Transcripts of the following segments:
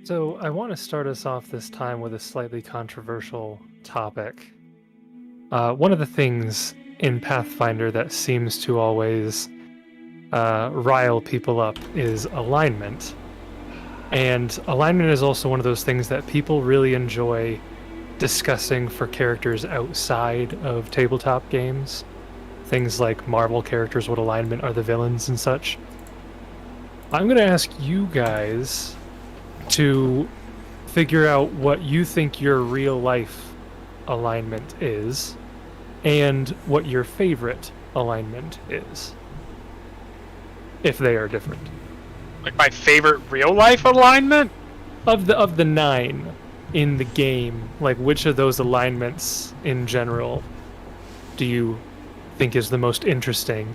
So, I want to start us off this time with a slightly controversial topic. One of the things in Pathfinder that seems to always rile people up is alignment. And alignment is also one of those things that people really enjoy discussing for characters outside of tabletop games. Things like Marvel characters, what alignment are the villains and such. I'm going to ask you guys to figure out what you think your real life alignment is and what your favorite alignment is, if they are different. Like my favorite real life alignment? Of the 9 in the game, like which of those alignments in general do you think is the most interesting,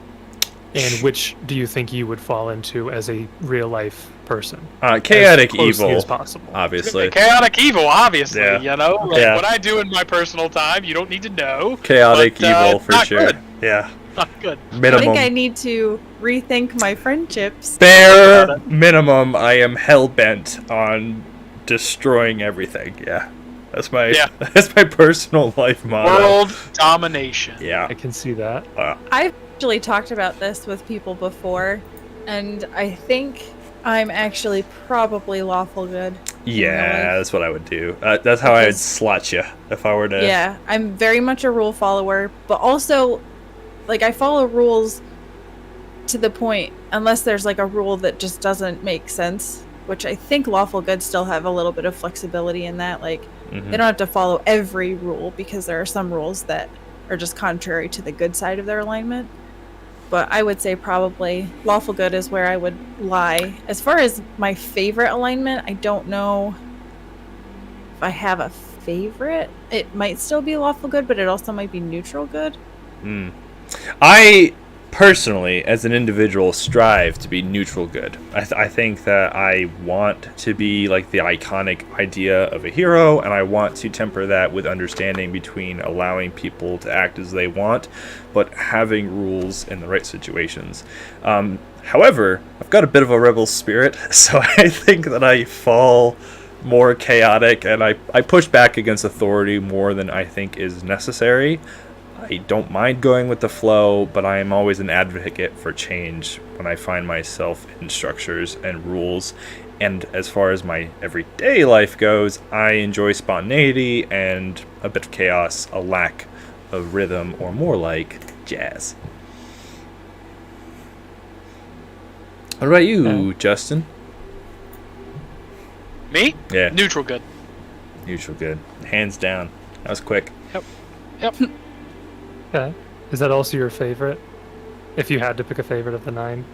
and which do you think you would fall into as a real life person? Chaotic as evil, as possible. obviously. Chaotic evil, obviously, Yeah. you know? Like Yeah. what I do in my personal time, you don't need to know. Chaotic but, evil, for not sure. Good. Yeah. Not good. I Minimum. think I need to rethink my friendships. Bare minimum, I am hell-bent on destroying everything. Yeah. That's my that's my personal life motto. World domination. Yeah. I can see that. I've actually talked about this with people before, and I think I'm actually probably lawful good. Yeah, that's what I would do. That's how I would Because- slot you if I were to. Yeah, I'm very much a rule follower, but also, like, I follow rules to the point, unless there's like a rule that just doesn't make sense, which I think lawful good still have a little bit of flexibility in that. Like, Mhm. they don't have to follow every rule because there are some rules that are just contrary to the good side of their alignment. But I would say probably lawful good is where I would lie. As far as my favorite alignment, I don't know if I have a favorite. It might still be lawful good, but it also might be neutral good. I personally, as an individual, strive to be neutral good. I think that I want to be like the iconic idea of a hero, and I want to temper that with understanding between allowing people to act as they want, but having rules in the right situations. However, I've got a bit of a rebel spirit, so I think that I fall more chaotic, and I push back against authority more than I think is necessary. I don't mind going with the flow, but I am always an advocate for change when I find myself in structures and rules. And as far as my everyday life goes, I enjoy spontaneity and a bit of chaos, a lack of rhythm, or more like jazz. What about you, Justin? Me? Yeah, Neutral good. neutral good. Hands down. That was quick. Yep. Okay. Is that also your favorite? If you had to pick a favorite of the 9?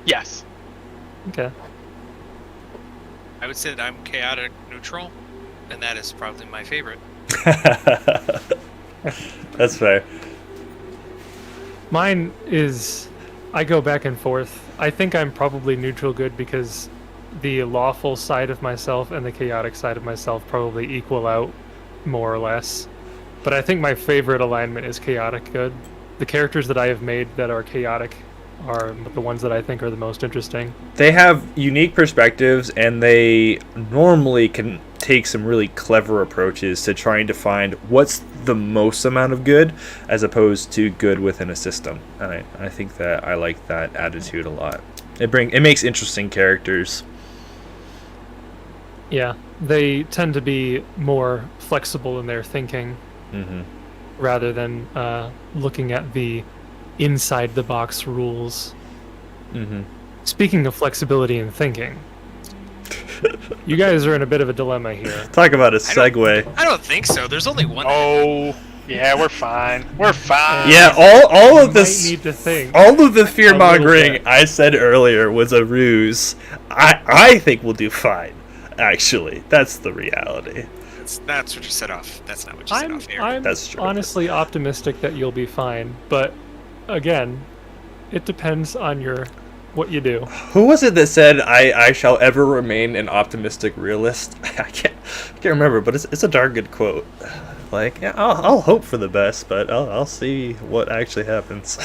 Yes. Okay. I would say that I'm chaotic neutral, and that is probably my favorite. That's fair. Mine is, I go back and forth. I think I'm probably neutral good because the lawful side of myself and the chaotic side of myself probably equal out more or less. But I think my favorite alignment is chaotic good. The characters that I have made that are chaotic are the ones that I think are the most interesting. They have unique perspectives, and they normally can take some really clever approaches to trying to find what's the most amount of good as opposed to good within a system. And I think that I like that attitude a lot. It makes interesting characters. Yeah, they tend to be more flexible in their thinking Mm-hmm. rather than looking at the inside the box rules. Mm-hmm. Speaking of flexibility in thinking, you guys are in a bit of a dilemma here. Talk about a segue. I don't think so. There's only one. Oh, yeah, we're fine. We're fine. Yeah, all You of this, might need to think. all of the fear a mongering little bit. I said earlier was a ruse. I think we'll do fine. Actually, that's the reality. That's what you set off. That's not what you set off here. I'm That's true. honestly optimistic that you'll be fine, but again, it depends on what you do. Who was it that said, I shall ever remain an optimistic realist? I can't remember, but it's a darn good quote. Like, yeah, I'll hope for the best, but I'll see what actually happens.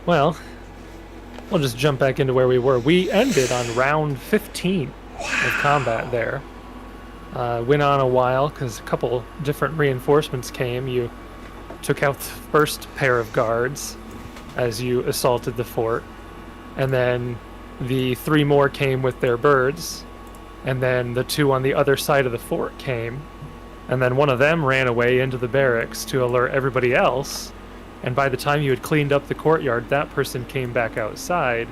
Well, we'll just jump back into where we were. We ended on round 15. of combat there. Went on a while because a couple different reinforcements came. You took out the first pair of guards as you assaulted the fort, and then the 3 more came with their birds, and then the 2 on the other side of the fort came, and then one of them ran away into the barracks to alert everybody else, and by the time you had cleaned up the courtyard, that person came back outside,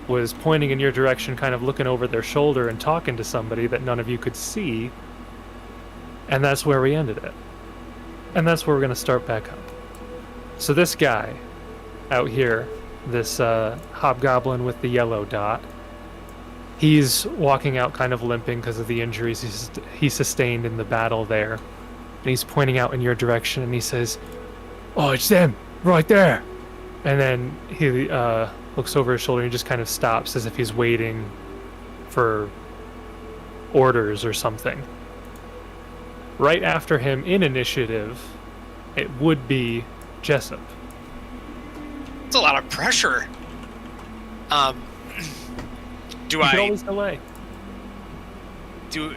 was pointing in your direction, kind of looking over their shoulder and talking to somebody that none of you could see, and that's where we ended it. And that's where we're going to start back up. So this guy out here, this hobgoblin with the yellow dot, he's walking out kind of limping because of the injuries he sustained in the battle there. And he's pointing out in your direction and he says, "Oh, it's them, right there." And then he looks over his shoulder and he just kind of stops as if he's waiting for orders or something. Right after him in initiative, it would be Jessup. It's a lot of pressure. Do You can I always delay. do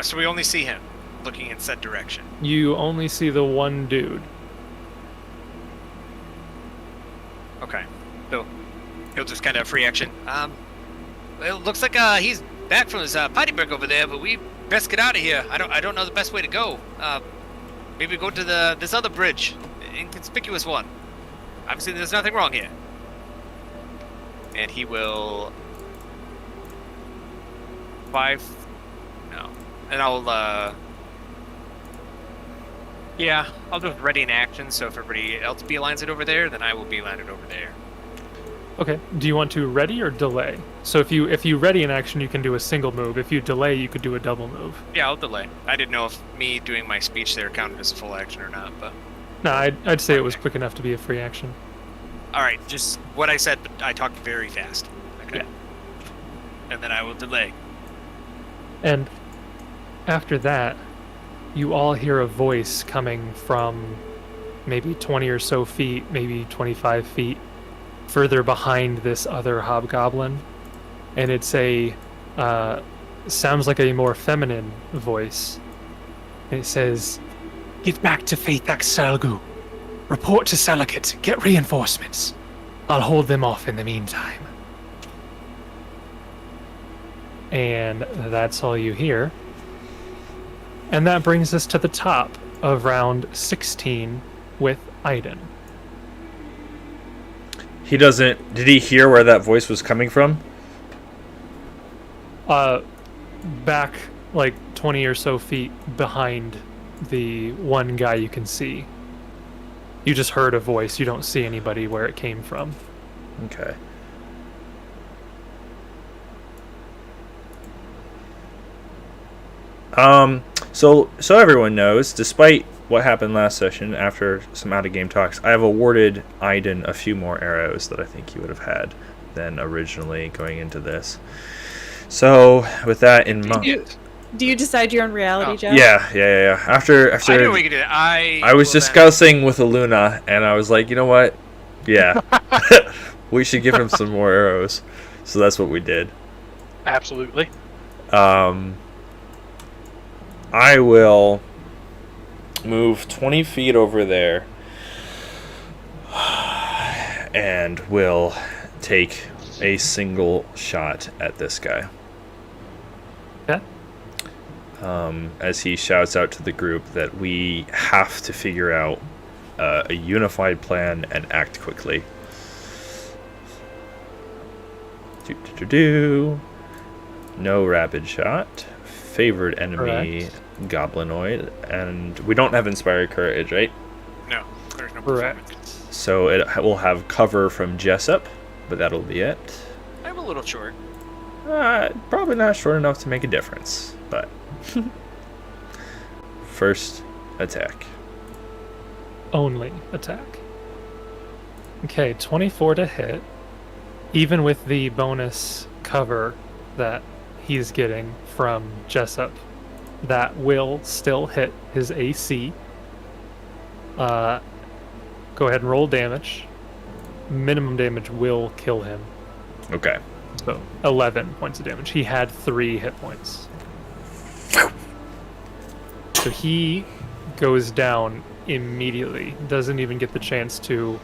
so we only see him looking in said direction? You only see the one dude. Okay. So he'll just kind of free action. It looks like he's back from his party break over there, but we best get out of here. I don't know the best way to go. Maybe go to this other bridge, inconspicuous one. Obviously, there's nothing wrong here. And he will 5. No, and I'll yeah, I'll just ready in action. So if everybody else beelines it over there, then I will beeline it over there. Okay. Do you want to ready or delay? So if you ready in action, you can do a single move. If you delay, you could do a double move. Yeah, I'll delay. I didn't know if me doing my speech there counted as a full action or not, but... No, I'd say it was quick enough to be a free action. Alright, just what I said, but I talked very fast. Okay. Yeah. And then I will delay. And after that, you all hear a voice coming from maybe 20 or so feet, maybe 25 feet further behind this other hobgoblin. And it's sounds like a more feminine voice. And it says, "Get back to Faithak Salgu. Report to Salakit. Get reinforcements. I'll hold them off in the meantime." And that's all you hear. And that brings us to the top of round 16 with Aaidan. He doesn't... Did he hear where that voice was coming from? Back like 20 or so feet behind the one guy you can see. You just heard a voice. You don't see anybody where it came from. Okay. So everyone knows, despite what happened last session after some out-of-game talks, I have awarded Aaidan a few more arrows that I think he would have had than originally going into this. So, with that in mind... Do you decide your own reality, Joe? Yeah. After I know we can do it. I was discussing with Aluna, and I was like, you know what? Yeah. We should give him some more arrows. So that's what we did. Absolutely. I will move 20 feet over there and will take a single shot at this guy. Yeah. As he shouts out to the group that we have to figure out a unified plan and act quickly. No rapid shot. Favored enemy. Correct. Goblinoid, and we don't have Inspired Courage, right? No, there's no Correct. performance. So it will have cover from Jessup, but that'll be it. I'm a little short. Probably not short enough to make a difference, but... First attack. Only attack. Okay, 24 to hit. Even with the bonus cover that he's getting from Jessup, that will still hit his AC. Go ahead and roll damage. Minimum damage will kill him. Okay. So 11 points of damage. He had 3 hit points. So he goes down immediately. Doesn't even get the chance to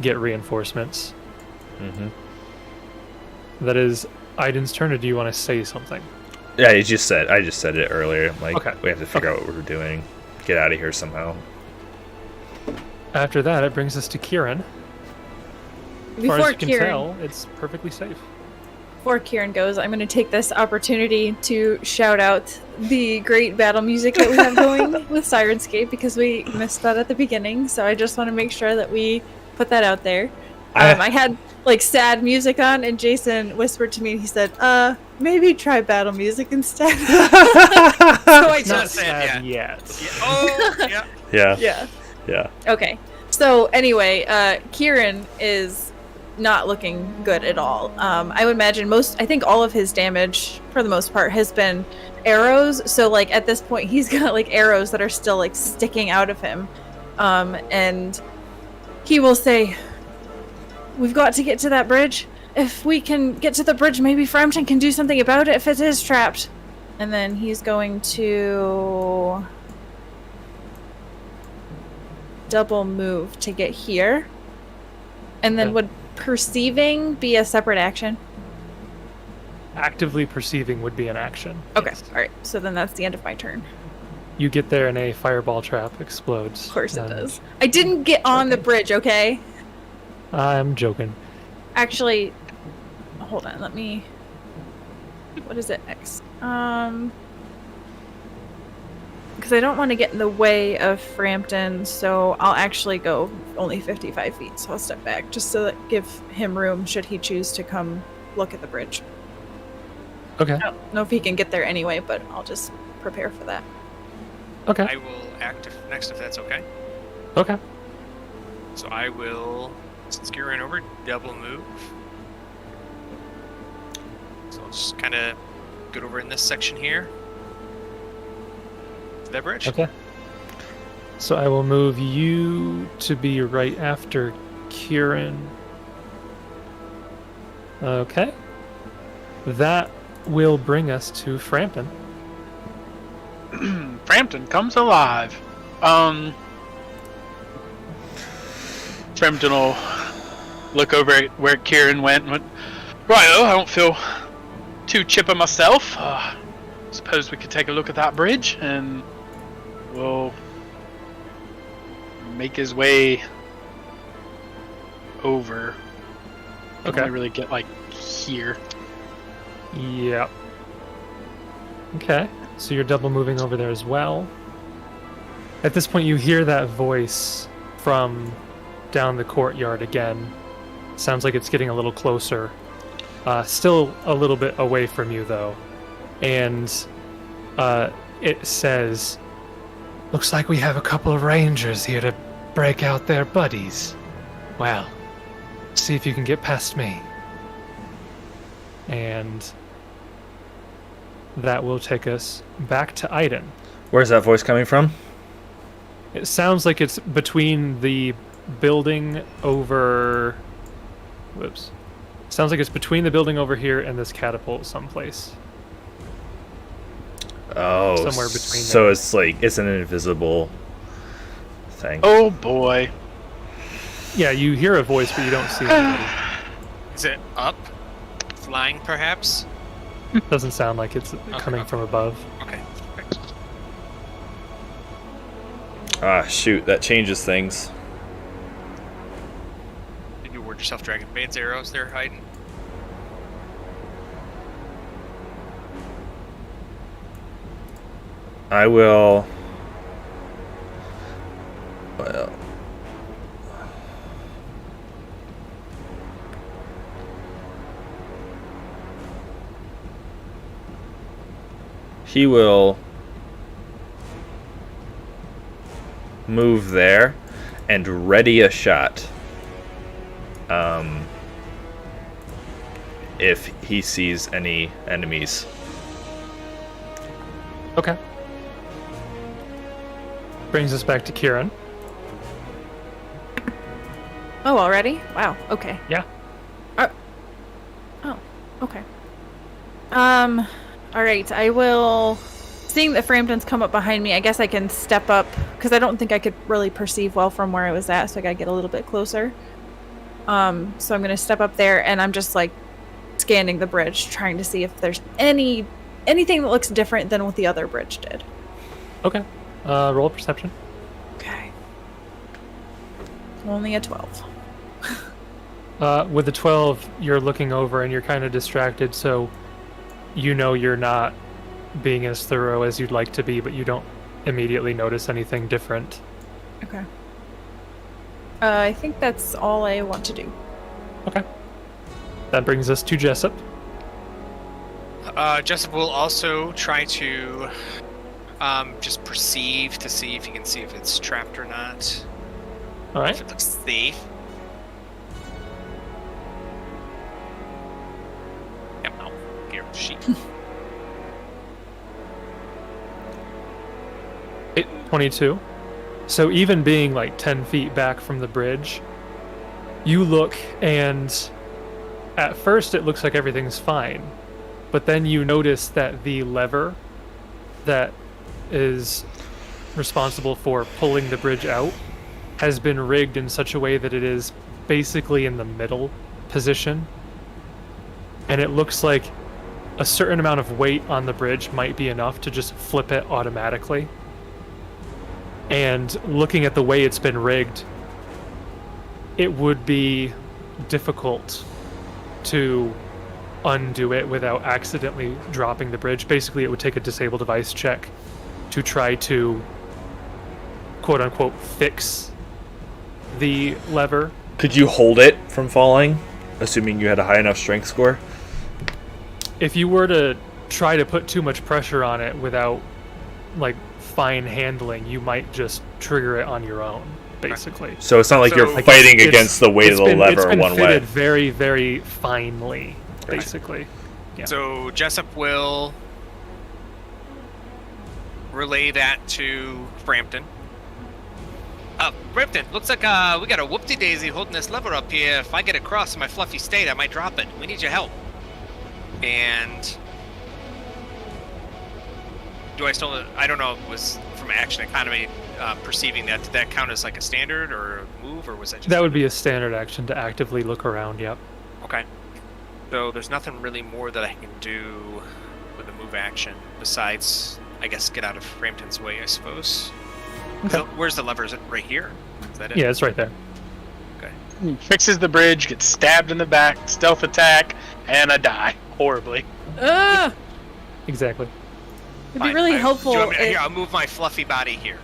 get reinforcements. Mm-hmm. That is Aaidan's turn, or do you want to say something? Yeah, I just said it earlier. Like, Okay. we have to figure out what we're doing. Get out of here somehow. After that, it brings us to Kieran. As far as you can tell, it's perfectly safe. Before Kieran goes, I'm going to take this opportunity to shout out the great battle music that we have going with Sirenscape, because we missed that at the beginning. So I just want to make sure that we put that out there. I had like sad music on, and Jason whispered to me. He said, maybe try battle music instead." So I Not just sad yet. Oh, yeah. Yeah. Okay. So anyway, Kieran is not looking good at all. I would imagine I think all of his damage, for the most part, has been arrows. So like at this point, he's got like arrows that are still like sticking out of him. And he will say, "We've got to get to that bridge. If we can get to the bridge, maybe Frampton can do something about it if it is trapped." And then he's going to double move to get here. And then Okay. would perceiving be a separate action? Actively perceiving would be an action. Okay, Yes. alright. So then that's the end of my turn. You get there and a fireball trap explodes. Of course it and- does. I didn't get on the bridge, okay? I'm joking. Actually, hold on, let me... What is it? X. Because I don't want to get in the way of Frampton, so I'll actually go only 55 feet, so I'll step back, just to give him room should he choose to come look at the bridge. Okay. I don't know if he can get there anyway, but I'll just prepare for that. Okay. I will act next if that's okay. Okay. So I will, since Kieran ran over, double move. So I'll just kind of get over in this section here. To that bridge. Okay. So I will move you to be right after Kieran. Okay. That will bring us to Frampton. Frampton comes alive. Frampton will look over at where Kieran went and went, "Righto, I don't feel too chipper myself. Suppose we could take a look at that bridge," and will make his way over. Can Okay. only really get like here. Yep. Okay. So you're double moving over there as well. At this point, you hear that voice from down the courtyard again. Sounds like it's getting a little closer. Still a little bit away from you, though. And it says, "Looks like we have a couple of rangers here to break out their buddies. Well, see if you can get past me." And that will take us back to Aaidan. Where's that voice coming from? It sounds like it's between the building over... Whoops. Sounds like it's between the building over here and this catapult someplace. Oh, Somewhere between so there. it's like it's an invisible thing. Oh boy. Yeah, you hear a voice, but you don't see anybody. Is it up? Flying, perhaps? Doesn't sound like it's coming from above. Okay. Ah, shoot, that changes things. Did you ward yourself Dragon Bane's arrows there, Aaidan? I will. Well. He will move there and ready a shot. If he sees any enemies. Okay. Brings us back to Kieran. Oh, already? Wow, okay. Yeah. Oh. Okay. All right. I will. Seeing that Frampton's come up behind me, I guess I can step up because I don't think I could really perceive well from where I was at, so I gotta get a little bit closer. So I'm gonna step up there, and I'm just like scanning the bridge, trying to see if there's anything that looks different than what the other bridge did. Okay. Roll perception. Okay. Only a 12. With the 12, you're looking over and you're kind of distracted, so you know you're not being as thorough as you'd like to be, but you don't immediately notice anything different. Okay. I think that's all I want to do. Okay. That brings us to Jessup. Jessup will also try to just perceive to see if he can see if it's trapped or not. All right. If it looks safe. Yep, no. Here, sheet. 22. So even being like 10 feet back from the bridge, you look and at first it looks like everything's fine, but then you notice that the lever that is responsible for pulling the bridge out has been rigged in such a way that it is basically in the middle position, and it looks like a certain amount of weight on the bridge might be enough to just flip it automatically. And looking at the way it's been rigged, it would be difficult to undo it without accidentally dropping the bridge. Basically, it would take a disable device check to try to quote-unquote fix the lever. Could you hold it from falling, assuming you had a high enough strength score? If you were to try to put too much pressure on it without like fine handling, you might just trigger it on your own, basically. So it's not like you're Like fighting against the weight of the lever it's been one fitted way. very, very finely, basically. Yeah. So Jessup will relay that to Frampton. Frampton, looks like we got a whoopty-daisy holding this lever up here. If I get across in my fluffy state, I might drop it. We need your help. And I don't know if it was from Action Economy perceiving that. Did that count as like a standard or a move, or was that just... That would be a standard action to actively look around, yep. Okay. So there's nothing really more that I can do with a move action besides, I guess, get out of Frampton's way, I suppose. Okay. So where's the lever? Is it right here? Is that it? Yeah, it's right there. Okay. He fixes the bridge, gets stabbed in the back, stealth attack, and I die horribly. Ugh! Exactly. It'd be really helpful. Do you want me here, I'll move my fluffy body here.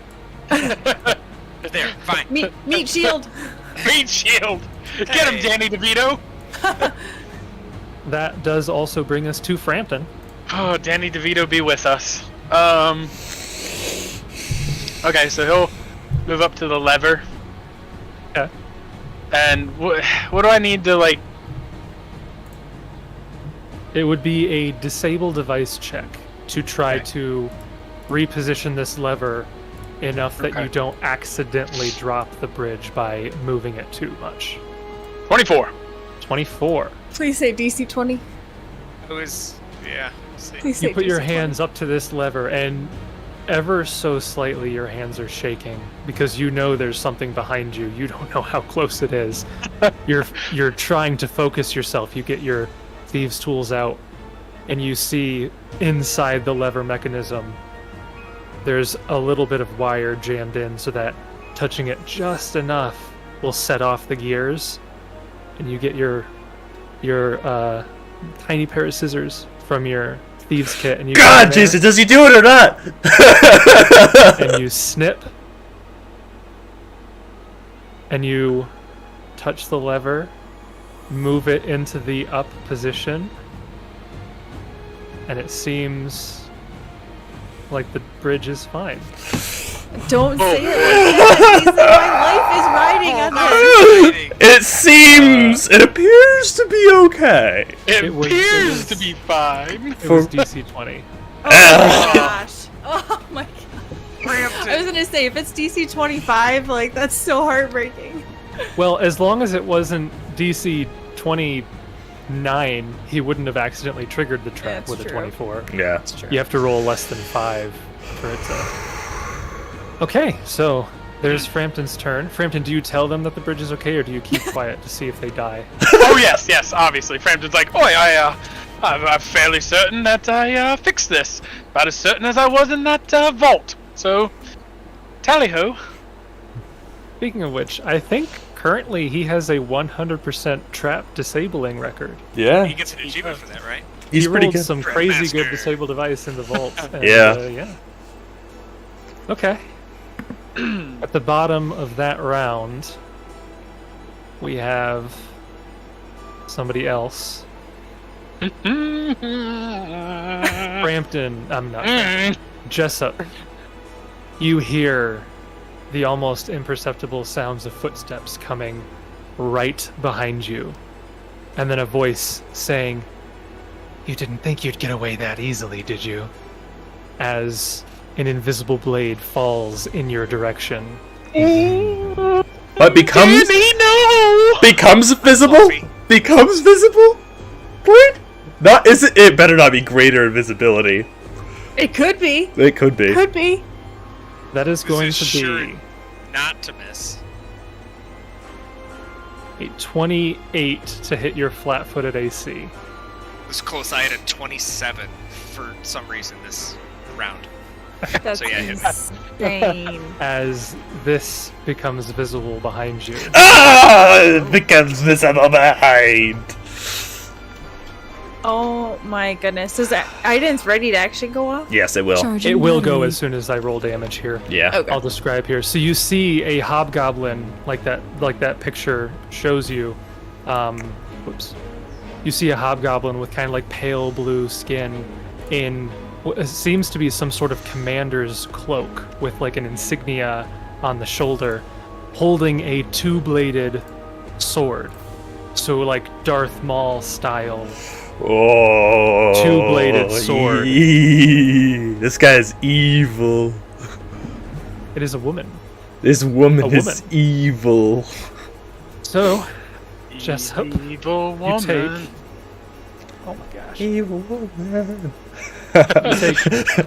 There, fine. Meat shield. Meat shield! Get him, Danny DeVito! That does also bring us to Frampton. Oh, Danny DeVito be with us. Okay, so he'll move up to the lever. Okay. And what do I need to, like... It would be a disable device check to try to reposition this lever enough that you don't accidentally drop the bridge by moving it too much. 24. 24. Please say DC 20. It was, yeah. We'll see. Please say You put your DC 20. hands up to this lever, and ever so slightly your hands are shaking because you know there's something behind you. You don't know how close it is. You're trying to focus yourself. You get your thieves' tools out, and you see inside the lever mechanism there's a little bit of wire jammed in so that touching it just enough will set off the gears, and you get your tiny pair of scissors from your thieves kit, and you God, Jason, does he do it or not? and you snip, and you touch the lever, move it into the up position, and it seems like the bridge is fine. Don't say it like that. He said my life is riding on this. It appears to be okay. It was- appears it to was- be fine. It was DC 20. Oh my gosh. Oh my god. Frampton. I was gonna say, if it's DC 25, like, that's so heartbreaking. Well, as long as it wasn't DC 20 9, he wouldn't have accidentally triggered the trap That's with a true. 24. Yeah. That's true. You have to roll less than 5 for it to... Okay, so there's Frampton's turn. Frampton, do you tell them that the bridge is okay, or do you keep quiet to see if they die? Oh yes, obviously. Frampton's like, "Oi, I'm fairly certain that I fixed this. About as certain as I was in that vault. So, tally-ho." Speaking of which, I think currently he has a 100% trap disabling record. Yeah. He gets an achievement for that, right? He's he pretty rolled good. some crazy good Gamemaster. disable device in the vault. And, Yeah. yeah. Okay. At the bottom of that round, we have somebody else. Frampton. I'm not. Frampton. Jessup. You hear the almost imperceptible sounds of footsteps coming right behind you, and then a voice saying, "You didn't think you'd get away that easily, did you?" As an invisible blade falls in your direction. But becomes visible. Coffee. Becomes visible. What? Not is it? It better not be greater invisibility. It could be. It could be. Could be. That is going This to is be sure not to miss. a 28 to hit your flat-footed AC. It was close. I had a 27 for some reason this round. That's So, yeah, hit. insane. As this becomes visible behind you. Ah! It becomes visible behind. Oh my goodness. Is that Aiden's ready to actually go off? Yes, it will. It will go as soon as I roll damage here. Yeah. Okay. I'll describe here. So you see a hobgoblin like that picture shows you. Whoops. You see a hobgoblin with kind of like pale blue skin in what seems to be some sort of commander's cloak with like an insignia on the shoulder, holding a two-bladed sword. So like Darth Maul style. Oh. Two-bladed sword. This guy is evil. It is a woman. This woman A is woman. evil. So, Jessup, Evil you woman. take... Oh my gosh. Evil woman. You take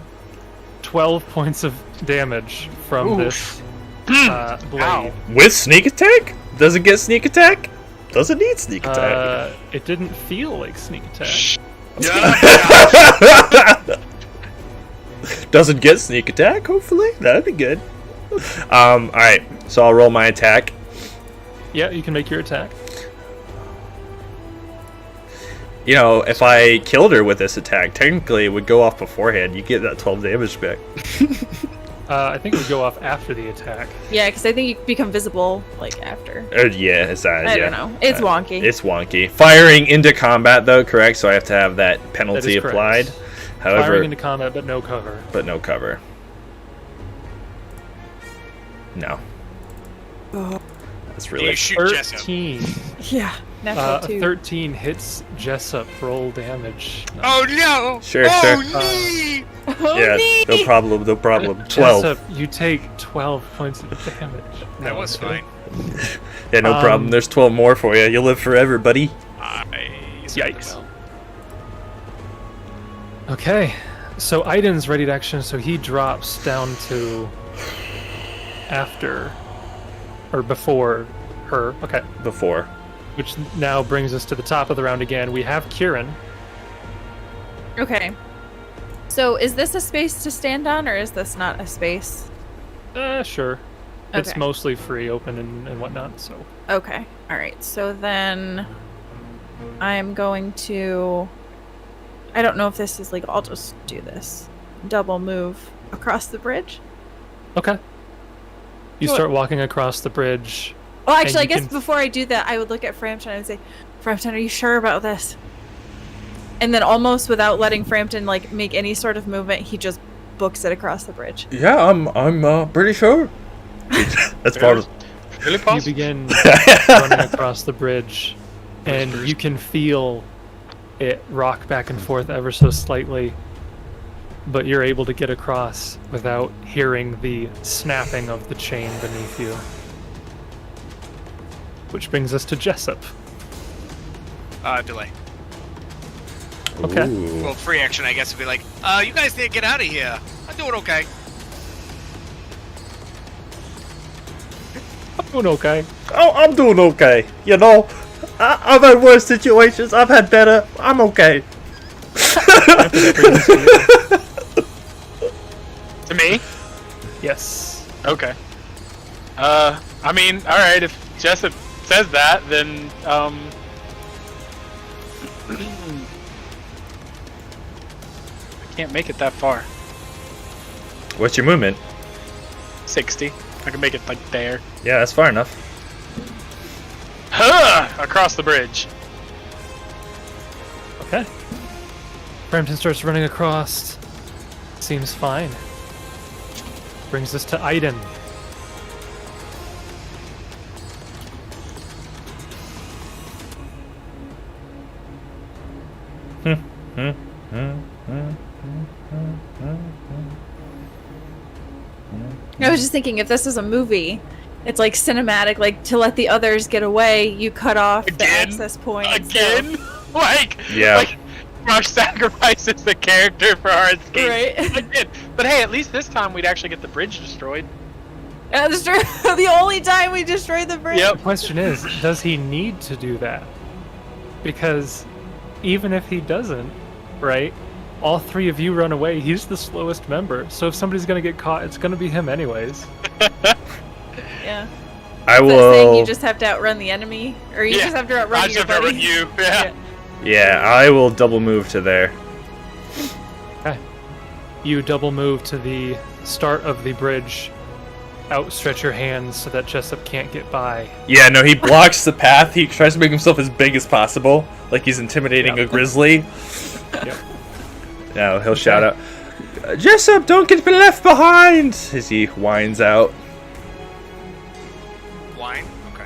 12 points of damage from this blade. Ow. With sneak attack? Does it get sneak attack? Doesn't need sneak attack. It didn't feel like sneak attack. Doesn't get sneak attack, hopefully. That'd be good. Alright, so I'll roll my attack. Yeah, you can make your attack. You know, if I killed her with this attack, technically it would go off beforehand. You get that 12 damage back. I think it would go off after the attack. Yeah, because I think you become visible like after. Yeah, is that? I yeah. don't know. It's wonky. It's wonky. Firing into combat, though, correct? So I have to have that penalty That is applied. correct. However, Firing into combat, but no cover. but no cover. No. That's really. You shoot Jessup. 13. Yeah, natural 2. 13 hits Jessup. Roll damage. No. Oh no! Sure, oh, sure. Nee! Yeah, no problem, no problem. 12. Jessup, you take 12 points of damage. That No, was I'm kidding. fine. Yeah, no problem. There's 12 more for you. You'll live forever, buddy. Yikes. Okay, so Aaidan's ready to action, so he drops down to after or before her. Okay, Before. which now brings us to the top of the round again. We have Kieran. Okay. So is this a space to stand on, or is this not a space? Sure. It's Okay. mostly free, open, and whatnot. So Okay. All right. So then I'm going to. I don't know if this is legal. I'll just do this. Double move across the bridge. okay. You Sure. start walking across the bridge. Well, And actually, I you guess can- before I do that, I would look at Frampton and say, "Frampton, are you sure about this?" And then, almost without letting Frampton like make any sort of movement, he just books it across the bridge. Yeah, I'm pretty sure. That's part of. Really You possible? begin running across the bridge, and you can feel it rock back and forth ever so slightly, but you're able to get across without hearing the snapping of the chain beneath you. Which brings us to Jessup. Delay. Okay. Ooh. Well, free action, I guess, would be like, you guys need to get out of here. I'm doing okay. Doing okay. Oh, I'm doing okay. You know, I've had worse situations. I've had better. I'm okay. To me? Yes. Okay. I mean, alright, if Jessup says that, then, I can't make it that far. What's your movement? 60. I can make it, like, there. Yeah, that's far enough. Huh! Across the bridge. Okay. Frampton starts running across. Seems fine. Brings us to Aaidan. I was just thinking, if this is a movie, it's like cinematic, like to let the others get away, you cut off the Again? access points. Again? Like, Yeah. like, Rush sacrifices the character for our escape. Right. Again. But hey, at least this time we'd actually get the bridge destroyed. That's true. The only time we destroyed the bridge. Yep. The question is, does he need to do that? Because even if he doesn't, right? All three of you run away. He's the slowest member. So if somebody's gonna get caught, it's gonna be him anyways. Yeah. I Is that saying will. you just have to outrun the enemy, or you Yeah. just have to outrun I your just have to buddy? run you. Yeah. Yeah, I will double move to there. You double move to the start of the bridge. Outstretch your hands so that Jessup can't get by. Yeah, no, he blocks the path. He tries to make himself as big as possible, like he's intimidating Yep. a grizzly. Yep. Now he'll shout out, "Jessup, don't get left behind!" as he whines out. Wine? Okay.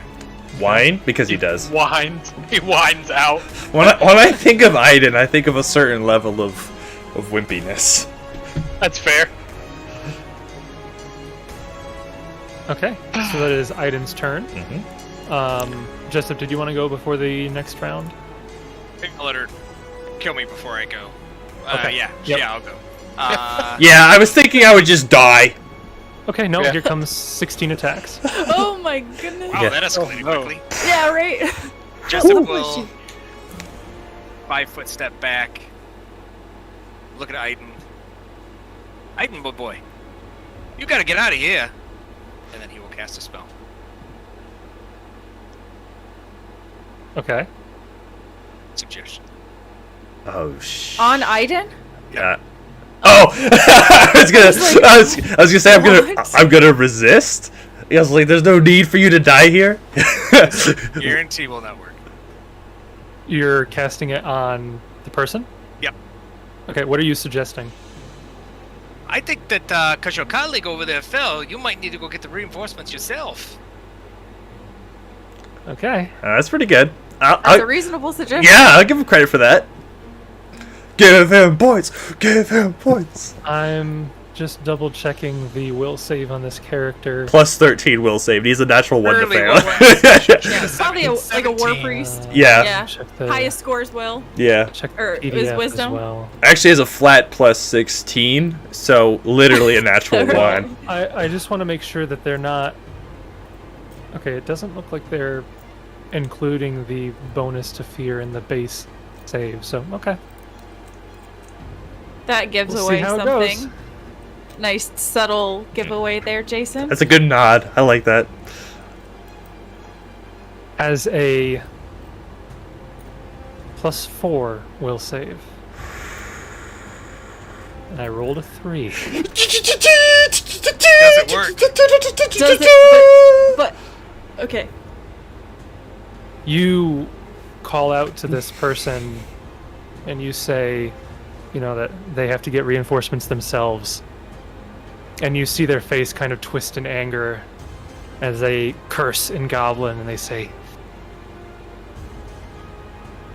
Whine? Because he does. He whines out. When I think of Aaidan, I think of a certain level of wimpiness. That's fair. Okay, so that is Aiden's turn. Mm-hmm. Jessup, did you want to go before the next round? I'll let her kill me before I go. Okay. Yeah. Yep. Yeah, I'll go. Yeah, I was thinking I would just die. Okay, no, Yeah. here comes 16 attacks. Oh my goodness. Wow, Yeah. that escalated Oh, no. quickly. Yeah, right. Jessup will 5-foot step back. Look at Aaidan. Aaidan, boy. You gotta get out of here. And then he will cast a spell. Okay. Suggestion. Oh shit. On Aaidan? Yeah. Oh, I was gonna say What? I'm gonna resist. I was like, there's no need for you to die here. Guarantee will not work. You're casting it on the person? Yep. Okay, what are you suggesting? I think that because your colleague over there fell, you might need to go get the reinforcements yourself. Okay. That's pretty good. That's a reasonable suggestion. Yeah, I'll give him credit for that. Give him points. Give him points. I'm just double checking the will save on this character. Plus 13 will save. He's a natural one to Early fail. will. Yeah, it's probably like a war 17. priest. Yeah. Yeah. Check the, Highest scores will. Yeah. check or the is PDF wisdom? as well. Actually has a flat plus 16, so literally a natural Right. one. I just want to make sure that they're not... Okay, it doesn't look like they're including the bonus to fear in the base save, so okay. That gives We'll see away how it something. goes. Nice subtle giveaway there, Jason. That's a good nod. I like that. As a +4 will save. And I rolled a 3. Does it work? Does it? But okay. You call out to this person and you say, you know, that they have to get reinforcements themselves. And you see their face kind of twist in anger as they curse in Goblin and they say,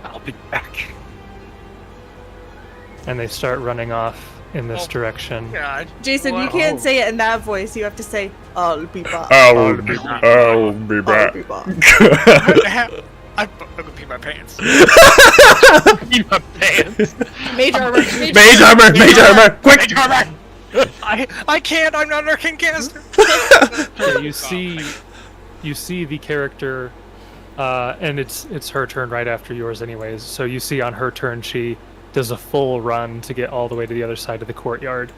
"I'll be back." And they start running off in this Oh, direction. God. Jason, you Wow. can't say it in that voice. You have to say, "I'll be back." I'll be back. I'll be back. I'm gonna pee my pants. Pee my pants. Mage armor. Mage armor, quick! Mage armor. I can't. I'm not an arcane caster. Yeah, you see the character, and it's her turn right after yours, anyways. So you see on her turn she does a full run to get all the way to the other side of the courtyard,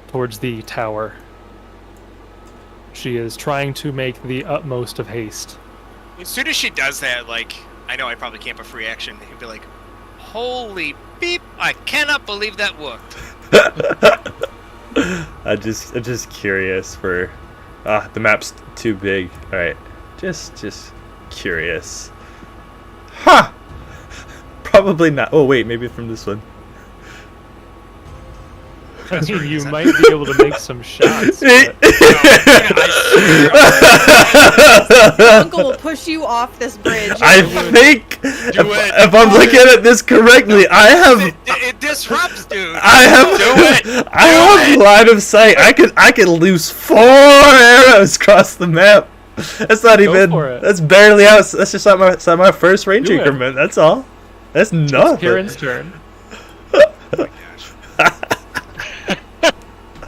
towards the tower. She is trying to make the utmost of haste. As soon as she does that, like, I know I probably can't, but free action. He'd be like, "Holy beep! I cannot believe that worked." I'm just curious for. The map's too big. All right, just curious. Huh? Probably not. Oh wait, maybe from this one. You might be able to make some shots. Uncle will push you off this bridge. I think if I'm looking at this correctly, I have. It disrupts, dude. I have line of sight. I could lose 4 arrows across the map. That's not even. That's barely out. That's just not my first range increment. That's all. That's nothing. Kieran's turn. Oh my gosh.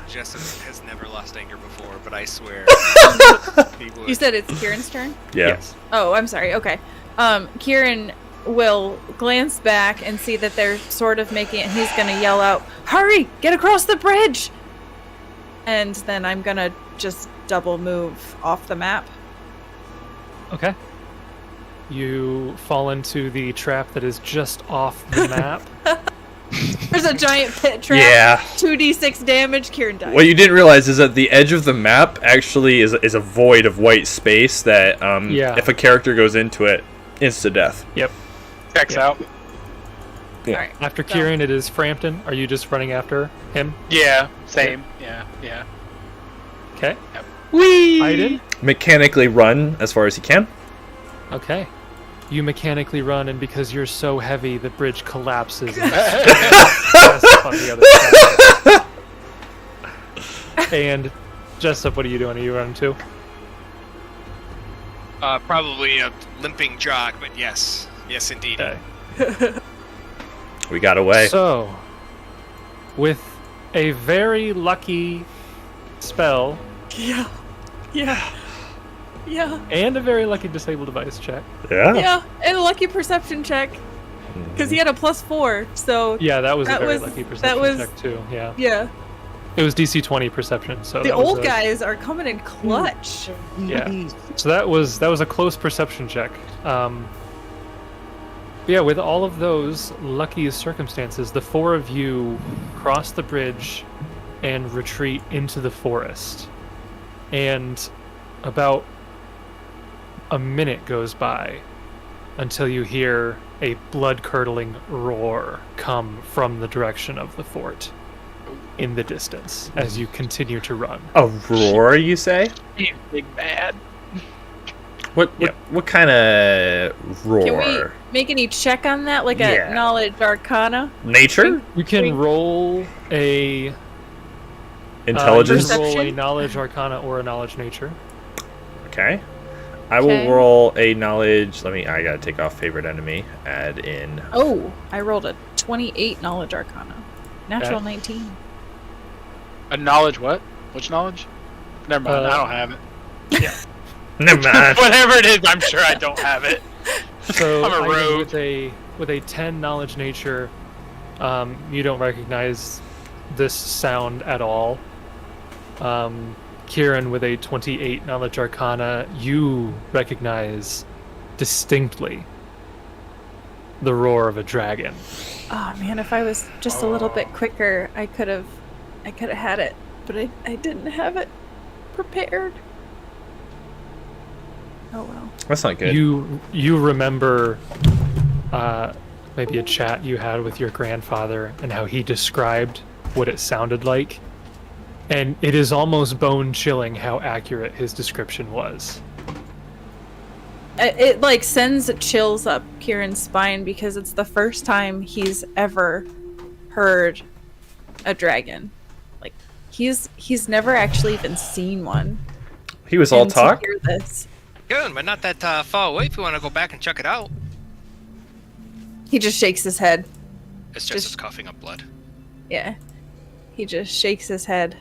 Jessup has never lost anger before, but I swear he would. You said it's Kieran's turn? Yeah. Yes. Oh, I'm sorry. Okay. Kieran will glance back and see that they're sort of making it, and he's gonna yell out, "Hurry! Get across the bridge!" And then I'm gonna just double move off the map. Okay. You fall into the trap that is just off the map. There's a giant pit trap. Yeah. 2d6 damage. Kieran dies. What you didn't realize is that the edge of the map actually is a void of white space that if a character goes into it, insta death. Yep. Checks out. Yeah. All right. After Kieran, it is Frampton. Are you just running after him? Yeah. Same. Yeah. Okay. Yep. Whee! Aaidan? Mechanically run as far as he can. Okay. You mechanically run, and because you're so heavy, the bridge collapses. And on the other side. And Jessup, what are you doing? Are you running too? Probably a limping jog, but yes, indeed. Okay. We got away. So, with a very lucky spell Yeah. and a very lucky disable device check. Yeah. And a lucky perception check. Because he had a +4, so... Yeah, that was That a very was- lucky that perception was- check too. Yeah. Yeah. It was DC 20 perception, so The that was old a- guys are coming in clutch. Yeah. So that was a close perception check. Yeah, with all of those lucky circumstances, the 4 of you cross the bridge and retreat into the forest. And about a minute goes by until you hear a blood-curdling roar come from the direction of the fort in the distance as you continue to run. A roar, you say? You big bad. What kind of roar? Can we make any check on that? Like Yeah. a knowledge arcana? Nature? You can roll a Intelligence? you can roll a Perception? knowledge arcana or a knowledge nature. Okay. I will Okay. roll a knowledge. I gotta take off favorite enemy. Add in. Oh, I rolled a 28 knowledge arcana. Natural Okay. 19. A knowledge what? Which knowledge? Never mind. I don't have it. Never mind. Whatever it is, I'm sure I don't have it. So I'm a Aaidan, rogue. with a 10 knowledge nature, you don't recognize this sound at all. Kieran, with a 28 knowledge arcana, you recognize distinctly the roar of a dragon. Oh man, if I was just a little bit quicker, I could have had it, but I didn't have it prepared. Oh well. That's not good. You remember maybe a chat you had with your grandfather and how he described what it sounded like, and it is almost bone-chilling how accurate his description was. It like sends chills up Kieran's spine because it's the first time he's ever heard a dragon. Like he's never actually even seen one. He was all And to talk? hear this, Good, but not that far away if you want to go back and check it out. He just shakes his head. It's just coughing up blood. Yeah. He just shakes his head.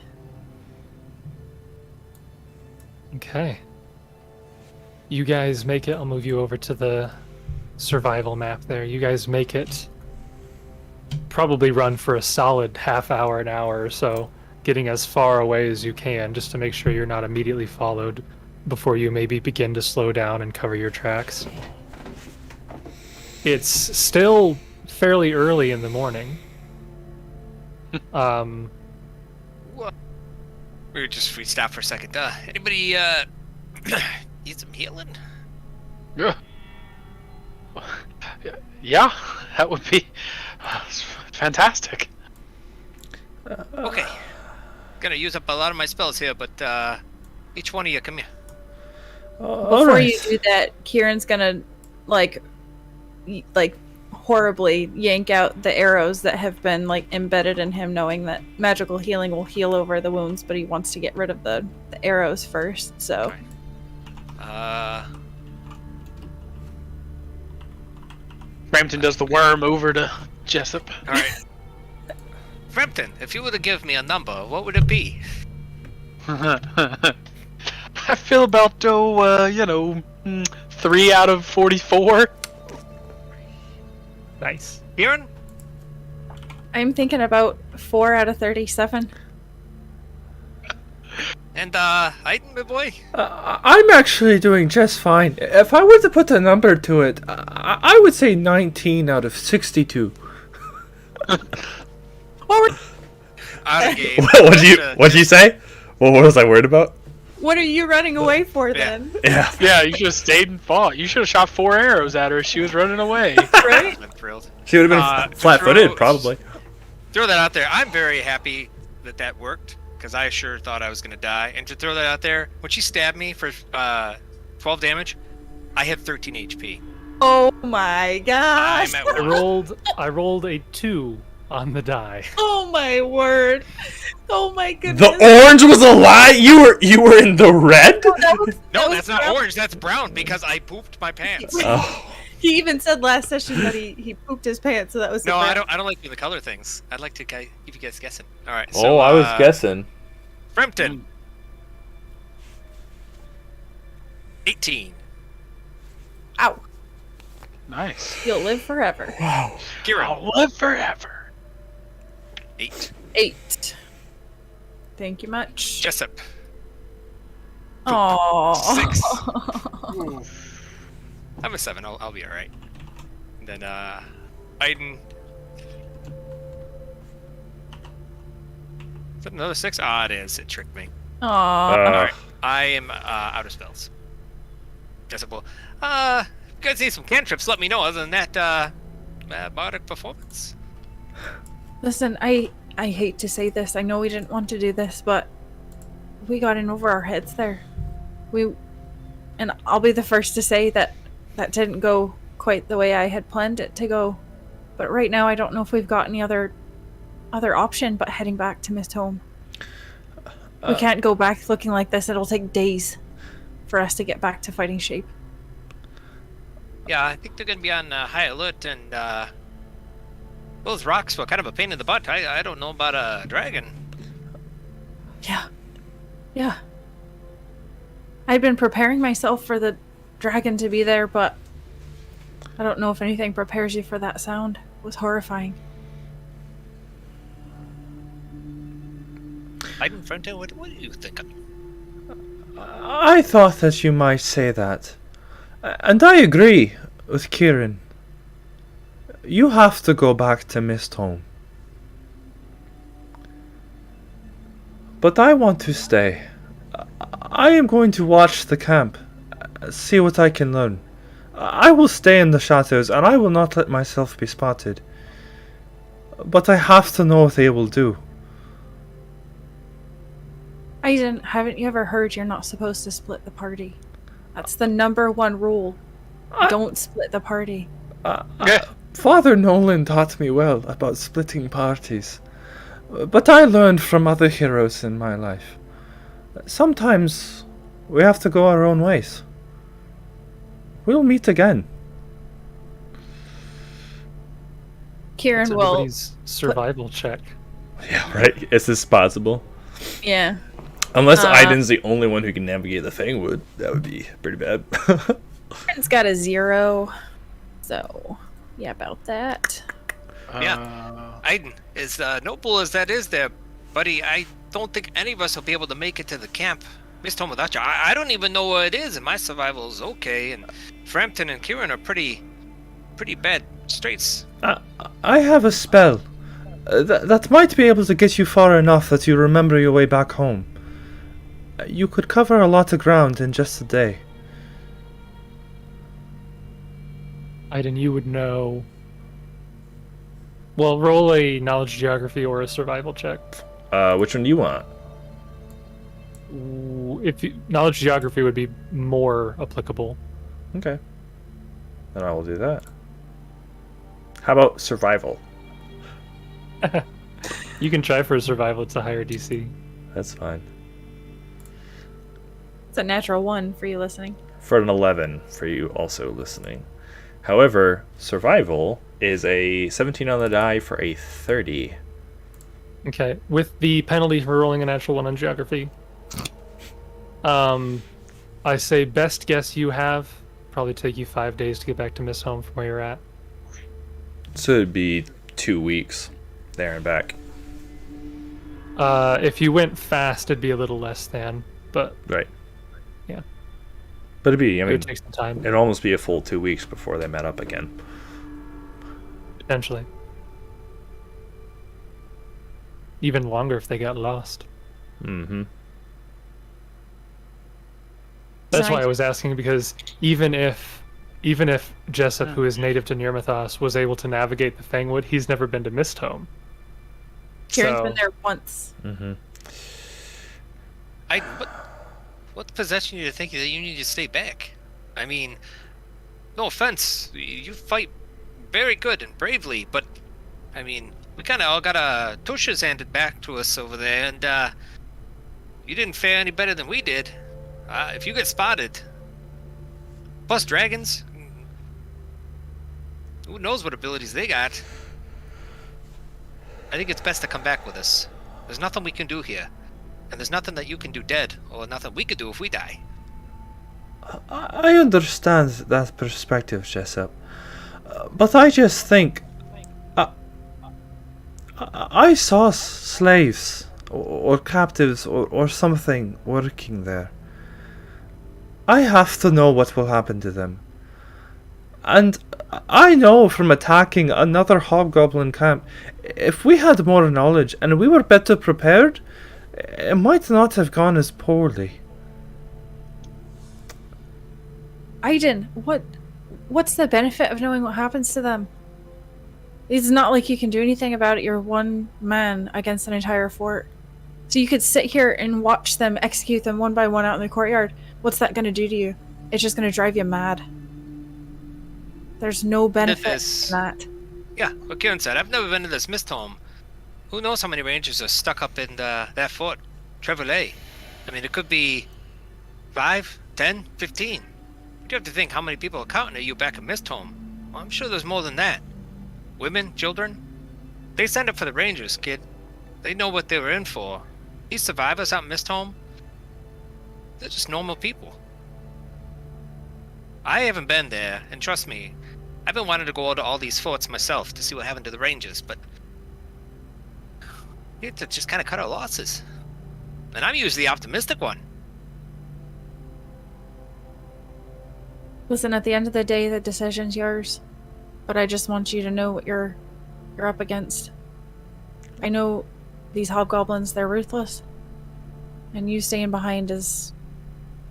Okay. You guys make it. I'll move you over to the survival map there. You guys make it. Probably run for a solid half hour, an hour or so, getting as far away as you can, just to make sure you're not immediately followed before you maybe begin to slow down and cover your tracks. It's still fairly early in the morning. We stopped for a second. Anybody need some healing? Yeah, that would be fantastic. Okay. Gonna use up a lot of my spells here, but each one of you, come here. Before you do that, Kieran's gonna like horribly yank out the arrows that have been like embedded in him, knowing that magical healing will heal over the wounds, but he wants to get rid of the arrows first. So, Frampton does the worm over to Jessup. All right. Frampton, if you were to give me a number, what would it be? I feel about 3 out of 44. Nice. Kieran? I'm thinking about 4 out of 37. And Aaidan, my boy? I'm actually doing just fine. If I were to put a number to it, I would say 19 out of 62. Out of game. What'd you say? What was I worried about? What are you running away for then? Yeah. Yeah, you should have stayed and fought. You should have shot 4 arrows at her as she was running away. Right? I'm thrilled. She would have been flat-footed, probably. Throw that out there. I'm very happy that worked, because I sure thought I was going to die. And to throw that out there, when she stabbed me for 12 damage, I had 13 HP. Oh my gosh! I'm at I rolled a 2 on the die. Oh my word! Oh my goodness! The orange was a lie. You were in the red. No, that's not orange. That's brown because I pooped my pants. Oh. He even said last session that he pooped his pants, so that was No, I don't like doing the color things. I'd like to keep you guys guessing. All right. Oh, So, I was guessing. Frampton. 18. Ow! Nice. You'll live forever. Wow. Kieran. I'll live forever. 8. 8. Thank you much. Jessup. Aww. 6. I'm a 7. I'll be all right. And then Aaidan. Is that another 6? Ah, it is. It tricked me. Aww. All right. I am out of spells. Jessup will. If you guys need some cantrips, let me know. Other than that, bardic performance. Listen, I hate to say this. I know we didn't want to do this, but we got in over our heads there. And I'll be the first to say that didn't go quite the way I had planned it to go. But right now, I don't know if we've got any other option but heading back to Misthomeward. We can't go back looking like this. It'll take days for us to get back to fighting shape. Yeah, I think they're going to be on high alert, and those rocks were kind of a pain in the butt. I don't know about a dragon. Yeah. I'd been preparing myself for the dragon to be there, but I don't know if anything prepares you for that sound. It was horrifying. Aaidan, Frampton, what are you thinking? I thought that you might say that. And I agree with Kieran. You have to go back to Misthomeward. But I want to stay. I am going to watch the camp, see what I can learn. I will stay in the shadows and I will not let myself be spotted. But I have to know what they will do. Aaidan, haven't you ever heard you're not supposed to split the party? That's the #1 rule. Don't split the party. Father Nolan taught me well about splitting parties. But I learned from other heroes in my life. Sometimes we have to go our own ways. we'll meet again. Kieran It's will. everybody's survival check. Yeah, right. Is this possible? Yeah. Unless Aaidan's the only one who can navigate the Fangwood, that would be pretty bad. Kieran's got a 0. So, yeah, about that. Yeah. Aaidan, as noble as that is there, buddy, I don't think any of us will be able to make it to the camp. Misthomeward without you. I don't even know where it is, and my survival is okay, and Frampton and Kieran are pretty bad straits. I have a spell that might be able to get you far enough that you remember your way back home. You could cover a lot of ground in just a day. Aaidan, you would know. Well, roll a knowledge geography or a survival check. Which one do you want? Knowledge geography would be more applicable. Okay. Then I will do that. How about survival? You can try for a survival. It's a higher DC. That's fine. It's a natural 1 for you listening. For an 11 for you also listening. However, survival is a 17 on the die for a 30. Okay, with the penalty for rolling a natural 1 on geography. I say best guess you have. Probably take you 5 days to get back to Misthome from where you're at. So it'd be 2 weeks there and back. If you went fast, it'd be a little less than, but Right. yeah. But it'd be, I It mean, would take some time, it'd almost be a full 2 weeks before they met up again. potentially. Even longer if they got lost. Mm-hmm. That's So why I was asking, because even if Jessup, who is native to Nirmathos, was able to navigate the Fangwood, he's never been to Misthome. Kieran's been there once. Mm-hmm. What possessed you to think that you need to stay back? I mean, no offense, you fight very good and bravely, but I mean, we kind of all got our tushes handed back to us over there, and you didn't fare any better than we did. If you get spotted, plus dragons, who knows what abilities they got? I think it's best to come back with us. There's nothing we can do here, and there's nothing that you can do dead, or nothing we could do if we die. I understand that perspective, Jessup. But I just think... I saw slaves, or captives, or something working there. I have to know what will happen to them. And I know from attacking another hobgoblin camp, if we had more knowledge and we were better prepared, it might not have gone as poorly. Aaidan, what's the benefit of knowing what happens to them? It's not like you can do anything about it. You're one man against an entire fort. So you could sit here and watch them execute them one by one out in the courtyard. What's that going to do to you? It's just going to drive you mad. There's no benefit in that. Yeah, what Kieran said. I've never been to this Misthome. Who knows how many rangers are stuck up in that Fort Trevalay? I mean, it could be 5, 10, 15. You have to think how many people are counting at you back in Misthome. Well, I'm sure there's more than that. Women, children. They signed up for the rangers, kid. They know what they were in for. These survivors out in Misthome, they're just normal people. I haven't been there, and trust me, I've been wanting to go to all these forts myself to see what happened to the rangers, but we have to just kind of cut our losses. And I'm usually the optimistic one. Listen, at the end of the day, the decision's yours. But I just want you to know what you're up against. I know these hobgoblins, they're ruthless. And you staying behind is,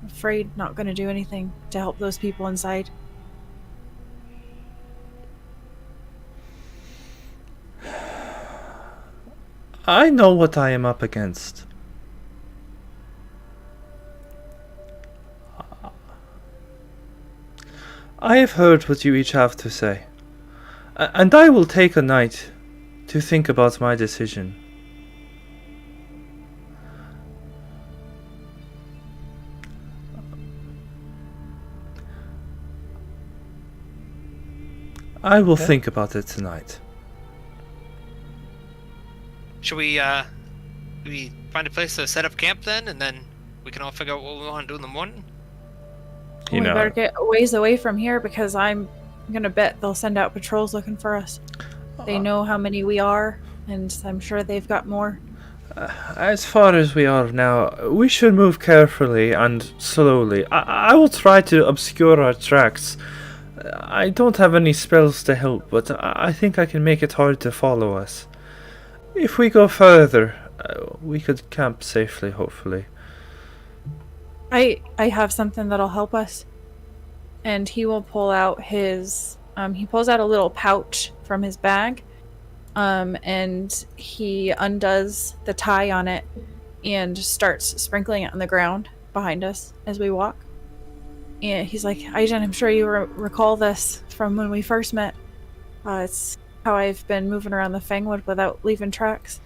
I'm afraid, not going to do anything to help those people inside. I know what I am up against. I have heard what you each have to say, and I will take a night to think about my decision. I will Okay. think about it tonight. Should we find a place to set up camp then, and then we can all figure out what we want to do in the morning? You we know, better get a ways away from here because I'm gonna bet they'll send out patrols looking for us. They know how many we are, and I'm sure they've got more. as far as we are now, we should move carefully and slowly. I will try to obscure our tracks. I don't have any spells to help, but I think I can make it hard to follow us. If we go further, we could camp safely, hopefully. I have something that'll help us. And he will pull out his he pulls out a little pouch from his bag. And he undoes the tie on it and starts sprinkling it on the ground behind us as we walk. And he's like, Aaidan, I'm sure you recall this from when we first met. It's how I've been moving around the Fangwood without leaving tracks.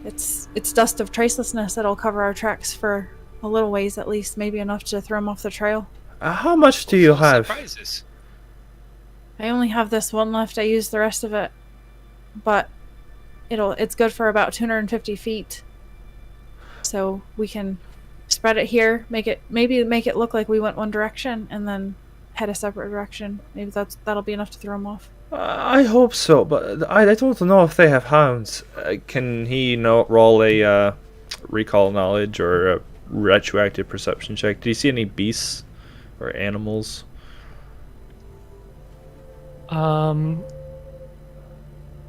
It's dust of tracelessness that'll cover our tracks for a little ways at least, maybe enough to throw them off the trail. How much do you Full have? Surprises. I only have this one left. I used the rest of it, but it's good for about 250 feet. So we can spread it here, maybe make it look like we went one direction, and then head a separate direction. Maybe that'll be enough to throw them off. I hope so, but I don't know if they have hounds. Can he roll a recall knowledge or a retroactive perception check? Do you see any beasts or animals?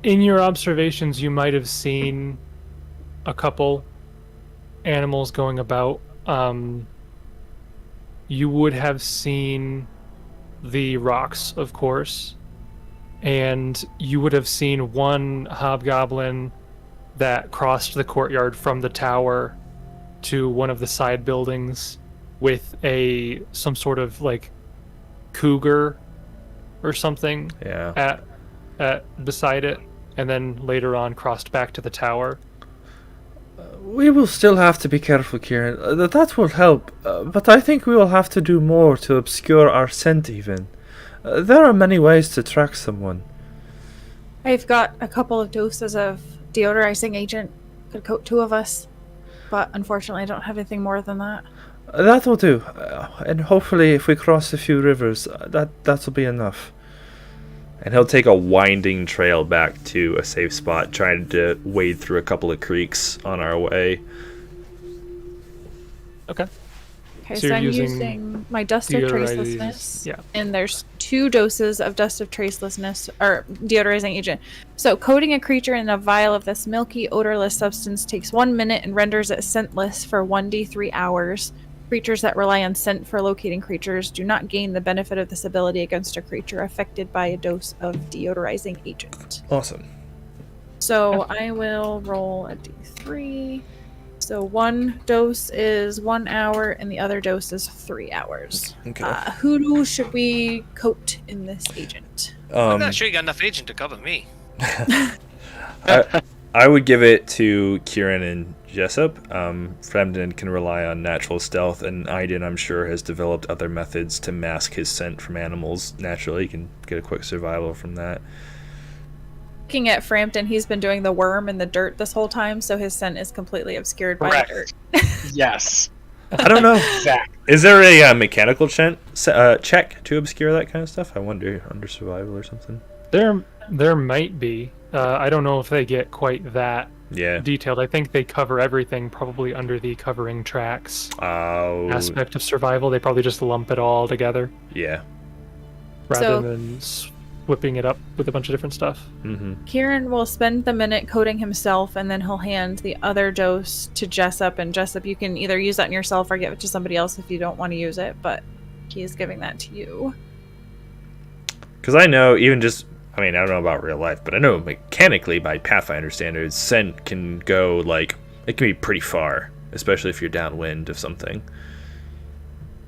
In your observations, you might have seen a couple animals going about. You would have seen the rocks, of course, and you would have seen one hobgoblin that crossed the courtyard from the tower to one of the side buildings with some sort of like cougar or something Yeah. at beside it, and then later on crossed back to the tower. We will still have to be careful, Kieran. That will help, but I think we will have to do more to obscure our scent even. There are many ways to track someone. I've got a couple of doses of deodorizing agent. Could coat 2 of us, but unfortunately I don't have anything more than that. That will do, and hopefully if we cross a few rivers, that will be enough. And he'll take a winding trail back to a safe spot, trying to wade through a couple of creeks on our way. Okay. Okay, So so, you're I'm using using my dust of deodorizing- tracelessness. yeah. And there's 2 doses of dust of tracelessness, or deodorizing agent. So coating a creature in a vial of this milky, odorless substance takes 1 minute and renders it scentless for 1d3 hours. Creatures that rely on scent for locating creatures do not gain the benefit of this ability against a creature affected by a dose of deodorizing agent. Awesome. So I will roll a d3. So 1 dose is 1 hour, and the other dose is 3 hours. Okay. Who should we coat in this agent? I'm not sure you got enough agent to cover me. I would give it to Kieran and Jessup. Frampton can rely on natural stealth, and Aaidan, I'm sure, has developed other methods to mask his scent from animals naturally. He can get a quick survival from that. Looking at Frampton, he's been doing the worm in the dirt this whole time, so his scent is completely obscured by the dirt. Correct. Yes. I don't know. Exactly. Is there a mechanical check to obscure that kind of stuff? I wonder, under survival or something. There might be. I don't know if they get quite that Yeah. detailed. I think they cover everything probably under the covering tracks Oh. aspect of survival. They probably just lump it all together Yeah. rather So- than whipping it up with a bunch of different stuff. Mm-hmm. Kieran will spend the minute coating himself, and then he'll hand the other dose to Jessup. And Jessup, you can either use that on yourself or give it to somebody else if you don't want to use it, but he is giving that to you. Because I know, even just, I mean, I don't know about real life, but I know mechanically by Pathfinder standards, scent can go, like, it can be pretty far, especially if you're downwind of something.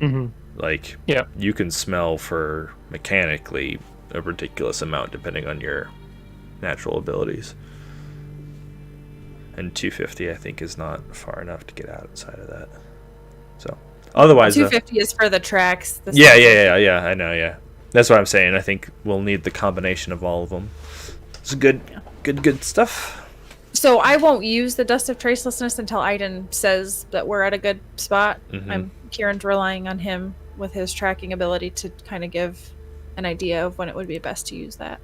Mm-hmm. Like, Yeah. you can smell for mechanically a ridiculous amount depending on your natural abilities. And 250, I think, is not far enough to get outside of that. So, otherwise, 250 is for the tracks. The yeah, I know, yeah. That's what I'm saying. I think we'll need the combination of all of them. It's good stuff. So I won't use the Dust of Tracelessness until Aaidan says that we're at a good spot. Kieran's relying on him with his tracking ability to kind of give an idea of when it would be best to use that.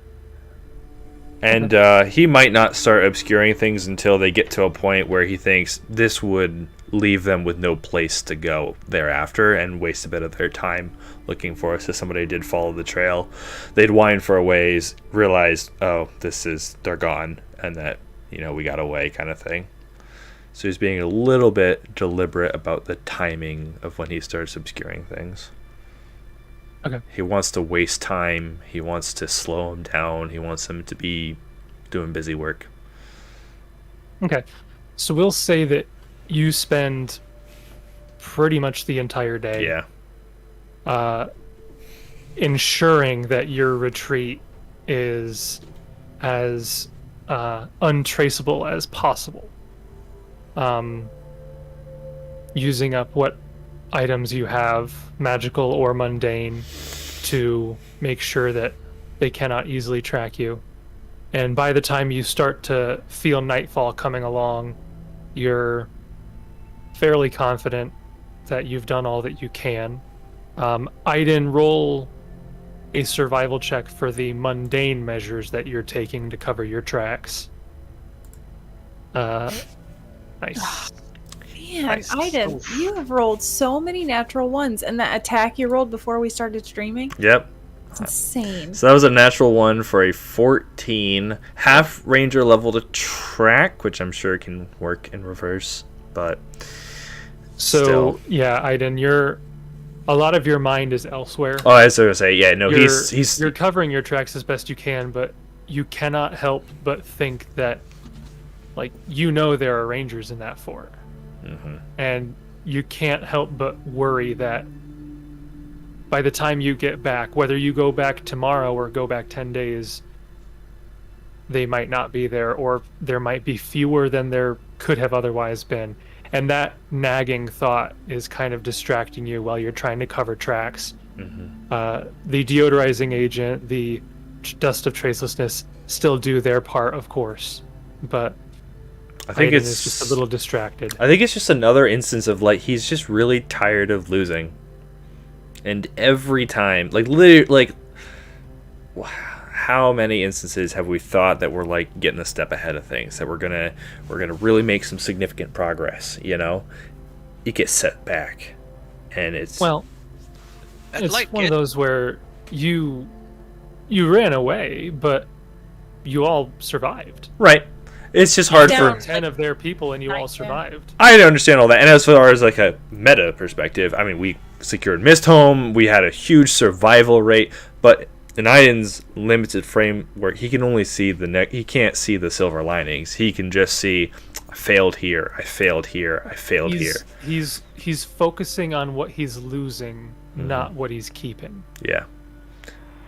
And he might not start obscuring things until they get to a point where he thinks this would leave them with no place to go thereafter and waste a bit of their time looking for us. If somebody did follow the trail, they'd wind for a ways, realize, oh, they're gone, and that, we got away kind of thing. So he's being a little bit deliberate about the timing of when he starts obscuring things. Okay. He wants to waste time. He wants to slow him down. He wants him to be doing busy work. Okay. So we'll say that you spend pretty much the entire day ensuring that your retreat is as untraceable as possible. Using up what items you have, magical or mundane, to make sure that they cannot easily track you. And by the time you start to feel nightfall coming along, you're fairly confident that you've done all that you can. Aaidan, roll a survival check for the mundane measures that you're taking to cover your tracks. Nice. Man, Nice. Aaidan, Oof. you have rolled so many natural ones, and that attack you rolled before we started streaming, Yep. it's insane. So that was a natural one for a 14. Half ranger level to track, which I'm sure can work in reverse, but So still. yeah, Aaidan, a lot of your mind is elsewhere. Oh, I was going to say, yeah, no, he's You're covering your tracks as best you can, but you cannot help but think that, there are rangers in that fort. And you can't help but worry that by the time you get back, whether you go back tomorrow or go back 10 days, they might not be there, or there might be fewer than there could have otherwise been. And that nagging thought is kind of distracting you while you're trying to cover tracks. The deodorizing agent, the Dust of Tracelessness still do their part, of course, but I think Aaidan it's is just a little distracted. I think it's just another instance of he's just really tired of losing. And every time, literally, how many instances have we thought that we're getting a step ahead of things, that we're gonna really make some significant progress, It gets set back, and it's it's one of those where you ran away, but you all survived. right. It's just hard Down. for 10 of their people, and you all survived. I understand all that, and as far as a meta perspective, I mean, we secured Misthome, we had a huge survival rate, but in Aaidan's limited framework, he can only see he can't see the silver linings. He can just see, I failed here, I failed here, I failed here. He's focusing on what he's losing, not what he's keeping. Yeah,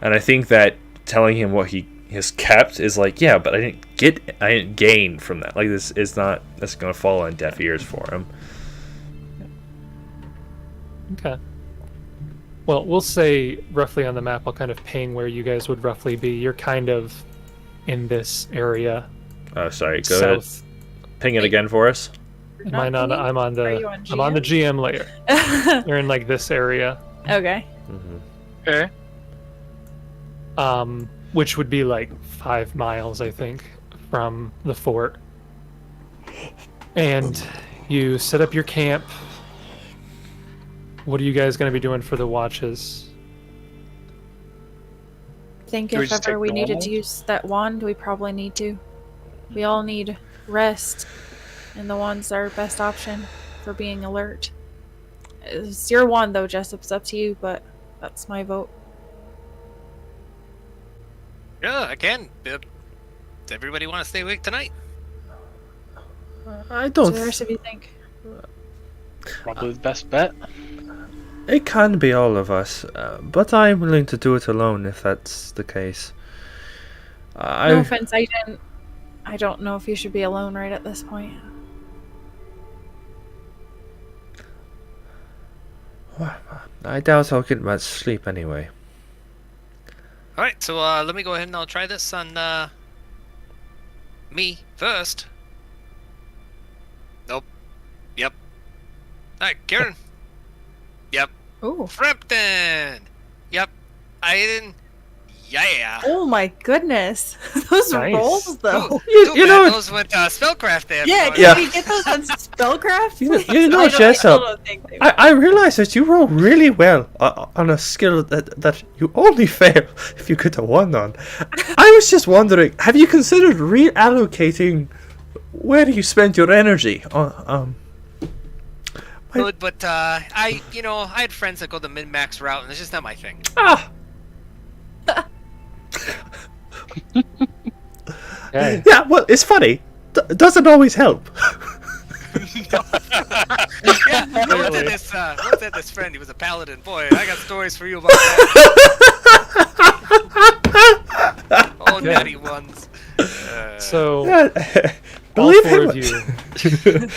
and I think that telling him what he has kept is yeah, but I didn't gain from that. That's going to fall on deaf ears for him. Okay. Well, we'll say roughly on the map, I'll kind of ping where you guys would roughly be. You're kind of in this area. Oh, sorry. Go ahead. South. Ping it again for us. I'm on the GM layer. You're in this area. Okay. Okay. Which would be 5 miles, I think, from the fort. And you set up your camp. What are you guys going to be doing for the watches? I think Do we if just ever take we needed normal? to use that wand, we probably need to. We all need rest, and the wand's our best option for being alert. It's your wand, though, Jessup. It's up to you, but that's my vote. Yeah, I can. Does everybody want to stay awake tonight? I What don't. do the rest of you think? Probably the best bet. It can be all of us, but I'm willing to do it alone if that's the case. No offense, I don't know if you should be alone right at this point. I doubt I'll get much sleep anyway. All right, so let me go ahead and I'll try this on me first. Nope. Yep. All right, Kieran. Yep. Ooh. Frampton. Yep. Aaidan. Yeah. Oh my goodness. Those Nice. rolls, though. You know those with spellcraft there. Yeah, for- can we get those on spellcraft? You know, I Jessup, don't think they I realize that you roll really well on a skill that you only fail if you get a 1 on. I was just wondering, have you considered reallocating where you spend your energy? Good, but I had friends that go the min-max route, and it's just not my thing. Ah, Okay. yeah. Well, it's funny. Doesn't always help. Yeah, I once had this friend. He was a paladin. Boy, I got stories for you about that. Oh, Yeah. natty ones. So Believe all four him. of you,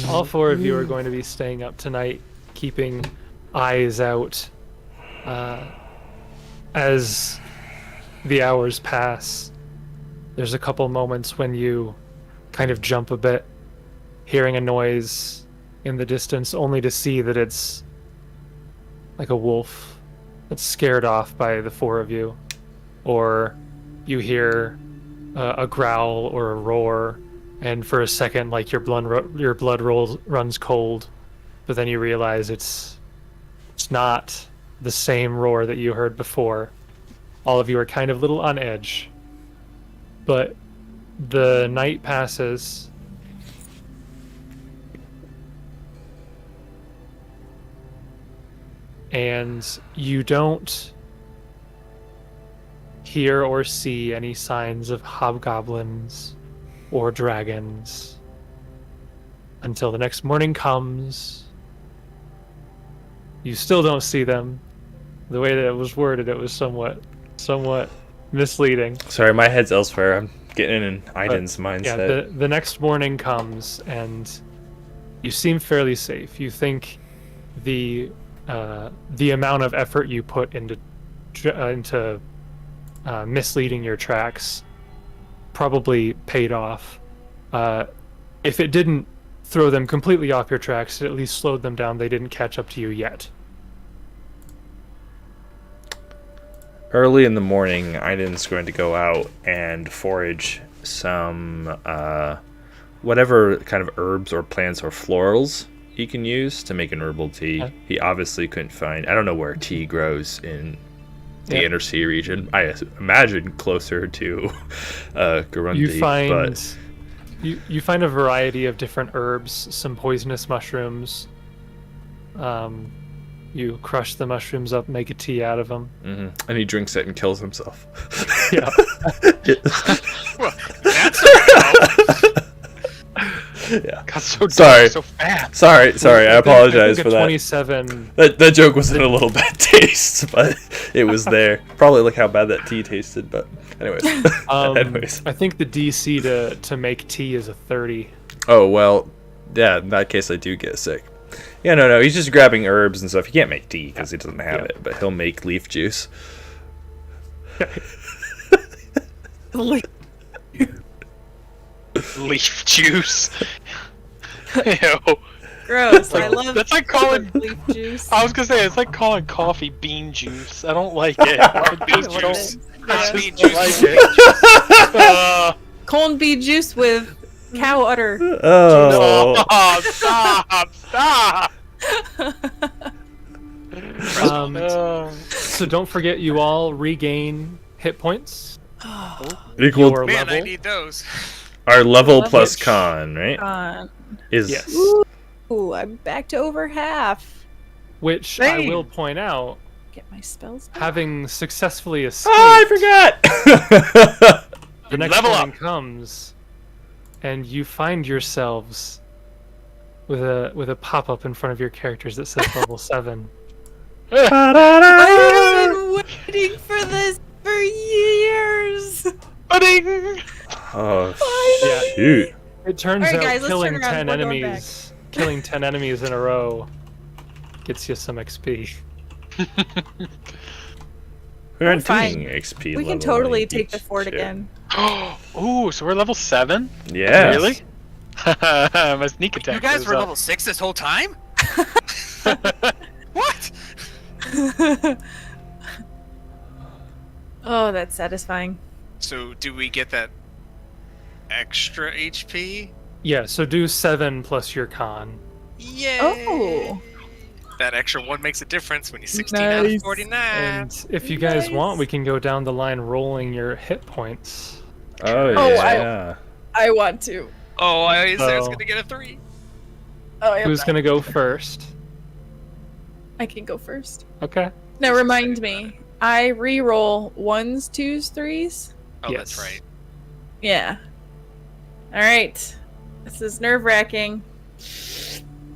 all four of you are going to be staying up tonight, keeping eyes out as the hours pass. There's a couple moments when you kind of jump a bit, hearing a noise in the distance, only to see that it's like a wolf that's scared off by the four of you. Or you hear a growl or a roar, and for a second, like your blood runs cold, but then you realize it's not the same roar that you heard before. All of you are kind of a little on edge. But the night passes. And you don't hear or see any signs of hobgoblins or dragons until the next morning comes. You still don't see them. The way that it was worded, it was somewhat misleading. Sorry, my head's elsewhere. I'm getting in Aaidan's mindset. Yeah, the next morning comes and you seem fairly safe. You think the amount of effort you put into misleading your tracks probably paid off. If it didn't throw them completely off your tracks, it at least slowed them down. They didn't catch up to you yet. Early in the morning, Aaidan's going to go out and forage some whatever kind of herbs or plants or florals he can use to make an herbal tea. Okay. He obviously couldn't find... I don't know where tea grows in the inner sea region. I imagine closer to Gurundi. You find but... you find a variety of different herbs, some poisonous mushrooms. You crush the mushrooms up, make a tea out of them. Mm-hmm. And he drinks it and kills himself. Yeah. Well, that's a Yeah. Got so dark Sorry. so fast. Sorry. I apologize think for a that. 27. That joke was in a little bad taste, but it was there. Probably look how bad that tea tasted, but anyways. Anyways. I think the DC to make tea is a 30. Oh, well, yeah, in that case I do get sick. Yeah, no, he's just grabbing herbs and stuff. He can't make tea because he doesn't have it, but he'll make leaf juice. Leaf juice. Ew. Gross. I love That's like calling. leaf juice. I was gonna say it's like calling coffee bean juice. I don't like it. Bean What juice. it is. That's I bean don't juice. like it. Corned beef juice with cow udder. Oh. Stop! So don't forget, you all regain hit points. Equal Your Man, I level. need those. our level Love plus it. con, right? Is Yes. Ooh, I'm back to over half. Which I Hey. will point out, Get my spells back. having successfully escaped, Oh, I forgot. the next Level morning up. comes, and you find yourselves with a pop-up in front of your characters that says level 7. I've been waiting for this for years. Pudding. Oh, Yeah. shoot. It turns Alright, out guys, let's killing turn around. 10 We're going killing 10 enemies in a row gets you some XP. We're on fine. tuning XP. We can level totally on take each the fort ship. again. Ooh, so we're level 7? Yes. Really? My sneak attack. You guys goes were up. level 6 this whole time? What? Oh, that's satisfying. So do we get that extra HP? Yeah, so do 7 plus your con. Yay! Oh, That extra 1 makes a difference when you're 16 out of Nice. 49. And if you guys Nice. want, we can go down the line rolling your hit points. Oh, Oh, yeah. I want to. Oh, I was So- gonna get a 3. Oh, I, Who's gonna go first? I can go first. Okay. Now remind me, I re-roll 1s, 2s, 3s. Oh, Yes. that's right. Yeah. All right. This is nerve-wracking.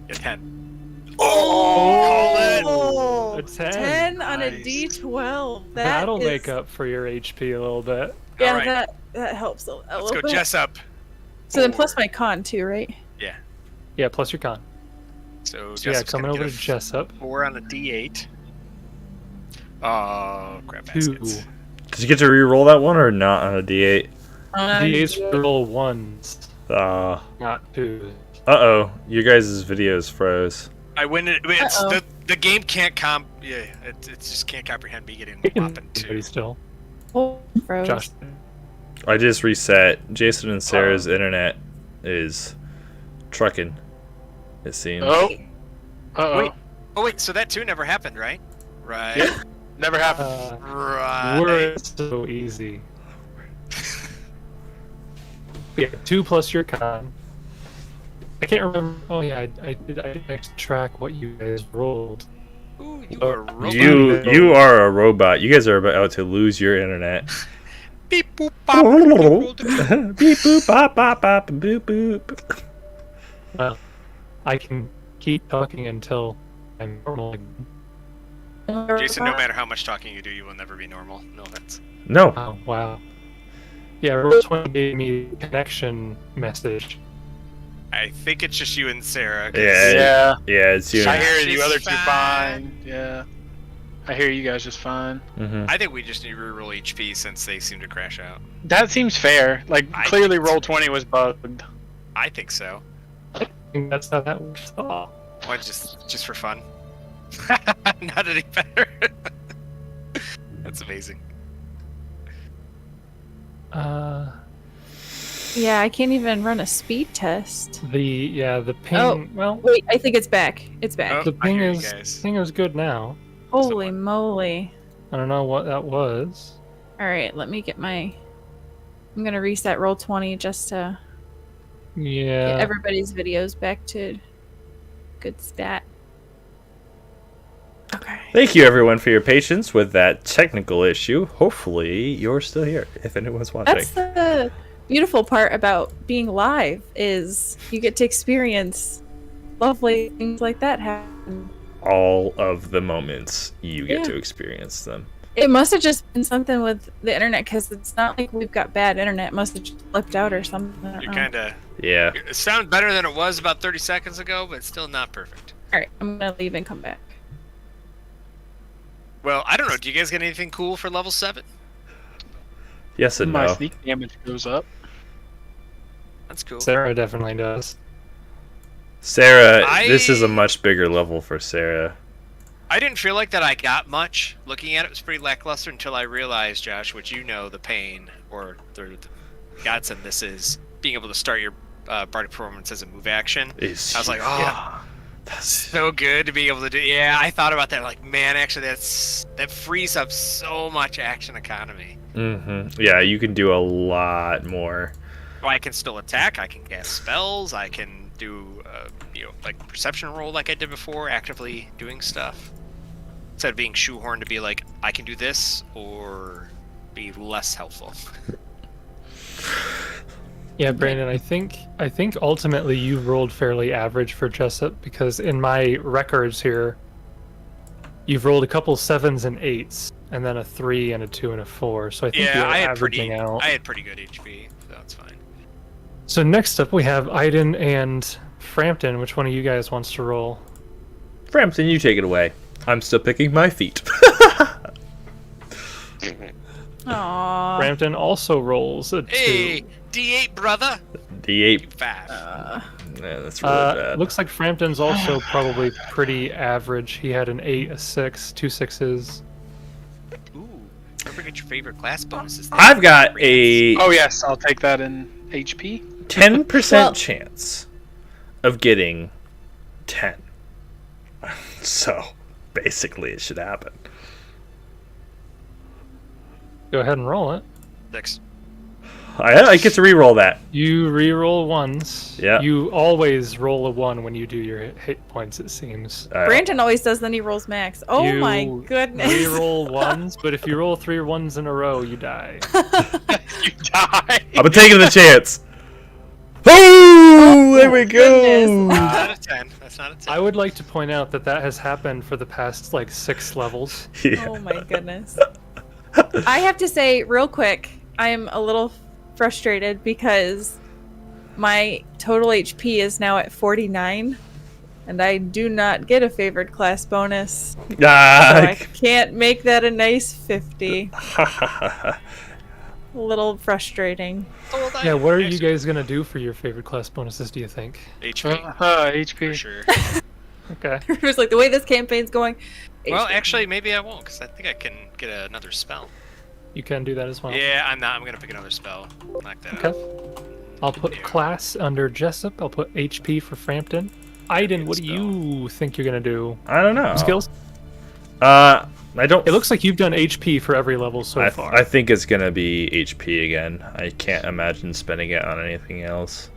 Get 10. Oh, A 10. 10 on a Nice. D12. That'll is- make up for your HP a little bit. Yeah, Alright. that helps a Let's little go, bit. Jessup. So then plus my con too, right? Yeah. Yeah, plus your con. So So yeah, Jessup's coming gonna over get to a Jessup. 4 on a D8. Oh, crap 2. baskets. Did you get to re-roll that one or not on a D8? D8's roll 1s, Uh not 2s. oh, you guys' videos froze. I win it. It's Uh-oh. the game can't it just can't comprehend me getting You can whopping everybody 2. still. Oh, froze. Josh. I just reset. Jason and Sarah's internet is trucking, it seems. Oh. Uh-oh. Wait. Oh wait, so that 2 never happened, right? Right. Yep. Never happened. Right. We're so easy. Yeah, 2 plus your con. I can't remember. Oh yeah, I didn't actually track what you guys rolled. Ooh, you are a robot. You are a robot. You guys are about to lose your internet. Beep boop bop. Beep boop bop bop bop boop boop. Well, I can keep talking until I'm normal again. Jason, no matter how much talking you do, you will never be normal. No, that's. No. Oh wow. Yeah, Roll20 gave me a connection message. I think it's just you and Sarah. 'cause Yeah. Yeah. Yeah, it's you. I hear She's you other two fine. fine. Yeah. I hear you guys just fine. Mhm. I think we just need to reroll HP since they seem to crash out. That seems fair. Like, I clearly think so. Roll20 was bugged. I think so. I think that's how that works. Oh. Why just for fun? Not any better. That's amazing. Yeah, I can't even run a speed test. The ping. Oh. Well, Wait, I think it's back. It's back. Oh, the I ping hear you is guys. ping is good now. Holy moly. I don't know what that was. All right, let me get my. I'm gonna reset Roll20 just to Yeah. get everybody's videos back to good stat. Okay. Thank you everyone for your patience with that technical issue. Hopefully you're still here if anyone's watching. That's the beautiful part about being live is you get to experience lovely things like that happen. All of the moments you get Yeah. to experience them. It must have just been something with the internet because it's not like we've got bad internet. It must have just flipped out or something. I don't You're know. kind of. Yeah. It sounds better than it was about 30 seconds ago, but still not perfect. All right, I'm gonna leave and come back. Well, I don't know. Do you guys get anything cool for level 7? Yes and My no. sneak damage goes up. That's cool. Sarah definitely does. Sarah, I- this is a much bigger level for Sarah. I didn't feel like that I got much. Looking at it was pretty lackluster until I realized, Josh, what you know, the pain or the godsend this is being able to start your party performance as a move action. I was like, oh, yeah. That's so good to be able to do. Yeah, I thought about that. Like, man, actually, that frees up so much action economy. Yeah, you can do a lot more. Well, I can still attack. I can cast spells. I can do, like perception roll like I did before, actively doing stuff. Instead of being shoehorned to be like, I can do this or be less helpful. Yeah, Brandon, I think ultimately you rolled fairly average for Jessup because in my records here, you've rolled a couple 7s and 8s, and then a 3 and a 2 and a 4. So I think Yeah, you're I had averaging out. I had pretty good HP, so that's fine. So next up we have Aaidan and Frampton. Which one of you guys wants to roll? Frampton, you take it away. I'm still picking my feet. Aww. Frampton also rolls a 2. Hey, D8, brother. D8. 5. Yeah, that's really bad. Looks like Frampton's also probably pretty average. He had an 8, a 6, 2 6s. Ooh. Don't forget your favorite class bonuses. I've got a Oh yes, I'll take that in HP. 10% Well- chance of getting 10. So, basically, it should happen. Go ahead and roll it. 6. I get to re-roll that. You re-roll ones. Yeah. You always roll a 1 when you do your hit points, it seems. Brandon always does, then he rolls max. Oh You my goodness. Re-roll 1s, but if you roll 3 1s in a row, you die. You die. I'm taking the chance. Oh, there we goodness. go. That's not a 10. That's not a 10. I would like to point out that has happened for the past, 6 levels. Yeah. Oh my goodness. I have to say, real quick, I'm a little frustrated because my total HP is now at 49, and I do not get a favored class bonus. So I can't make that a nice 50. A little frustrating. Yeah, what are you guys going to do for your favorite class bonuses, do you think? HP. HP. For sure. Okay. It was like the way this campaign's going. Well, HP. actually, maybe I won't, because I think I can get another spell. You can do that as well. Yeah, I'm not. I'm going to pick another spell. Knock that out. Okay. I'll put class under Jessup. I'll put HP for Frampton. Aaidan, what do you think you're going to do? I don't know. Skills? I don't. It looks like you've done HP for every level so far. I think it's gonna be HP again. I can't imagine spending it on anything else.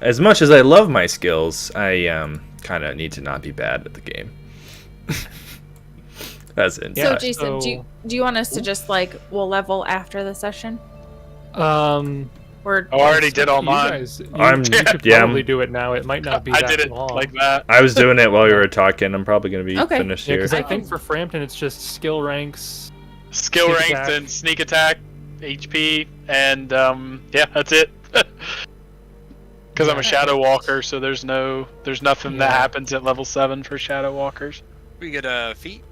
As much as I love my skills, I kind of need to not be bad at the game. That's it. So, Yeah, Jason, do you want us to just we'll level after the session? Or Oh, I already did all You mine. guys, you I'm- could yeah, probably I'm- do it now. It might not be I that did it long. like that. I was doing it while you were talking. I'm probably gonna be Okay. finished Yeah, here. because I think for Frampton it's just skill ranks. Skill Sneak ranked attack. and sneak attack, HP, and yeah, that's it. Because I'm a Shadow Walker, so there's nothing that Yeah. happens at level 7 for Shadow Walkers. We get feet.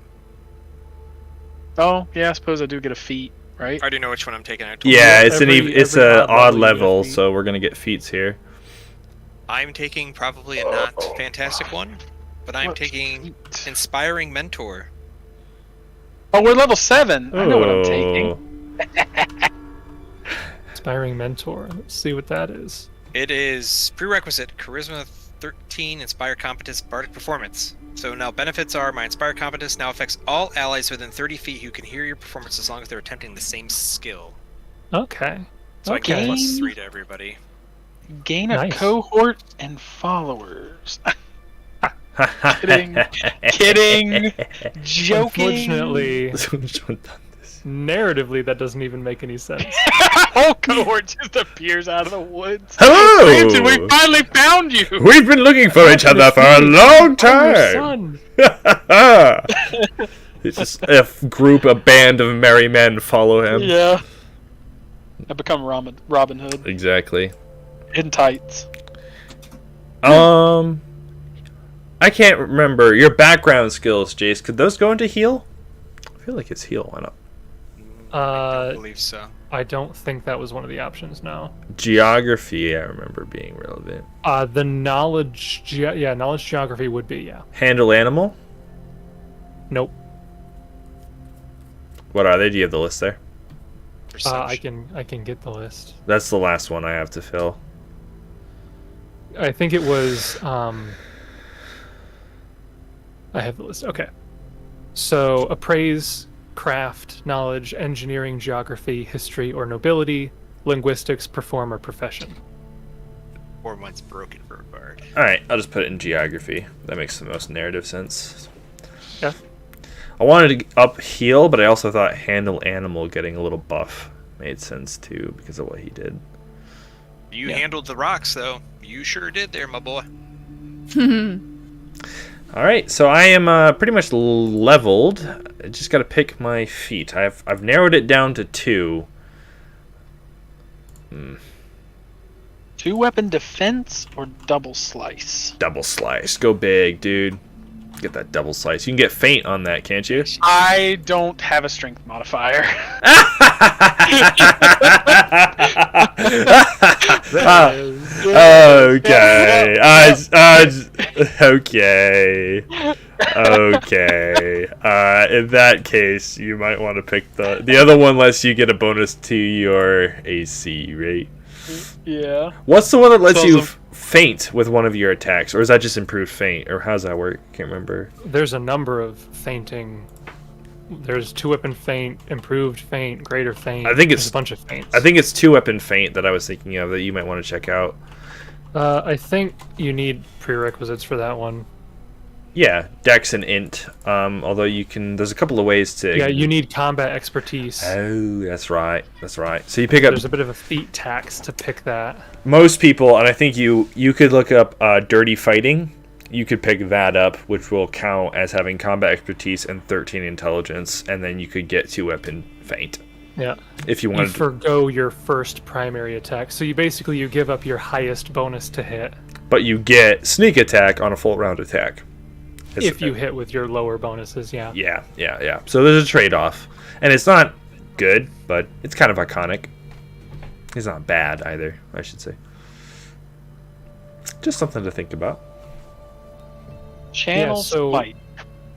Oh yeah, I suppose I do get a feat, right? I already know which one I'm taking. I told Yeah, you. it's Every it's a odd odd level you get a level, feat. so we're gonna get feats here. I'm taking probably a not fantastic one, but I'm What taking feat? Inspiring Mentor. Oh, we're level 7. I know what I'm taking. Inspiring mentor. Let's see what that is. It is prerequisite Charisma 13, Inspire Competence, Bardic Performance. So now benefits are my Inspire Competence now affects all allies within 30 feet who can hear your performance as long as they're attempting the same skill. Okay. So I get Okay. +3 to everybody. Gain a Nice. cohort and followers. Kidding. Kidding. Joking. Unfortunately, narratively, that doesn't even make any sense. Whole cohort just appears out of the woods. Hello! Frampton, we finally found you. We've been looking for each other for a long I'm your time. son. It's just a band of merry men follow him. Yeah. I become Robin Hood Exactly. in tights. I can't remember your background skills, Jace. Could those go into heal? I feel like it's heal. Why not? I don't believe so. I don't think that was one of the options. No. Geography, I remember being relevant. The knowledge, knowledge geography would be Handle animal. Nope. What are they? Do you have the list there? I can get the list. That's the last one I have to fill. I think it was. I have the list. Okay. So appraise, craft, knowledge, engineering, geography, history, or nobility, linguistics, perform, or profession. Or mine's broken for a bard. Alright, I'll just put it in geography. That makes the most narrative sense. Yeah. I wanted to up heal, but I also thought handle animal getting a little buff made sense too because of what he did. You Yeah. handled the rocks, though. You sure did there, my boy. Alright, so I am pretty much leveled. I just gotta pick my feat. I've narrowed it down to 2. 2-weapon defense or double slice? Double slice. Go big, dude. Get that double slice. You can get feint on that, can't you? I don't have a strength modifier. Okay. Okay. In that case, you might want to pick the other one lets you get a bonus to your AC, right? Yeah. What's the one that lets you feint with one of your attacks? Or is that just improved feint? Or how does that work? Can't remember. There's a number of feinting. There's 2-weapon feint, improved feint, greater feint. I think it's There's a bunch of feints. I think it's 2-weapon feint that I was thinking of that you might want to check out. I think you need prerequisites for that one. Yeah, Dex and Int. Although you can, there's a couple of ways to. Yeah, you need combat expertise. Oh, that's right. That's right. So you pick up. There's a bit of a feat tax to pick that. Most people, and I think you could look up Dirty Fighting. You could pick that up, which will count as having combat expertise and 13 intelligence, and then you could get 2-weapon feint. Yeah. If you You wanted. forgo your first primary attack, so you give up your highest bonus to hit. But you get sneak attack on a full round attack. If you hit with your lower bonuses, yeah. Yeah. So there's a trade-off, and it's not good, but it's kind of iconic. It's not bad either, I should say. Just something to think about. Channel Spite.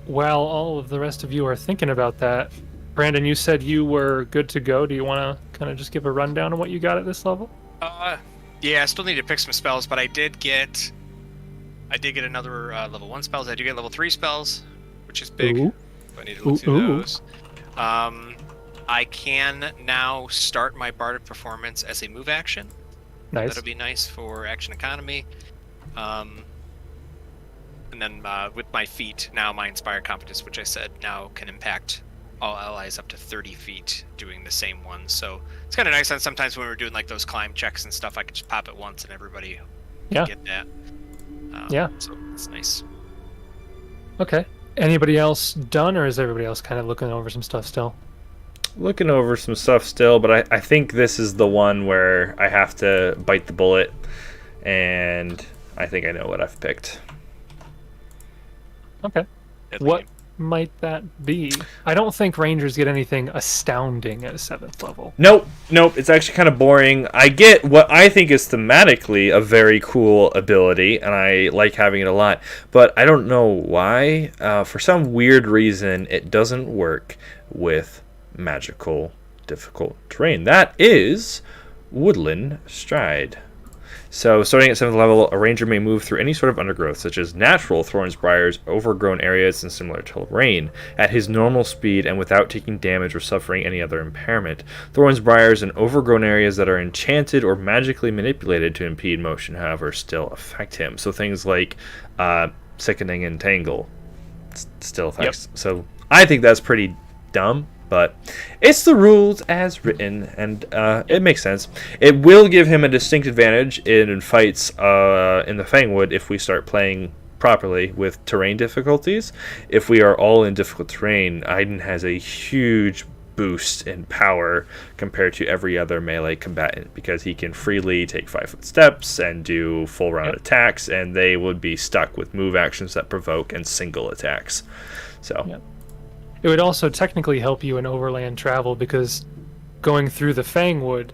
While all of the rest of you are thinking about that, Brandon, you said you were good to go. Do you want to kind of just give a rundown of what you got at this level? Yeah, I still need to pick some spells, but I did get another level 1 spells. I do get level 3 spells, which is big. Ooh. I need to look through those. I can now start my Bardic Performance as a move action. Nice. That'll be nice for action economy. And then with my feat, now my Inspired Competence, which I said now can impact all allies up to 30 feet doing the same one. So it's kind of nice. And sometimes when we're doing like those climb checks and stuff, I can just pop it once and everybody can get that. Yeah. So it's nice. Okay. Anybody else done, or is everybody else kind of looking over some stuff still? Looking over some stuff still, but I think this is the one where I have to bite the bullet, and I think I know what I've picked. Okay. What might that be? I don't think Rangers get anything astounding at 7th level. Nope. It's actually kind of boring. I get what I think is thematically a very cool ability, and I like having it a lot, but I don't know why. For some weird reason, it doesn't work with magical difficult terrain. That is Woodland Stride. So, starting at 7th level, a ranger may move through any sort of undergrowth, such as natural thorns, briars, overgrown areas, and similar terrain, at his normal speed and without taking damage or suffering any other impairment. Thorns, briars, and overgrown areas that are enchanted or magically manipulated to impede motion, however, still affect him. So things like Sickening and Tangle still affects. Yep. So I think that's pretty dumb. But it's the rules as written, and it makes sense. It will give him a distinct advantage in fights in the Fangwood if we start playing properly with terrain difficulties. If we are all in difficult terrain, Aaidan has a huge boost in power compared to every other melee combatant, because he can freely take 5-foot steps and do full round attacks, and they would be stuck with move actions that provoke and single attacks. So. Yep. It would also technically help you in overland travel, because going through the Fangwood,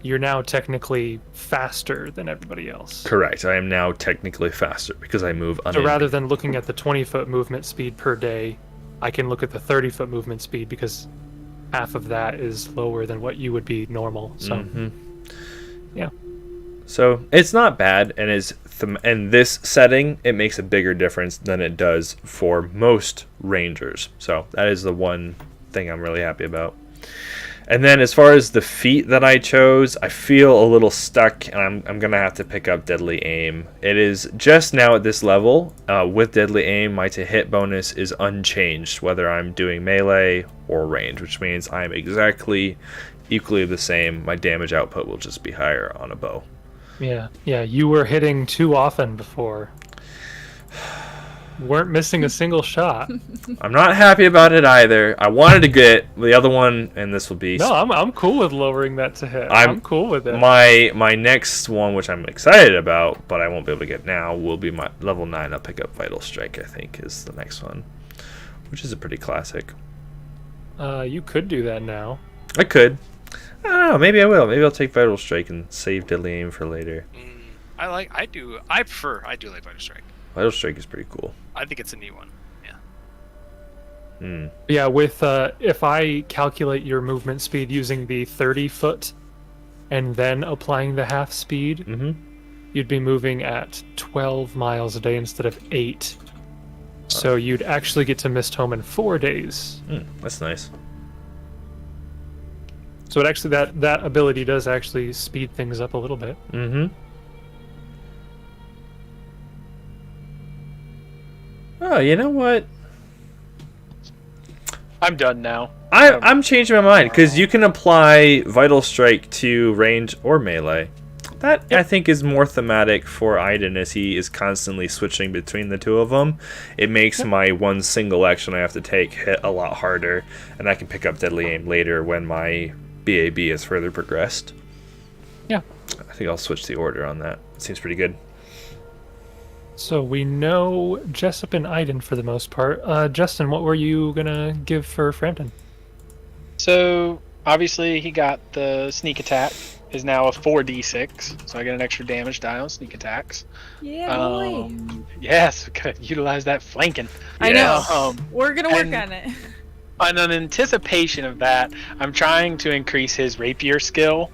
you're now technically faster than everybody else. Correct. I am now technically faster because I move So rather than looking at the 20-foot movement speed per day, I can look at the 30-foot movement speed, because half of that is lower than what you would be normal. So, yeah. So it's not bad, and in this setting, it makes a bigger difference than it does for most rangers. So that is the one thing I'm really happy about. And then as far as the feat that I chose, I feel a little stuck, and I'm going to have to pick up Deadly Aim. It is just now at this level. With Deadly Aim, my to-hit bonus is unchanged, whether I'm doing melee or range, which means I'm exactly equally the same. My damage output will just be higher on a bow. Yeah, you were hitting too often before. weren't missing a single shot. I'm not happy about it either. I wanted to get the other one, and this will be... No, I'm cool with lowering that to hit. I'm I'm cool with it. My next one, which I'm excited about, but I won't be able to get now, will be my level 9. I'll pick up Vital Strike, I think, is the next one, which is a pretty classic. You could do that now. I could. I don't know. Maybe I will. Maybe I'll take Vital Strike and save Deadly Aim for later. I do like Vital Strike. Vital Strike is pretty cool. I think it's a neat one. Yeah. Yeah, with if I calculate your movement speed using the 30-foot and then applying the half speed, you'd be moving at 12 miles a day instead of 8. So you'd actually get to Misthome in 4 days. That's nice. So it actually that ability does actually speed things up a little bit. Oh, you know what? I'm done now. I'm changing my mind because you can apply Vital Strike to range or melee. That I think is more thematic for Aaidan as he is constantly switching between the two of them. It makes my one single action I have to take hit a lot harder, and I can pick up Deadly Aim later when my BAB has further progressed. Yeah. I think I'll switch the order on that. It seems pretty good. So we know Jessup and Aaidan for the most part. Justin, what were you gonna give for Frampton? So obviously he got the sneak attack. Is now a 4d6, so I get an extra damage die on sneak attacks. Yeah, boy. Yes, we could utilize that flanking. I know. We're gonna work on it. And in anticipation of that, I'm trying to increase his rapier skill.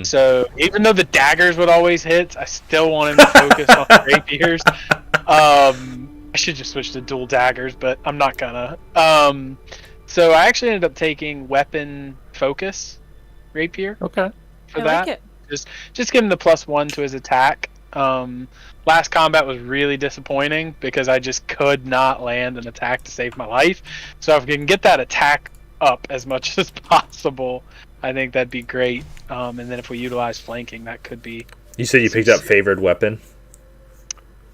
So even though the daggers would always hit, I still want him to focus on the rapiers. I should just switch to dual daggers, but I'm not gonna. So I actually ended up taking weapon focus rapier. Okay. For I that, like it. just give him the +1 to his attack. Last combat was really disappointing because I just could not land an attack to save my life. So if we can get that attack up as much as possible, I think that'd be great. And then if we utilize flanking, that could be. You said you picked up favored weapon?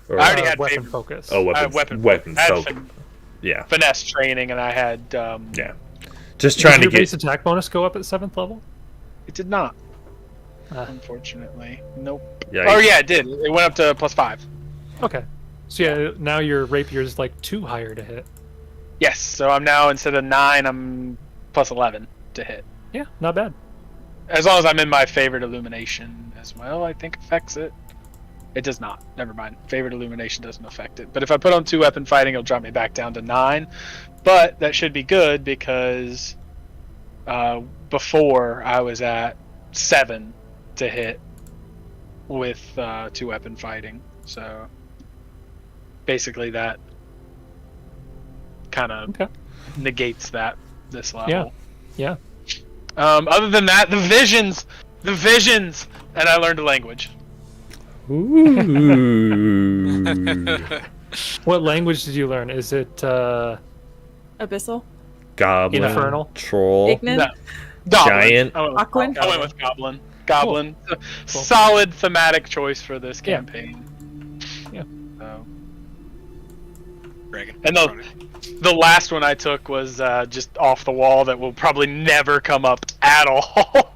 Or... I already had weapon focus. Oh, weapon focus. Yeah. Finesse training, and I had. Yeah. Just trying to Did your get. base attack bonus go up at 7th level? It did not. Unfortunately, nope. Yeah. Oh yeah, it did. It went up to +5. Okay. So yeah, now your rapier is like 2 higher to hit. Yes. So I'm now instead of 9, I'm +11 to hit. Yeah, not bad. As long as I'm in my favorite illumination as well, I think affects it. It does not. Never mind. Favorite illumination doesn't affect it. But if I put on 2 weapon fighting, it'll drop me back down to 9. But that should be good because before I was at 7 to hit with 2 weapon fighting. So basically that kind of negates that this level. Yeah. Other than that, the visions, and I learned a language. Ooh. What language did you learn? Is it Abyssal? Goblin. Infernal? Troll. Ignan? No. Goblin. Giant. Aquan? I went with Goblin. Goblin. Cool. Solid thematic choice for this campaign. Yeah. So. Dragon. And the last one I took was just off the wall that will probably never come up at all.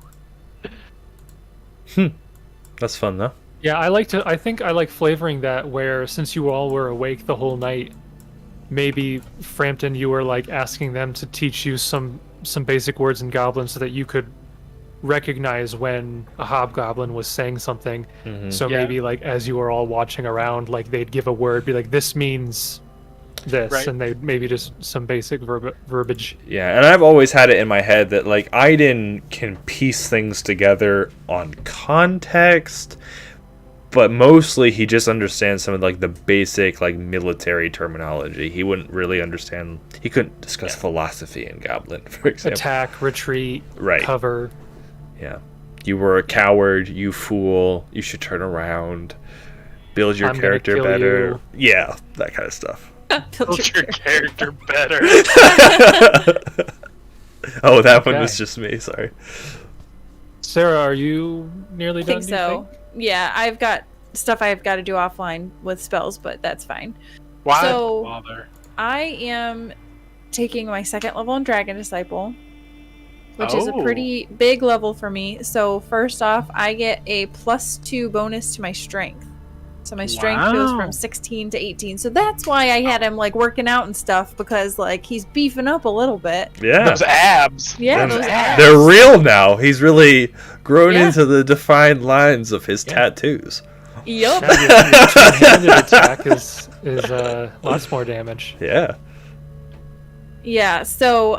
That's fun though. Yeah, I think I like flavoring that where since you all were awake the whole night, maybe Frampton, you were like asking them to teach you some basic words in Goblin so that you could recognize when a hobgoblin was saying something. So maybe like as you were all watching around, like they'd give a word, be like, this means this, Right. and they maybe just some basic verbiage. Yeah, and I've always had it in my head that like Aaidan can piece things together on context, but mostly he just understands some of like the basic like military terminology. He wouldn't really understand. He couldn't discuss philosophy in Goblin, for example. Attack, retreat, Right. cover. Yeah. You were a coward, you fool, you should turn around, build your I'm gonna character kill better. Yeah, that kind of stuff. Build your character better. Oh, that one was just me, sorry. Sarah, are you nearly I done? think do you so. Yeah, I've got stuff I've got to do offline with spells, but that's fine. Why So- bother? I am taking my 2nd level in Dragon Disciple, which is a Oh. pretty big level for me. So first off, I get a +2 bonus to my strength. So my strength goes Wow. from 16 to 18. So that's why I had him like working out and stuff, because like he's beefing up a little bit. Yeah. Those abs. Yeah, Those those abs. They're real now. He's really grown Yeah. into the defined lines of his Yeah. tattoos. Yup. Yeah, your two-handed attack is lots more damage. Yeah. Yeah, so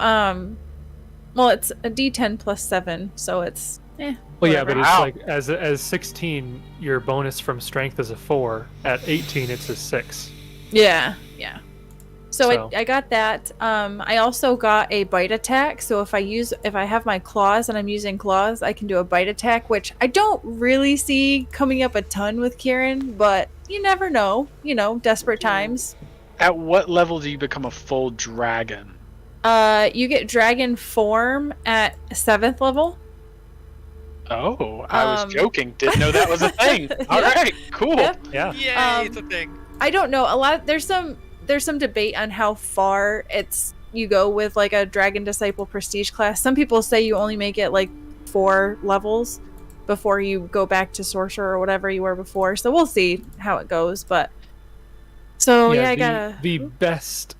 well, it's a D10 plus 7, so it's Well, yeah, but whatever. it's Wow. like as 16, your bonus from strength is a 4. At 18, it's a 6. yeah. So So- I got that. I also got a bite attack. So if I have my claws and I'm using claws, I can do a bite attack, which I don't really see coming up a ton with Kieran, but you never know. You know, desperate times. At what level do you become a full dragon? You get dragon form at 7th level. Oh, I was Um, joking. Didn't know that was a thing. All Yep. right, cool. Yep. Yeah. Yay, it's a thing. I don't know. There's some debate on how far you go with like a Dragon Disciple prestige class. Some people say you only make it like 4 levels before you go back to sorcerer or whatever you were before. So we'll see how it goes. But so yeah, I gotta. the best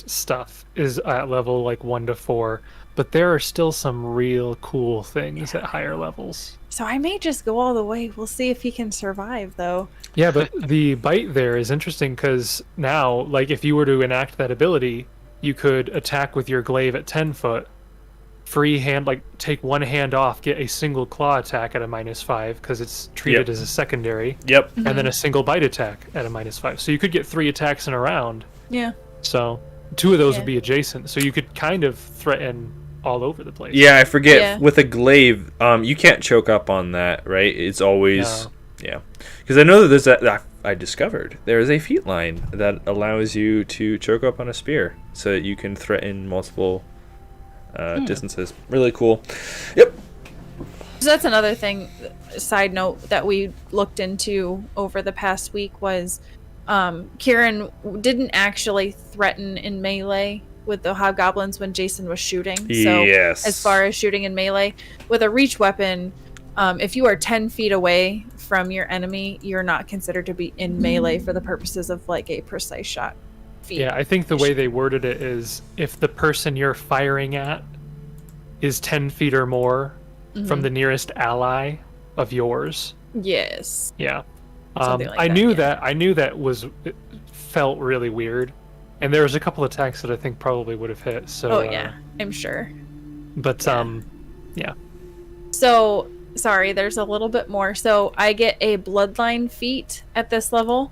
stuff is at level like 1 to 4, but there are still some real cool things at higher levels. So I may just go all the way. We'll see if he can survive though. Yeah, but the bite there is interesting because now, like, if you were to enact that ability, you could attack with your glaive at 10 foot, free hand, like, take one hand off, get a single claw attack at a -5 because it's treated Yep. as a secondary, Yep. and then a single bite attack at a -5. So you could get 3 attacks in a round. Yeah. So 2 of those Yeah. would be adjacent. So you could kind of threaten all over the place. Yeah, I forget. Yeah. With a glaive, you can't choke up on that, right? It's always No. yeah. Because I know that there's that I discovered there is a feat line that allows you to choke up on a spear, so that you can threaten multiple distances. Really cool. Yep. So that's another thing, side note, that we looked into over the past week was Kieran didn't actually threaten in melee with the hobgoblins when Jason was shooting. So Yes. as far as shooting in melee, with a reach weapon, if you are 10 feet away from your enemy, you're not considered to be in melee for the purposes of like a precise shot feat. Yeah, I think the way they worded it is if the person you're firing at is 10 feet or more from the nearest ally of yours. Yes. Yeah. Something like I that, knew yeah. that. I knew that it felt really weird, and there was a couple attacks that I think probably would have hit. So. Oh yeah, I'm sure. But yeah. So, sorry, there's a little bit more. So, I get a bloodline feat at this level.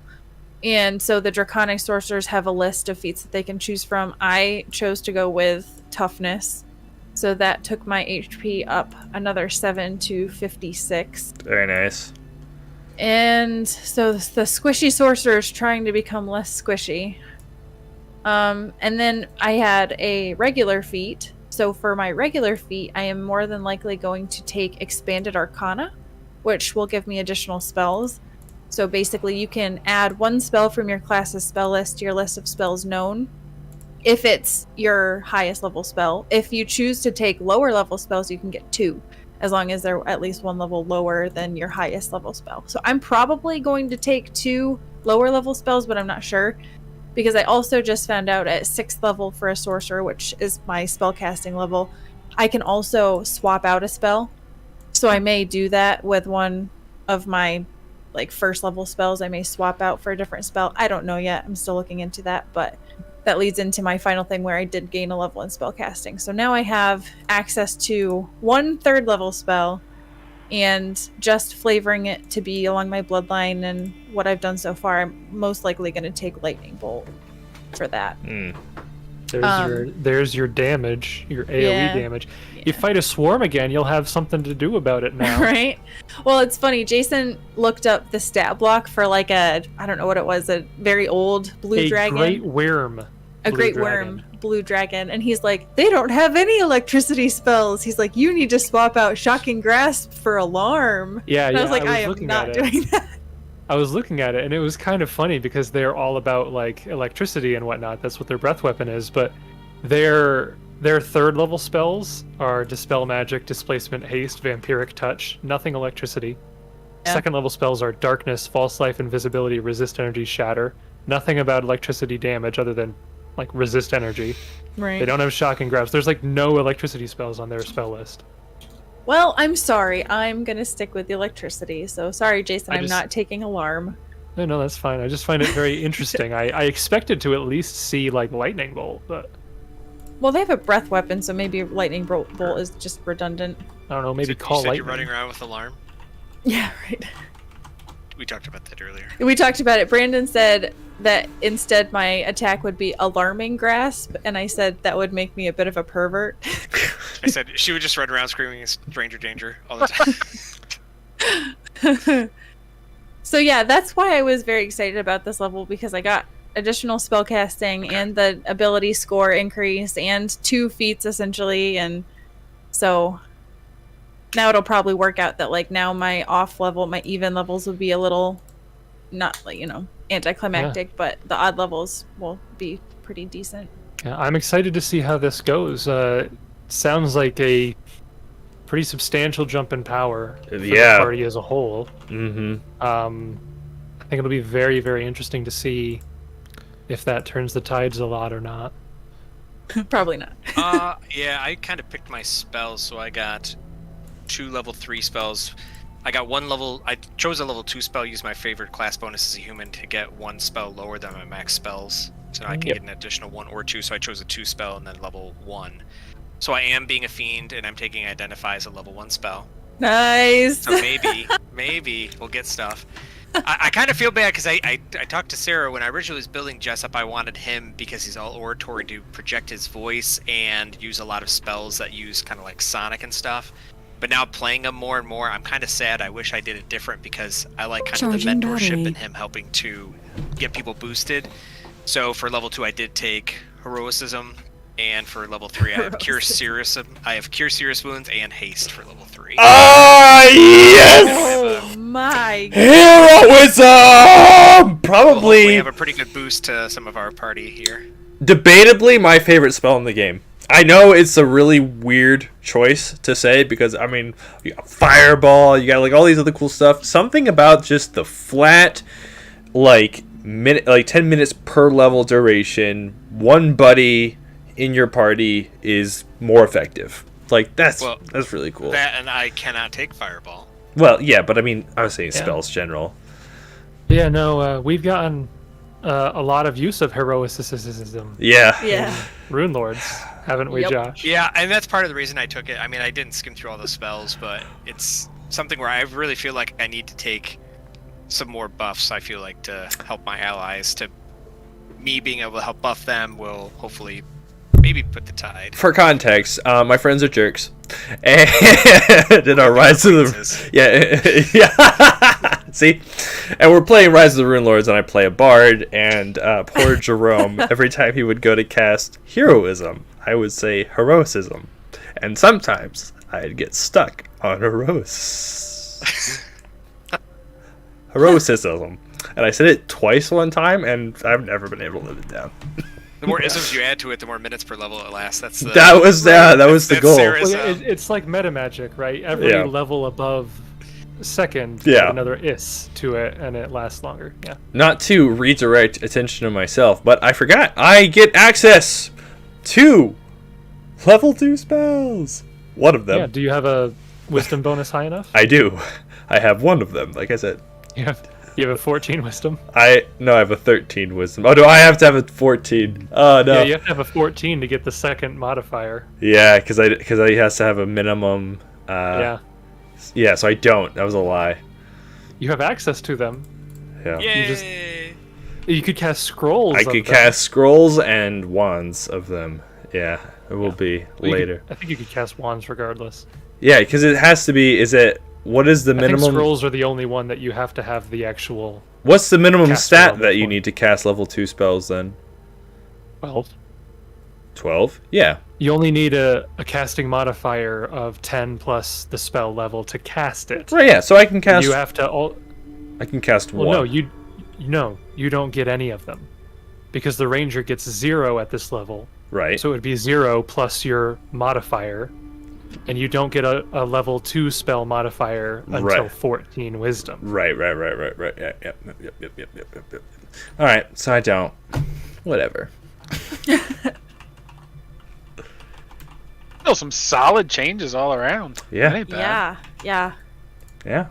And so the Draconic Sorcerers have a list of feats that they can choose from. I chose to go with Toughness. So that took my HP up another 7 to 56. Very nice. And so the Squishy Sorcerer is trying to become less squishy. And then I had a regular feat. So for my regular feat, I am more than likely going to take Expanded Arcana, which will give me additional spells. So basically, you can add 1 spell from your class's spell list to your list of spells known, if it's your highest level spell. If you choose to take lower level spells, you can get 2, as long as they're at least 1 level lower than your highest level spell. So I'm probably going to take 2 lower level spells, but I'm not sure. Because I also just found out at 6th level for a sorcerer, which is my spellcasting level, I can also swap out a spell. So I may do that with one of my first level spells. I may swap out for a different spell. I don't know yet. I'm still looking into that, but that leads into my final thing where I did gain a level in spellcasting. So now I have access to 1 3rd level spell, and just flavoring it to be along my bloodline and what I've done so far, I'm most likely going to take Lightning Bolt for that. There's your damage, your AoE Yeah. damage. You fight a swarm again, you'll have something to do about it now. Right? Well, it's funny. Jason looked up the stat block for I don't know what it was, a very old blue dragon. Great worm. A blue great dragon. worm blue dragon. And he's like, they don't have any electricity spells. He's like, you need to swap out Shocking Grasp for Alarm. Yeah, And yeah. I was like, I am looking not at it. doing that. I was looking at it, and it was kind of funny because they're all about like electricity and whatnot. That's what their breath weapon is. But their third level spells are Dispel Magic, Displacement, Haste, Vampiric Touch, nothing electricity. Yeah. Second level spells are Darkness, False Life, Invisibility, Resist Energy, Shatter. Nothing about electricity damage other than like resist energy. Right. They don't have shock and grabs. There's like no electricity spells on their spell list. Well, I'm sorry. I'm gonna stick with the electricity. So sorry, Jason. I I'm just- not taking alarm. No, that's fine. I just find it very interesting. I expected to at least see like lightning bolt, but Well, they have a breath weapon, so maybe lightning bolt is just redundant. I don't know. Maybe So call you said lightning. you're running around with alarm. Yeah, right. We talked about that earlier. We talked about it. Brandon said that instead my attack would be alarming grasp, and I said that would make me a bit of a pervert. I said she would just run around screaming stranger danger all the time. So yeah, that's why I was very excited about this level, because I got additional spell casting and the ability score increase and 2 feats essentially, and so now it'll probably work out that like now my off level, my even levels will be a little not like, anticlimactic, but the odd levels will be pretty decent. Yeah, I'm excited to see how this goes. Sounds like a pretty substantial jump in power for the party as a whole. Mm-hmm. I think it'll be very, very interesting to see if that turns the tides a lot or not. Probably not. Yeah, I kind of picked my spells, so I got 2 level 3 spells. I got I chose a level 2 spell, used my favorite class bonus as a human to get 1 spell lower than my max spells. So I can get an additional 1 or 2, so I chose a 2 spell and then level 1. So I am being a fiend, and I'm taking Identify as a level 1 spell. Nice. So maybe we'll get stuff. I kind of feel bad because I talked to Sarah when I originally was building Jessup. I wanted him, because he's all oratory, to project his voice and use a lot of spells that use kind of like Sonic and stuff. But now playing him more and more, I'm kind of sad. I wish I did it different, because I like kind of the Charging mentorship battery. and him helping to get people boosted. So for level 2, I did take Heroicism, and for level 3, I have Cure Serious. I have Cure Serious Wounds and Haste for level 3. Ah, yes! Oh my Heroism! Probably We have a pretty good boost to some of our party here. debatably my favorite spell in the game. I know it's a really weird choice to say, because I mean, you got Fireball, you got like all these other cool stuff. Something about just the flat, like 10 minutes per level duration, one buddy in your party is more effective. Like that's really cool. That, and I cannot take Fireball. Well, yeah, but I mean, I was saying spells general. Yeah, no, we've gotten a lot of use of heroicism. Yeah. Yeah. Rune Lords, haven't we, Yep. Josh? Yeah, and that's part of the reason I took it. I mean, I didn't skim through all the spells, but it's something where I really feel like I need to take some more buffs, I feel like, to help my allies. To me being able to help buff them will hopefully maybe put the tide. For context, my friends are jerks, and in our Rise of the yeah. See, and we're playing Rise of the Rune Lords, and I play a bard, and poor Jerome, every time he would go to cast heroism, I would say heroicism, and sometimes I'd get stuck on heroicism, and I said it twice one time, and I've never been able to live it down. The more isms you add to it, the more minutes per level it lasts. That's the, That was the goal. Sarah's, Well, it's like meta magic, right? Every Yeah. level above second, Yeah. add another is to it, and it lasts longer. Yeah. Not to redirect attention to myself, but I forgot. I get access to level 2 spells. One of them. Yeah. Do you have a wisdom bonus high enough? I do. I have one of them, like I said. You have a 14 wisdom. I have a 13 wisdom. Oh, do I have to have a 14? Oh no. Yeah, you have to have a 14 to get the second modifier. Yeah, because he has to have a minimum. Yeah. Yeah, so I don't. That was a lie. You have access to them. Yeah. Yay! You could cast scrolls. I of could them. cast scrolls and wands of them. Yeah, it will be Well, you later. I think you could cast wands regardless. Yeah, because it has to be. What is the I think minimum? scrolls are the only one that you have to have the actual What's the minimum Cast stat level that you for. need to cast level 2 spells then? 12. 12? Yeah. You only need a casting modifier of 10 plus the spell level to cast it. Right, yeah, so I can cast... You have to I can cast Well, one. no, you don't get any of them, because the ranger gets 0 at this level. Right. So it would be 0 plus your modifier, and you don't get a level 2 spell modifier until Right. 14 wisdom. Right. Yep. All right, so I don't. Whatever. Still some solid changes all around. Yeah. That ain't bad. Yeah. Yeah.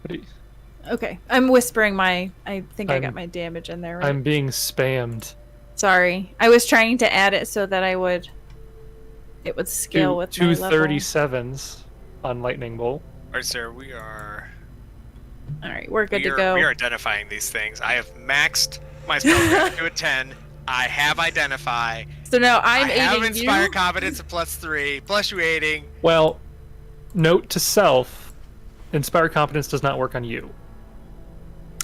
What do you- Okay. I'm whispering I think I got I'm- my damage in there, right? I'm being spammed. Sorry. I was trying to add it so that it would scale with my Two level. 37s on lightning bolt. All right, sir. We are. All right, we're good to go. We are identifying these things. I have maxed my spellcraft to a 10. I have identify. So now I'm I have aiding inspire you. competence at +3. Plus you aiding. Well, note to self: Inspire Competence does not work on you.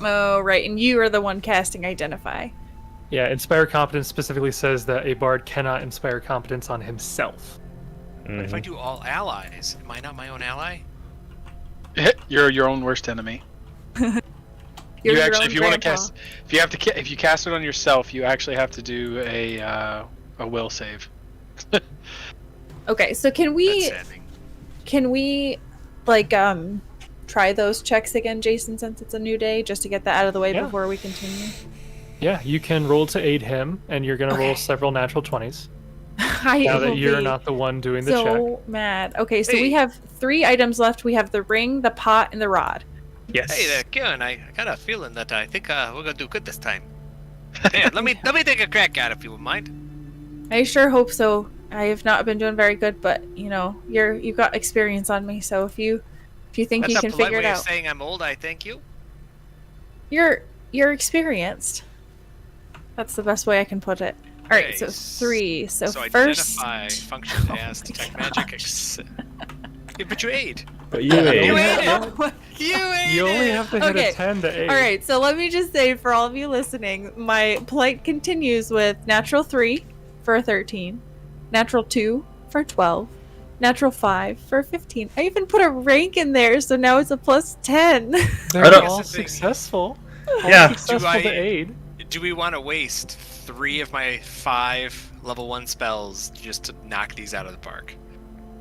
Oh, right, and you are the one casting identify. Yeah, Inspire Competence specifically says that a bard cannot inspire competence on himself. But if I do all allies, am I not my own ally? You're your own worst enemy. You're You your actually, own if you want to grandpa. cast, if you cast it on yourself, you actually have to do a will save. Okay, so can That's saddening. we like try those checks again, Jason, since it's a new day, just to get that out of the way Yeah. before we continue? Yeah, you can roll to aid him, and you're going to roll Okay. several natural 20s. I Now will that you're be not the one doing the check. so mad. Okay, so we Hey. have 3 items left. We have the ring, the pot, and the rod. Yes. Hey there, Kieran. I got a feeling that I think we're gonna do good this time. Yeah, let me take a crack at it if you would mind. I sure hope so. I have not been doing very good, but you know, you've got experience on me, so if you think That's you a can polite figure it way of out, saying I'm old. I thank you. you're experienced. That's the best way I can put it. All right, so Nice. 3. So So first, identify function Oh as my detect God. magic. Yeah, but you aid. But you You aid. only aid have- it. You aid. You only it. have to hit Okay. a 10 to aid. all right. So let me just say for all of you listening, my plight continues with natural 3 for a 13, natural 2 for 12, natural 5 for 15. I even put a rank in there, so now it's a +10. They're I don't- all That's the thing. successful. All Yeah. successful Do to I- aid. Do we want to waste 3 of my 5 level 1 spells just to knock these out of the park?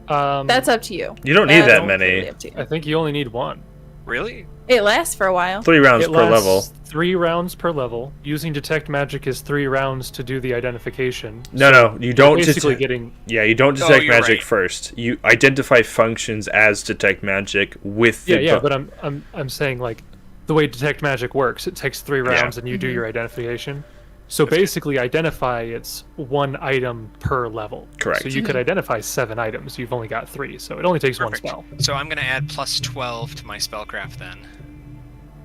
That's up to you. You don't need that totally many. up to you. I think you only need 1. Really? It lasts for a while. 3 rounds It per lasts level. 3 rounds per level. Using Detect Magic is 3 rounds to do the identification. No, you don't Basically detect. getting... Yeah, you don't Oh, detect you're magic right. first. You identify functions as detect magic with the. Yeah, but I'm saying, like, the way Detect Magic works, it takes 3 rounds and you do your identification. So basically, identify, it's 1 item per level. Correct. So you could identify 7 items. You've only got 3, so it only takes Perfect. 1 spell. So I'm going to add +12 to my spellcraft then.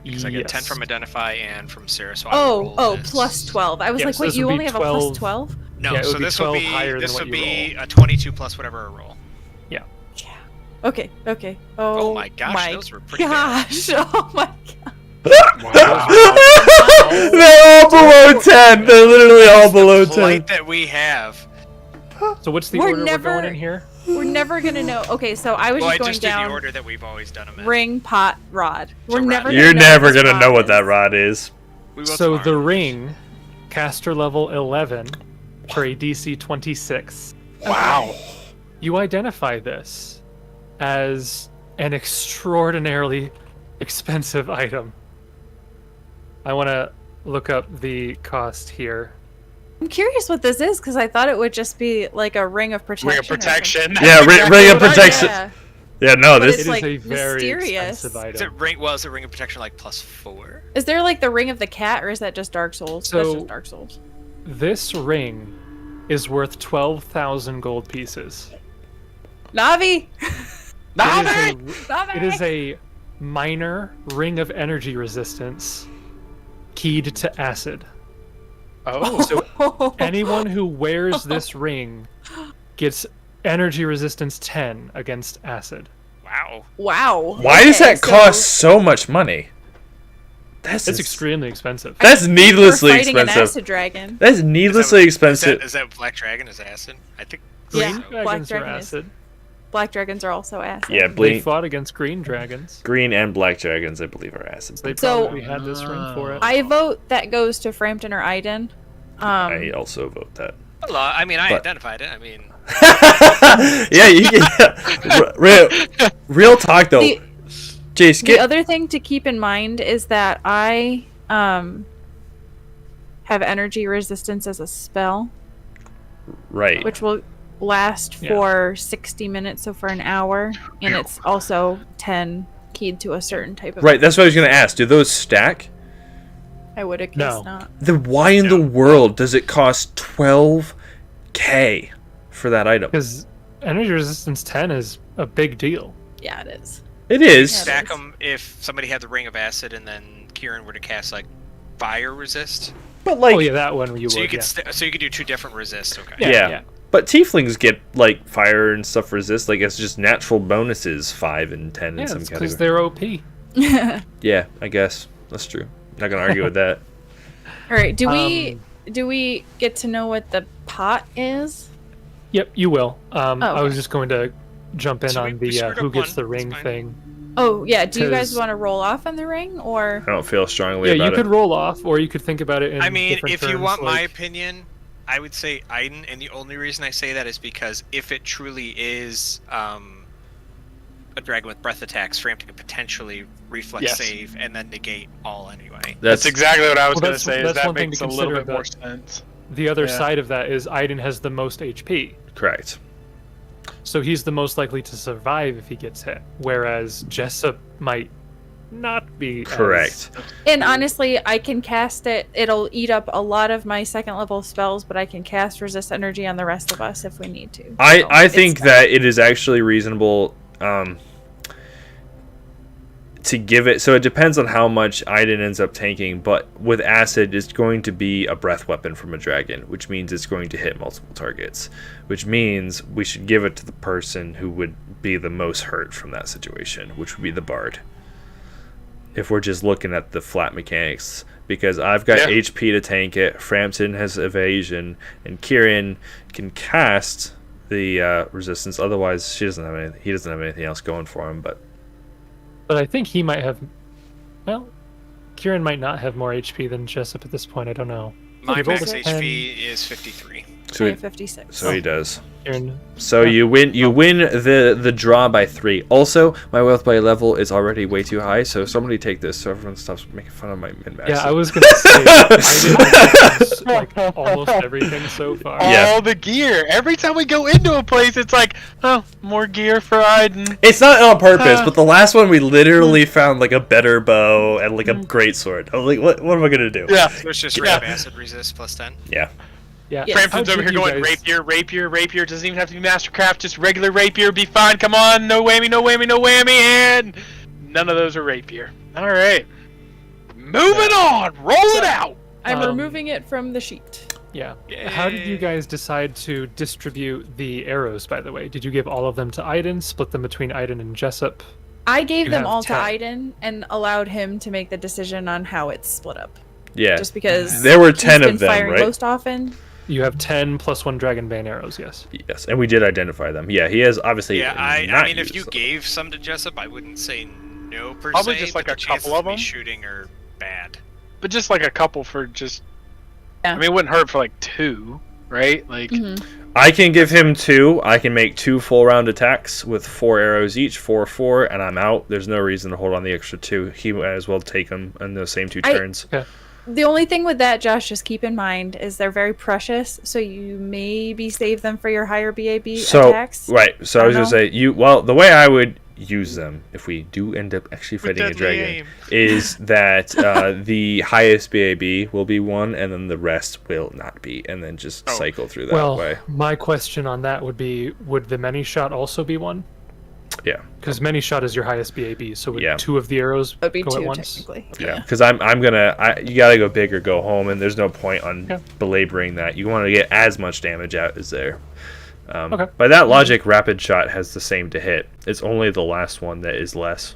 Because I get 10 from Identify and from Sarah, so I will roll this. +12. I was Yeah, like, so wait, this you would only be have a 12. +12? No, Yeah, it so would be this will 12 be higher than this what will you be a 22 plus whatever I roll. Yeah. Okay. Oh my gosh, those were pretty bad. gosh. Oh my god. They're all below 10. They're literally all below 10. Light that we have. So what's the We're order we're never- going in here? We're never gonna know. Okay, so I was Well, I just going just did the down order that we've always done them in. ring, pot, rod. We're rod. never You're gonna never what this gonna know rod what that is. rod is. We will So the tomorrow. ring, caster level 11 for a DC 26. Wow. You identify this as an extraordinarily expensive item. I want to look up the cost here. I'm curious what this is because I thought it would just be like a ring of protection. Ring or of something. protection. Yeah, ring of What I- protection. yeah. Yeah, no, But this It It's is like a very mysterious. expensive Is it item. ring? Well, is it ring of protection like +4? Is there like the ring of the cat or is that just Dark Souls? That's So- just Dark Souls. This ring is worth 12,000 gold pieces. Navi! It is a minor ring of energy resistance keyed to acid. Oh. So anyone who wears this ring gets energy resistance 10 against acid. Wow. Wow. Why does Okay, that cost so much money? It's extremely expensive. That's We're needlessly fighting an expensive. acid dragon. That's needlessly expensive. Is that Black Dragon is acid? I think. Green Yeah, so. Black dragons are Dragon is. acid. Black dragons are also acid. Yeah, They fought against green dragons. green and black dragons, I believe, are acid. They So- probably had this ring for it. I vote that goes to Frampton or Aaidan. I also vote that. Well, I mean, I But- identified it. I mean, Yeah, you can. Real talk though. The- Jace, The get other thing to keep in mind is that I have energy resistance as a spell, right. which will last Yeah. for 60 minutes, so for an hour, and it's also 10 keyed to a certain type of. Right, that's what I was gonna ask. Do those stack? I would have No. guessed not. Then why in the world does it cost 12K for that item? Because energy resistance 10 is a big deal. Yeah, it is. It is. Yeah. stack them if somebody had the ring of acid and then Kieran were to cast like fire resist. But like Oh yeah, that one you So you would. could Yeah. so you could do 2 different resists. Okay. Yeah. But tieflings get like fire and stuff resist. Like it's just natural bonuses 5 and 10 Yeah, in some it's because category. they're OP. Yeah, I guess that's true. Not gonna argue with that. All right. Do we get to know what the pot is? Yep, you will. I was okay. just going to jump in So on we the screwed who up gets one. the It's ring fine. thing. Oh yeah. Do you guys 'Cause- want to roll off on the ring, or I don't feel strongly Yeah, about you it. could roll off, or you could think about it in I mean, different if you terms, want my like- opinion, I would say Aaidan, and the only reason I say that is because if it truly is a dragon with breath attacks, Frampton could potentially reflex Yes. save and then negate all anyway. That's exactly what I was Well, going that's- to say. Is that's that one thing makes to a little consider bit more about- sense. The other Yeah. side of that is Aaidan has the most HP, Correct. so he's the most likely to survive if he gets hit. Whereas Jessup might not be. Correct. And honestly, I can cast it. It'll eat up a lot of my second level spells, but I can cast resist energy on the rest of us if we need to. So I it's think fine. that it is actually reasonable to give it. So it depends on how much Aaidan ends up tanking, but with acid, it's going to be a breath weapon from a dragon, which means it's going to hit multiple targets, which means we should give it to the person who would be the most hurt from that situation, which would be the bard. If we're just looking at the flat mechanics, because I've got Yeah. HP to tank it, Frampton has evasion, and Kieran can cast the resistance. Otherwise, he doesn't have anything else going for him. But I think he might have. Well, Kieran might not have more HP than Jessup at this point. I don't know. My you rolled max a HP is 53. so I he, have 56. so he does. Kieran, So you win the draw by 3. Also, my wealth by level is already way too high, so somebody take this so everyone stops making fun of my min max. yeah, I was gonna say I did like almost everything so far. Yeah. All the gear. Every time we go into a place, it's like, oh, more gear for Aaidan. It's not on purpose, but the last one we literally found like a better bow and like a great sword. I was like, what am I gonna do? Yeah. So it's just Yeah. ring of acid resist plus 10. Yeah. Yeah, Yes. Frampton's How over did here you going guys- rapier. Doesn't even have to be mastercraft, just regular rapier. Be fine. Come on, no whammy, and none of those are rapier. All right, moving on. Roll it out. I'm Um, removing it from the sheet. Yeah. How did you guys decide to distribute the arrows, by the way? Did you give all of them to Aaidan, split them between Aaidan and Jessup? I gave You them have all to 10. Aaidan and allowed him to make the decision on how it's split up. Yeah. Just because There were he's 10 been of them, firing right? most often. You have 10 plus 1 Dragonbane arrows, yes. Yes, and we did identify them. Yeah, he has obviously. Yeah, I not mean, if used you them. gave some to Jessup, I wouldn't say no per Probably se. just like but a the chances couple of me them? shooting are bad. But just like a couple for just. Yeah. I mean, it wouldn't hurt for like 2, right? Like, Mhm. I can give him 2. I can make 2 full round attacks with 4 arrows each, 4, and I'm out. There's no reason to hold on the extra 2. He might as well take them in those same 2 turns. The only thing with that, Josh, just keep in mind is they're very precious, so you maybe save them for your higher BAB attacks. Right. So I was gonna say the way I would use them if we do end up actually with fighting a deadly dragon aim. is that the highest BAB will be 1, and then the rest will not be, and then just Oh. cycle through that Well, way. my question on that would be, would the many shot also be 1? Yeah. Because many shot is your highest BAB, so would Yeah. 2 of the arrows That'd be go at 2 once? technically. Yeah, because you gotta go big or go home, and there's no point on Yeah. belaboring that. You want to get as much damage out as there. Okay. By that logic, rapid shot has the same to hit. It's only the last one that is less.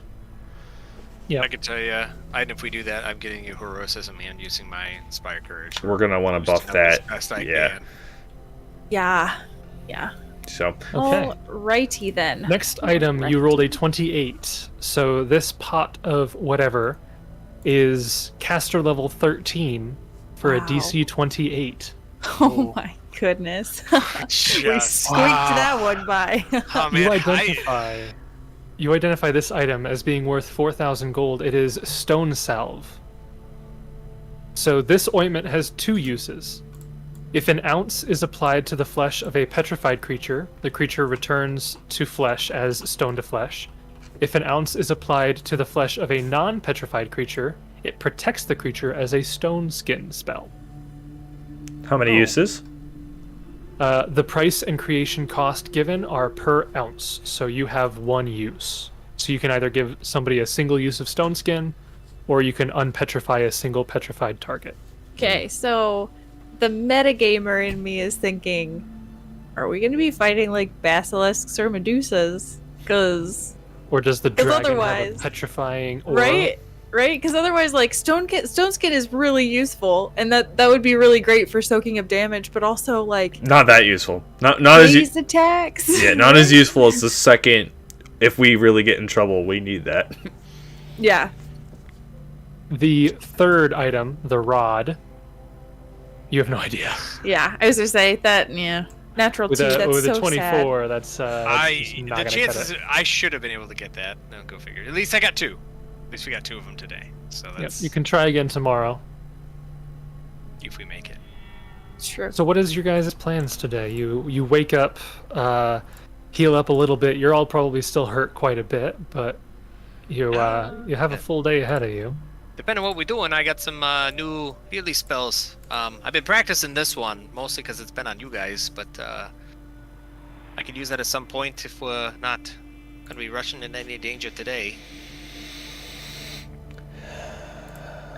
Yeah. I can tell you, if we do that, I'm getting you heroicism and using my Inspire Courage. We're gonna want to buff Boosting up as that. best I Yeah. can. Yeah. Yeah. So Okay. Alrighty then. Next item, you rolled a 28. So this pot of whatever is caster level 13 for a Wow. DC 28. Oh my goodness. We Just- squeaked that one by. Oh, You man, identify this item as being worth 4,000 gold. It is stone salve. So this ointment has 2 uses. If an ounce is applied to the flesh of a petrified creature, the creature returns to flesh as stone to flesh. If an ounce is applied to the flesh of a non-petrified creature, it protects the creature as a stone skin spell. how many uses? The price and creation cost given are per ounce, so you have 1 use. So you can either give somebody a single use of stone skin, or you can unpetrify a single petrified target. Okay, so the metagamer in me is thinking, are we going to be fighting like basilisks or medusas? Because Or does the dragon have a otherwise- petrifying aura? right, because otherwise, like stone skin is really useful, and that would be really great for soaking up damage, but also like Not that useful. Not as these attacks. yeah, not as useful as the second. If we really get in trouble, we need that. Yeah. The third item, the rod, you have no idea. Yeah, I was gonna say that. Yeah, natural With 2. a That's so 24, sad. that's just the not gonna chances cut it. I should have been able to get that. No, go figure. At least I got 2. At least we got 2 of them today. So Yep, that's you can try again tomorrow. if we make it. True. So what is your guys' plans today? You wake up, heal up a little bit. You're all probably still hurt quite a bit, but you have a full day ahead of you. Depending on what we're doing, I got some new healing spells. I've been practicing this one mostly because it's been on you guys, but I could use that at some point if we're not gonna be rushing into any danger today.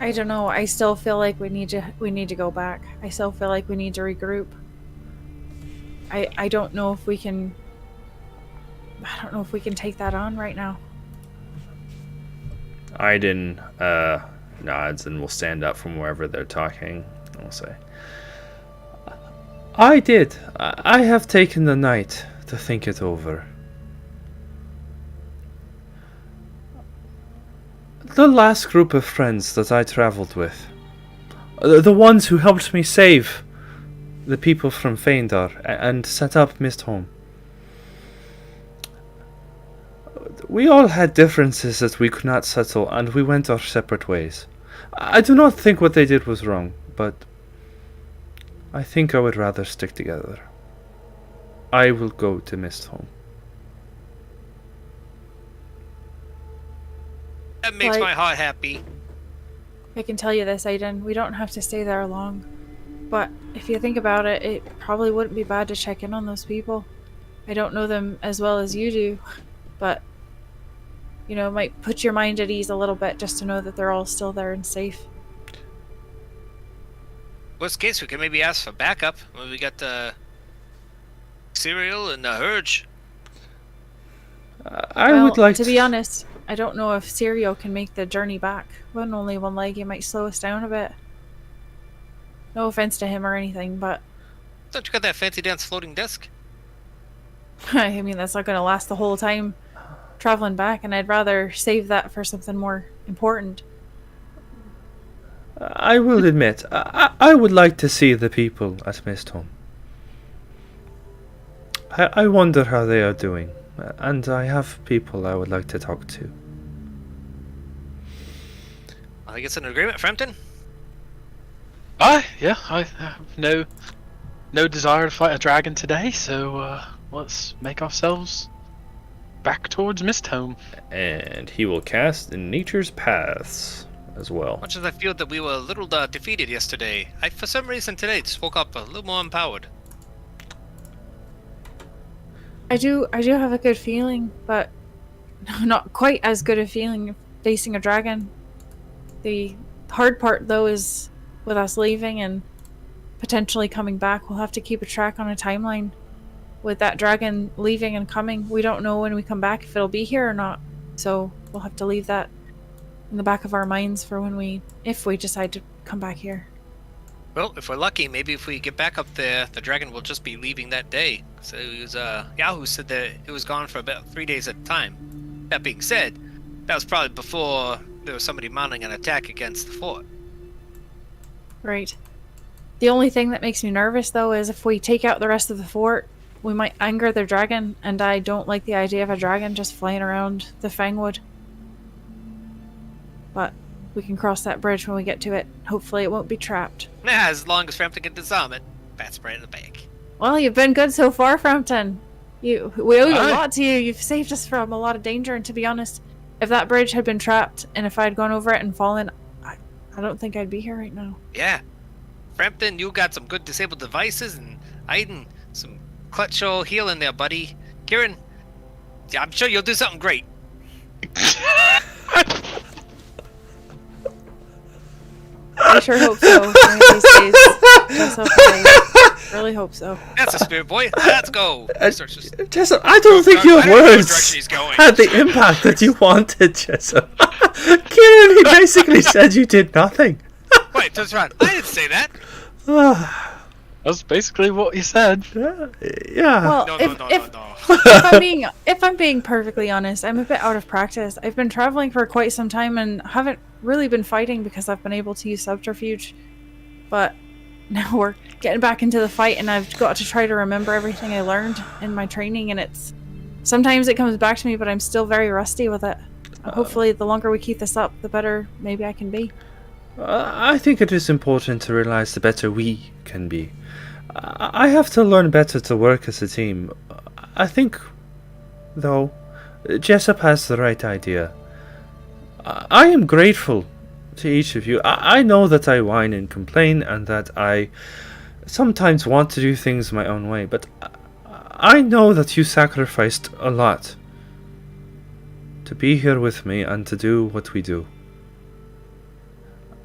I don't know. I still feel like we need to go back. I still feel like we need to regroup. I don't know if we can. I don't know if we can take that on right now. Aaidan nods and will stand up from wherever they're talking and will say, I did. I have taken the night to think it over. The last group of friends that I traveled with, the ones who helped me save the people from Fhaendar and set up Misthomeward. We all had differences that we could not settle, and we went our separate ways. I do not think what they did was wrong, but I think I would rather stick together. I will go to Misthomeward. That makes Like- my heart happy. I can tell you this, Aiden. We don't have to stay there long. But if you think about it, it probably wouldn't be bad to check in on those people. I don't know them as well as you do, but you know, it might put your mind at ease a little bit just to know that they're all still there and safe. Worst case, we can maybe ask for backup. Well, we got the cereal and the Hurge. I Well, would like to be honest, I don't know if Sirio can make the journey back. With only one leg, he might slow us down a bit. No offense to him or anything, but Don't you got that fancy dance floating disc? I mean, that's not going to last the whole time traveling back, and I'd rather save that for something more important. I will admit, I would like to see the people at Misthomeward. I wonder how they are doing, and I have people I would like to talk to. I think it's an agreement, Frampton. Yeah, I have no desire to fight a dragon today, so let's make ourselves back towards Misthomeward. And he will cast in Nature's Paths as well. Much as I feel that we were a little defeated yesterday, I for some reason today just woke up a little more empowered. I do have a good feeling, but not quite as good a feeling facing a dragon. The hard part, though, is with us leaving and potentially coming back. We'll have to keep a track on a timeline. With that dragon leaving and coming, we don't know when we come back if it'll be here or not. So we'll have to leave that in the back of our minds for if we decide to come back here. Well, if we're lucky, maybe if we get back up there, the dragon will just be leaving that day. So it was, Yahoo said that it was gone for about 3 days at a time. That being said, that was probably before there was somebody mounting an attack against the fort. Right. The only thing that makes me nervous, though, is if we take out the rest of the fort, we might anger the dragon, and I don't like the idea of a dragon just flying around the Fangwood. But we can cross that bridge when we get to it. Hopefully it won't be trapped. Nah, as long as Frampton can disarm it. That's right in the bag. Well, you've been good so far, Frampton. We owe you a lot to you. You've saved us from a lot of danger, and to be honest, if that bridge had been trapped, and if I'd gone over it and fallen, I don't think I'd be here right now. Yeah. Frampton, you got some good disabled devices, and Aaidan, some clutch or healing there, buddy. Kieran, yeah, I'm sure you'll do something great. I sure hope so. One of these days. Jessup, I really hope so. That's a spirit, boy. Let's go. Jessup, I don't think your I don't know what words direction he's going. had the impact that you wanted, Jessup. Kieran, he basically said you did nothing. Wait, that's right. I didn't say that. That's basically what he said. Yeah. Well, No. if I'm being perfectly honest, I'm a bit out of practice. I've been traveling for quite some time and haven't really been fighting because I've been able to use subterfuge. But now we're getting back into the fight, and I've got to try to remember everything I learned in my training, and sometimes it comes back to me, but I'm still very rusty with it. Hopefully, the longer we keep this up, the better maybe I can be. I think it is important to realize the better we can be. I have to learn better to work as a team. I think, though, Jessup has the right idea. I am grateful to each of you. I know that I whine and complain, and that I sometimes want to do things my own way, but I know that you sacrificed a lot to be here with me and to do what we do.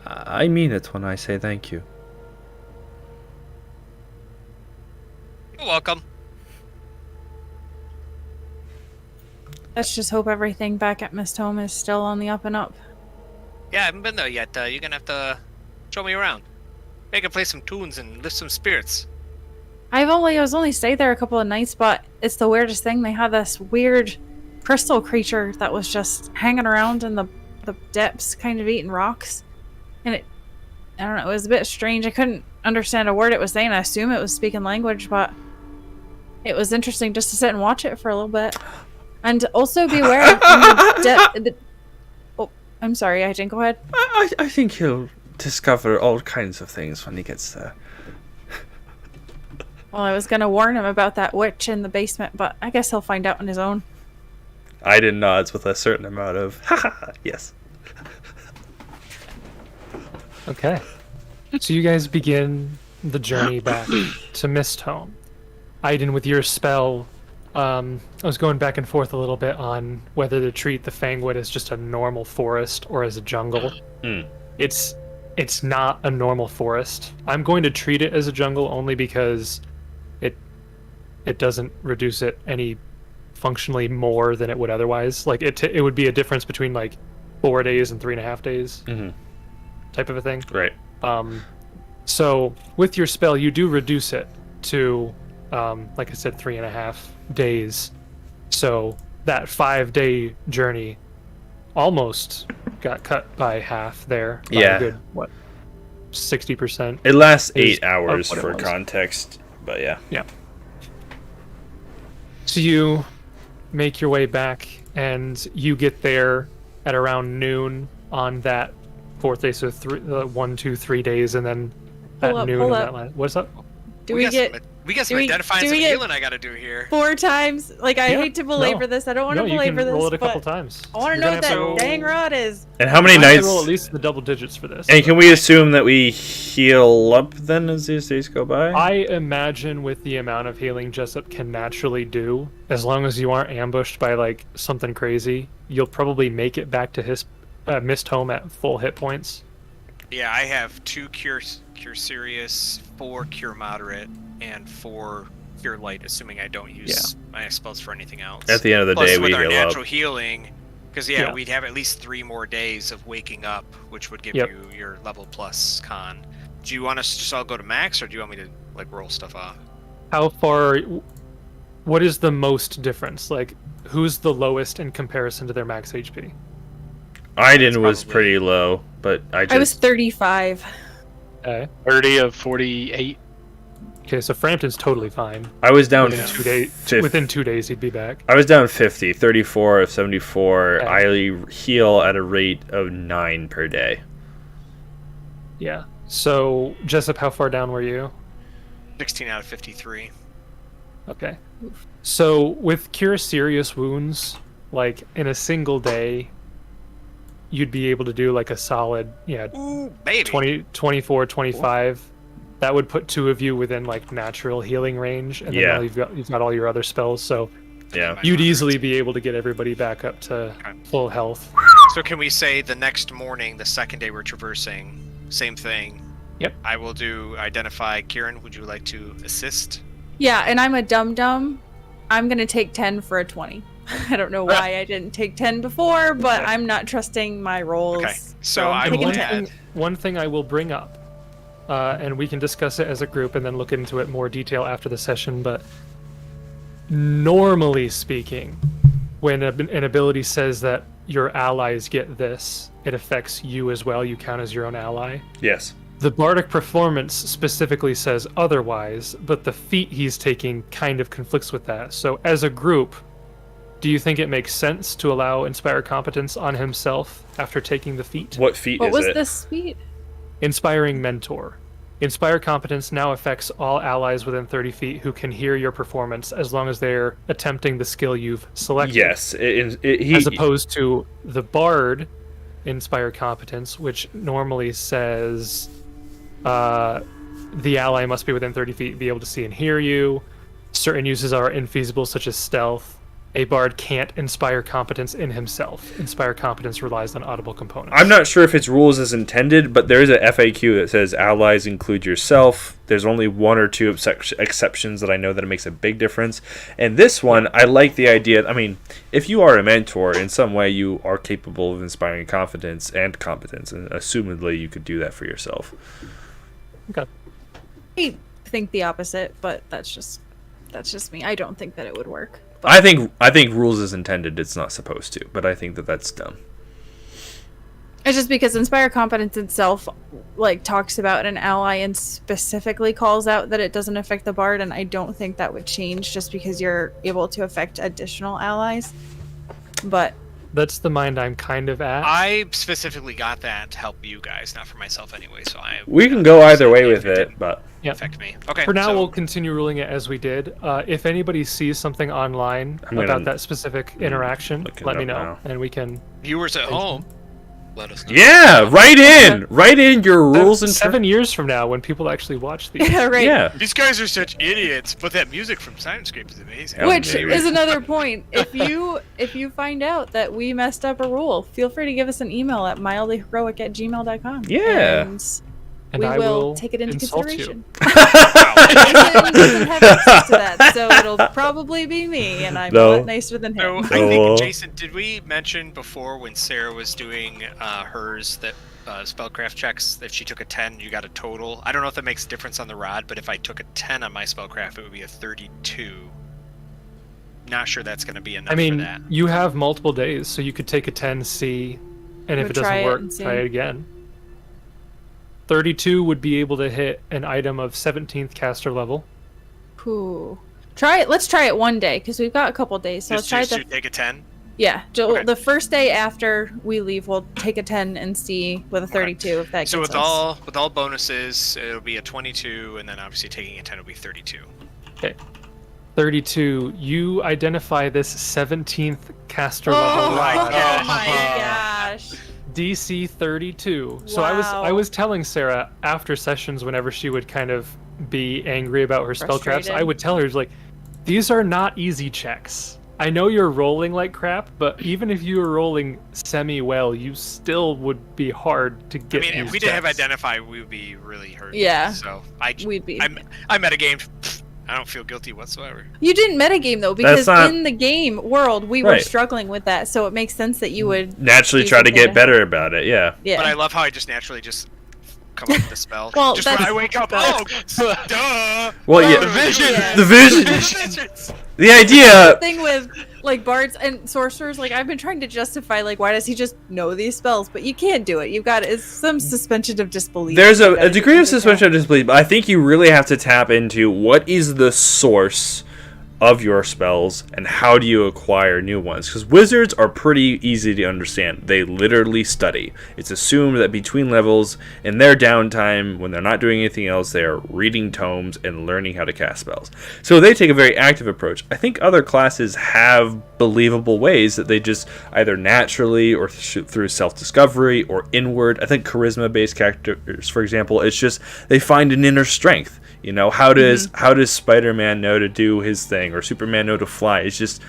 I mean it when I say thank you. You're welcome. Let's just hope everything back at Misthomeward is still on the up and up. Yeah, I haven't been there yet. You're gonna have to show me around. Maybe I can play some tunes and lift some spirits. I was only stayed there a couple of nights, but it's the weirdest thing. They had this weird crystal creature that was just hanging around in the depths, kind of eating rocks. And I don't know, it was a bit strange. I couldn't understand a word it was saying. I assume it was speaking language, but it was interesting just to sit and watch it for a little bit. And also be aware of oh, I'm sorry, Aaidan, go ahead. I think he'll discover all kinds of things when he gets there. Well, I was going to warn him about that witch in the basement, but I guess he'll find out on his own. Aaidan nods with a certain amount of yes. Okay. So you guys begin the journey back to Misthomeward. Aaidan, with your spell, I was going back and forth a little bit on whether to treat the Fangwood as just a normal forest or as a jungle. It's not a normal forest. I'm going to treat it as a jungle only because it doesn't reduce it any functionally more than it would otherwise. Like it would be a difference between like 4 days and 3.5 days. Type of a thing. Right. So with your spell, you do reduce it to, like I said, 3.5 days. So that 5-day journey almost got cut by half there. By a good, 60%? It lasts 8 hours for context, but yeah. Yeah. So you make your way back, and you get there at around noon on that 4th day, so 1, 2, 3 days, and then at noon on that line. What's up? We got some identifying some healing I gotta do here. 4 times? Like, I hate to belabor this. I don't want to belabor this. Roll it a couple times. I want to know what that dang rod is. And how many nights? Roll at least the double digits for this. And can we assume that we heal up then as these days go by? I imagine with the amount of healing Jessup can naturally do, as long as you aren't ambushed by like something crazy, you'll probably make it back to his Misthomeward at full hit points. Yeah, I have 2 cure serious, 4 cure moderate, and 4 cure light, assuming I don't use my spells for anything else. At the end of the Plus, day, with we our heal natural up. healing, because we'd have at least 3 more days of waking up, which would give you your level plus con. Do you want us to just all go to max, or do you want me to like roll stuff off? How far? What is the most difference? Like, who's the lowest in comparison to their max HP? Aaidan was pretty low, but I was 35. Okay. 30 of 48. Okay, so Frampton's totally fine. I was down Within 2 days. Within 2 days, he'd be back. I was down 50, 34 of 74. Okay. I heal at a rate of 9 per day. Yeah. So, Jessup, how far down were you? 16 out of 53. Okay. So, with cure serious wounds, like, in a single day, you'd be able to do, like, a solid, Ooh, baby. 24, 25. That would put 2 of you within, like, natural healing range, and then now you've got all your other spells, so Yeah. you'd easily be able to get everybody back up to full health. So can we say the next morning, the second day we're traversing, same thing? Yep. I will do identify. Kieran, would you like to assist? Yeah, and I'm a dum-dum. I'm going to take 10 for a 20. I don't know why I didn't take 10 before, but I'm not trusting my rolls. Okay, so I'm I taking will 10. add. One thing I will bring up, and we can discuss it as a group and then look into it in more detail after the session, but normally speaking, when an ability says that your allies get this, it affects you as well. You count as your own ally. Yes. The bardic performance specifically says otherwise, but the feat he's taking kind of conflicts with that. So as a group, do you think it makes sense to allow Inspire Competence on himself after taking the feat? What feat What is was it? this feat? Inspiring Mentor. Inspire Competence now affects all allies within 30 feet who can hear your performance as long as they're attempting the skill you've selected. Yes. As opposed to the Bard Inspire Competence, which normally says the ally must be within 30 feet, be able to see and hear you. Certain uses are infeasible, such as stealth. A bard can't inspire competence in himself. Inspire competence relies on audible components. I'm not sure if its rules is intended, but there is a FAQ that says allies include yourself. There's only 1 or 2 exceptions that I know that it makes a big difference. And this one, I like the idea. I mean, if you are a mentor, in some way you are capable of inspiring confidence and competence, and assumedly you could do that for yourself. Okay. I think the opposite, but that's just me. I don't think that it would work. I think rules is intended. It's not supposed to, but I think that that's dumb. It's just because Inspire Competence itself, like, talks about an ally and specifically calls out that it doesn't affect the bard, and I don't think that would change just because you're able to affect additional allies. But That's the mind I'm kind of at. I specifically got that to help you guys, not for myself anyway. So We can go either way with it, but Yep. affect me. Okay. For now, so, we'll continue ruling it as we did. If anybody sees something online I'm gonna about that specific interaction, look it let me up know, now. and we can... viewers at home, let us know. yeah, write in your rules and 7 years from now, when people actually watch these. yeah, right. yeah. These guys are such idiots, but that music from Sirenscape is amazing. Yeah. Which Maybe. is another point. If you find out that we messed up a rule, feel free to give us an email at mildlyheroic@gmail.com. Yeah. And we I will take it into insult consideration. you. Jason doesn't have access to that, so it'll probably be me, and I'm No. a lot nicer than So him. I think, Oh. Jason, did we mention before when Sarah was doing hers that spellcraft checks, if she took a 10, you got a total? I don't know if that makes a difference on the rod, but if I took a 10 on my spellcraft, it would be a 32. Not sure that's going to be enough I for mean, that. you have multiple days, so you could take a 10, see, and if Go it doesn't try it work, and see. try it again. 32 would be able to hit an item of 17th caster level. Ooh. Try it. Let's try it one day because we've got a couple days. So let's try Just it. to take a 10? Yeah, Okay. the first day after we leave, we'll take a 10 and see with a 32 if that So gets with us. all bonuses, it'll be a 22, and then obviously taking a 10 will be 32. 32, you identify this 17th caster Oh level my rod. gosh. my gosh! DC 32. So Wow. I was telling Sarah after sessions, whenever she would kind of be angry about her spellcrafts, Frustrated. I would tell her, like, these are not easy checks. I know you're rolling like crap, but even if you were rolling semi-well, you still would be hard to I get mean, if these we didn't have checks. identify, we would be really hurt. Yeah. So We'd be. I metagamed. I don't feel guilty whatsoever. You didn't metagame though, because not- in the game world we were Right. struggling with that, so it makes sense that you would. Naturally do try to something get to better about it, yeah. Yeah. But I love how I just naturally just come up with a spell. Well, Just when that's- I wake up, oh, duh! Well, yeah, The vision! Yeah. the vision. Visions! The idea. The thing with like bards and sorcerers, like I've been trying to justify, like why does he just know these spells? But you can't do it. You've got it's some suspension of disbelief. There's You a gotta degree take of into suspension of account. disbelief, but I think you really have to tap into what is the source of your spells and how do you acquire new ones, because wizards are pretty easy to understand. They literally study. It's assumed that between levels, in their downtime when they're not doing anything else, they are reading tomes and learning how to cast spells. So they take a very active approach. I think other classes have believable ways that they just either naturally or through self-discovery or inward. I think charisma based characters, for example, it's just they find an inner strength. You know, how does Spider-Man know to do his thing, or Superman know to fly? It's just,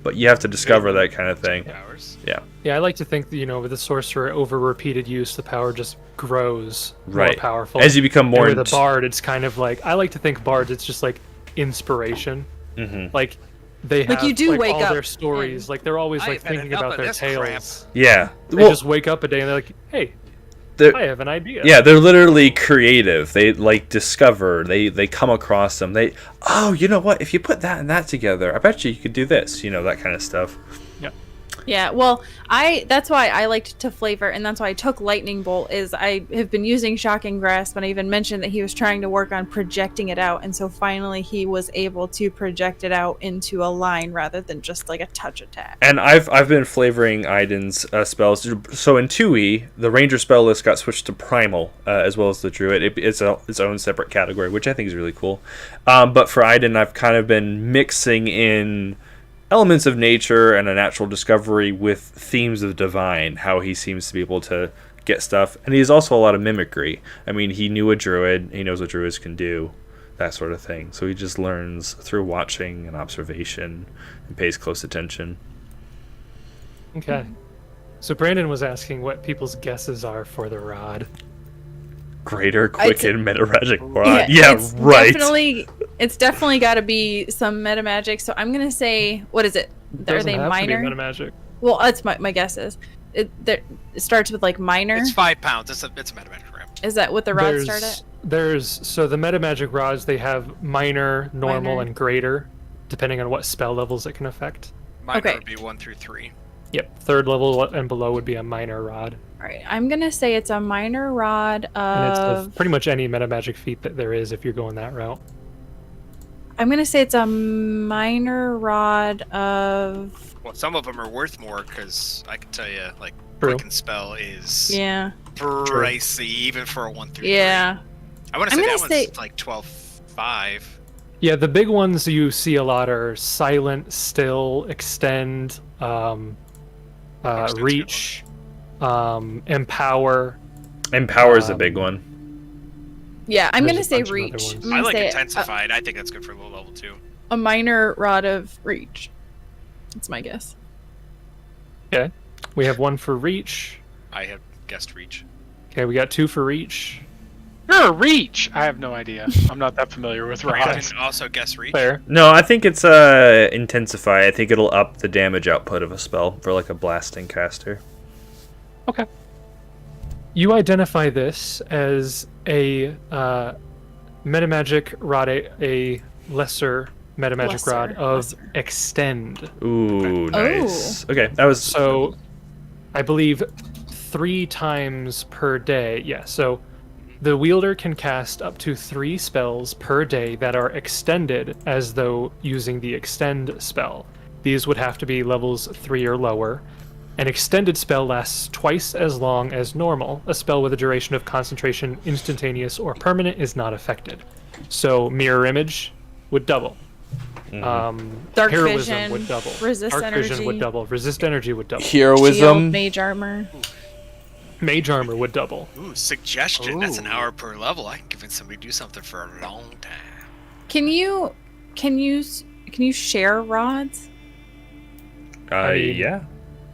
but you have to discover that kind of thing. Powers. Yeah, Yeah, I like to think that, with the sorcerer, over repeated use, the power just grows more Right. powerful. As you become more And with a bard, it's kind of like, I like to think bards, it's just like inspiration. Mhm. Like, they Like, have you do wake all up their stories. Like, they're always I like have been thinking up about in their this crap. tales. Yeah. They just wake up a day and they're like, hey, they're- I have an idea. Yeah, they're literally creative. They like discover. They come across them. You know what? If you put that and that together, I bet you could do this. That kind of stuff. Yeah, well, that's why I liked to flavor, and that's why I took Lightning Bolt, is I have been using Shocking Grasp, and I even mentioned that he was trying to work on projecting it out, and so finally he was able to project it out into a line rather than just like a touch attack. And I've been flavoring Aaidan's spells. So in 2e, the Ranger spell list got switched to Primal, as well as the Druid. It's its own separate category, which I think is really cool. But for Aaidan, I've kind of been mixing in elements of nature and a natural discovery with themes of divine, how he seems to be able to get stuff. And he has also a lot of mimicry. I mean, he knew a druid, he knows what druids can do, that sort of thing. So he just learns through watching and observation and pays close attention. Okay. So Brandon was asking what people's guesses are for the rod. Greater, quicken, meta-magic rod. it's Right. It's definitely got to be some meta magic. So I'm gonna say, what is it? Are Doesn't they have to be minor? meta magic. Well, that's my guess is. It starts with like minor. It's 5 pounds. It's a mathematic ramp. Is that what the rods start at? So the meta magic rods, they have minor, normal, Minor. and greater, depending on what spell levels it can affect. Mine Okay. would be 1 through 3. Yep, third level and below would be a minor rod. All right, I'm gonna say it's a minor rod And it's of. with pretty much any meta magic feat that there is if you're going that route. I'm gonna say it's a minor rod of. Well, some of them are worth more because I can tell you, like, True. Quicken Spell is Yeah. pricey even for a 1 through 3. Yeah. I want to I'm say gonna that say- one's like 12.5. Yeah, the big ones you see a lot are silent, still, extend, Understood's a good reach, empower. Empower is a big one. Yeah, I'm There's gonna a say bunch of other reach. ones. I'm I gonna like say Intensified. I think that's good for low level too. a minor rod of reach. That's my guess. Okay, we have one for reach. I have guessed Reach. Okay, we got 2 for reach. Sure, reach. I have no idea. I'm not that familiar with I rods. can also guess Reach. Fair. No, I think it's intensify. I think it'll up the damage output of a spell for like a blasting caster. Okay. You identify this as a metamagic rod, a lesser metamagic rod Lesser, of lesser. extend. Ooh, nice. Okay, that was So, I believe 3 times per day. Yeah, so the wielder can cast up to 3 spells per day that are extended as though using the extend spell. These would have to be levels 3 or lower. An extended spell lasts twice as long as normal. A spell with a duration of concentration, instantaneous or permanent, is not affected. So mirror image would double. Dark Heroism vision, would double. resist Dark vision energy. would double. Resist energy would double. Shield, heroism. mage armor. Mage armor would double. Ooh, suggestion. That's an Ooh. hour per level. I can convince somebody to do something for a long time. Can you share rods? I mean, Yeah.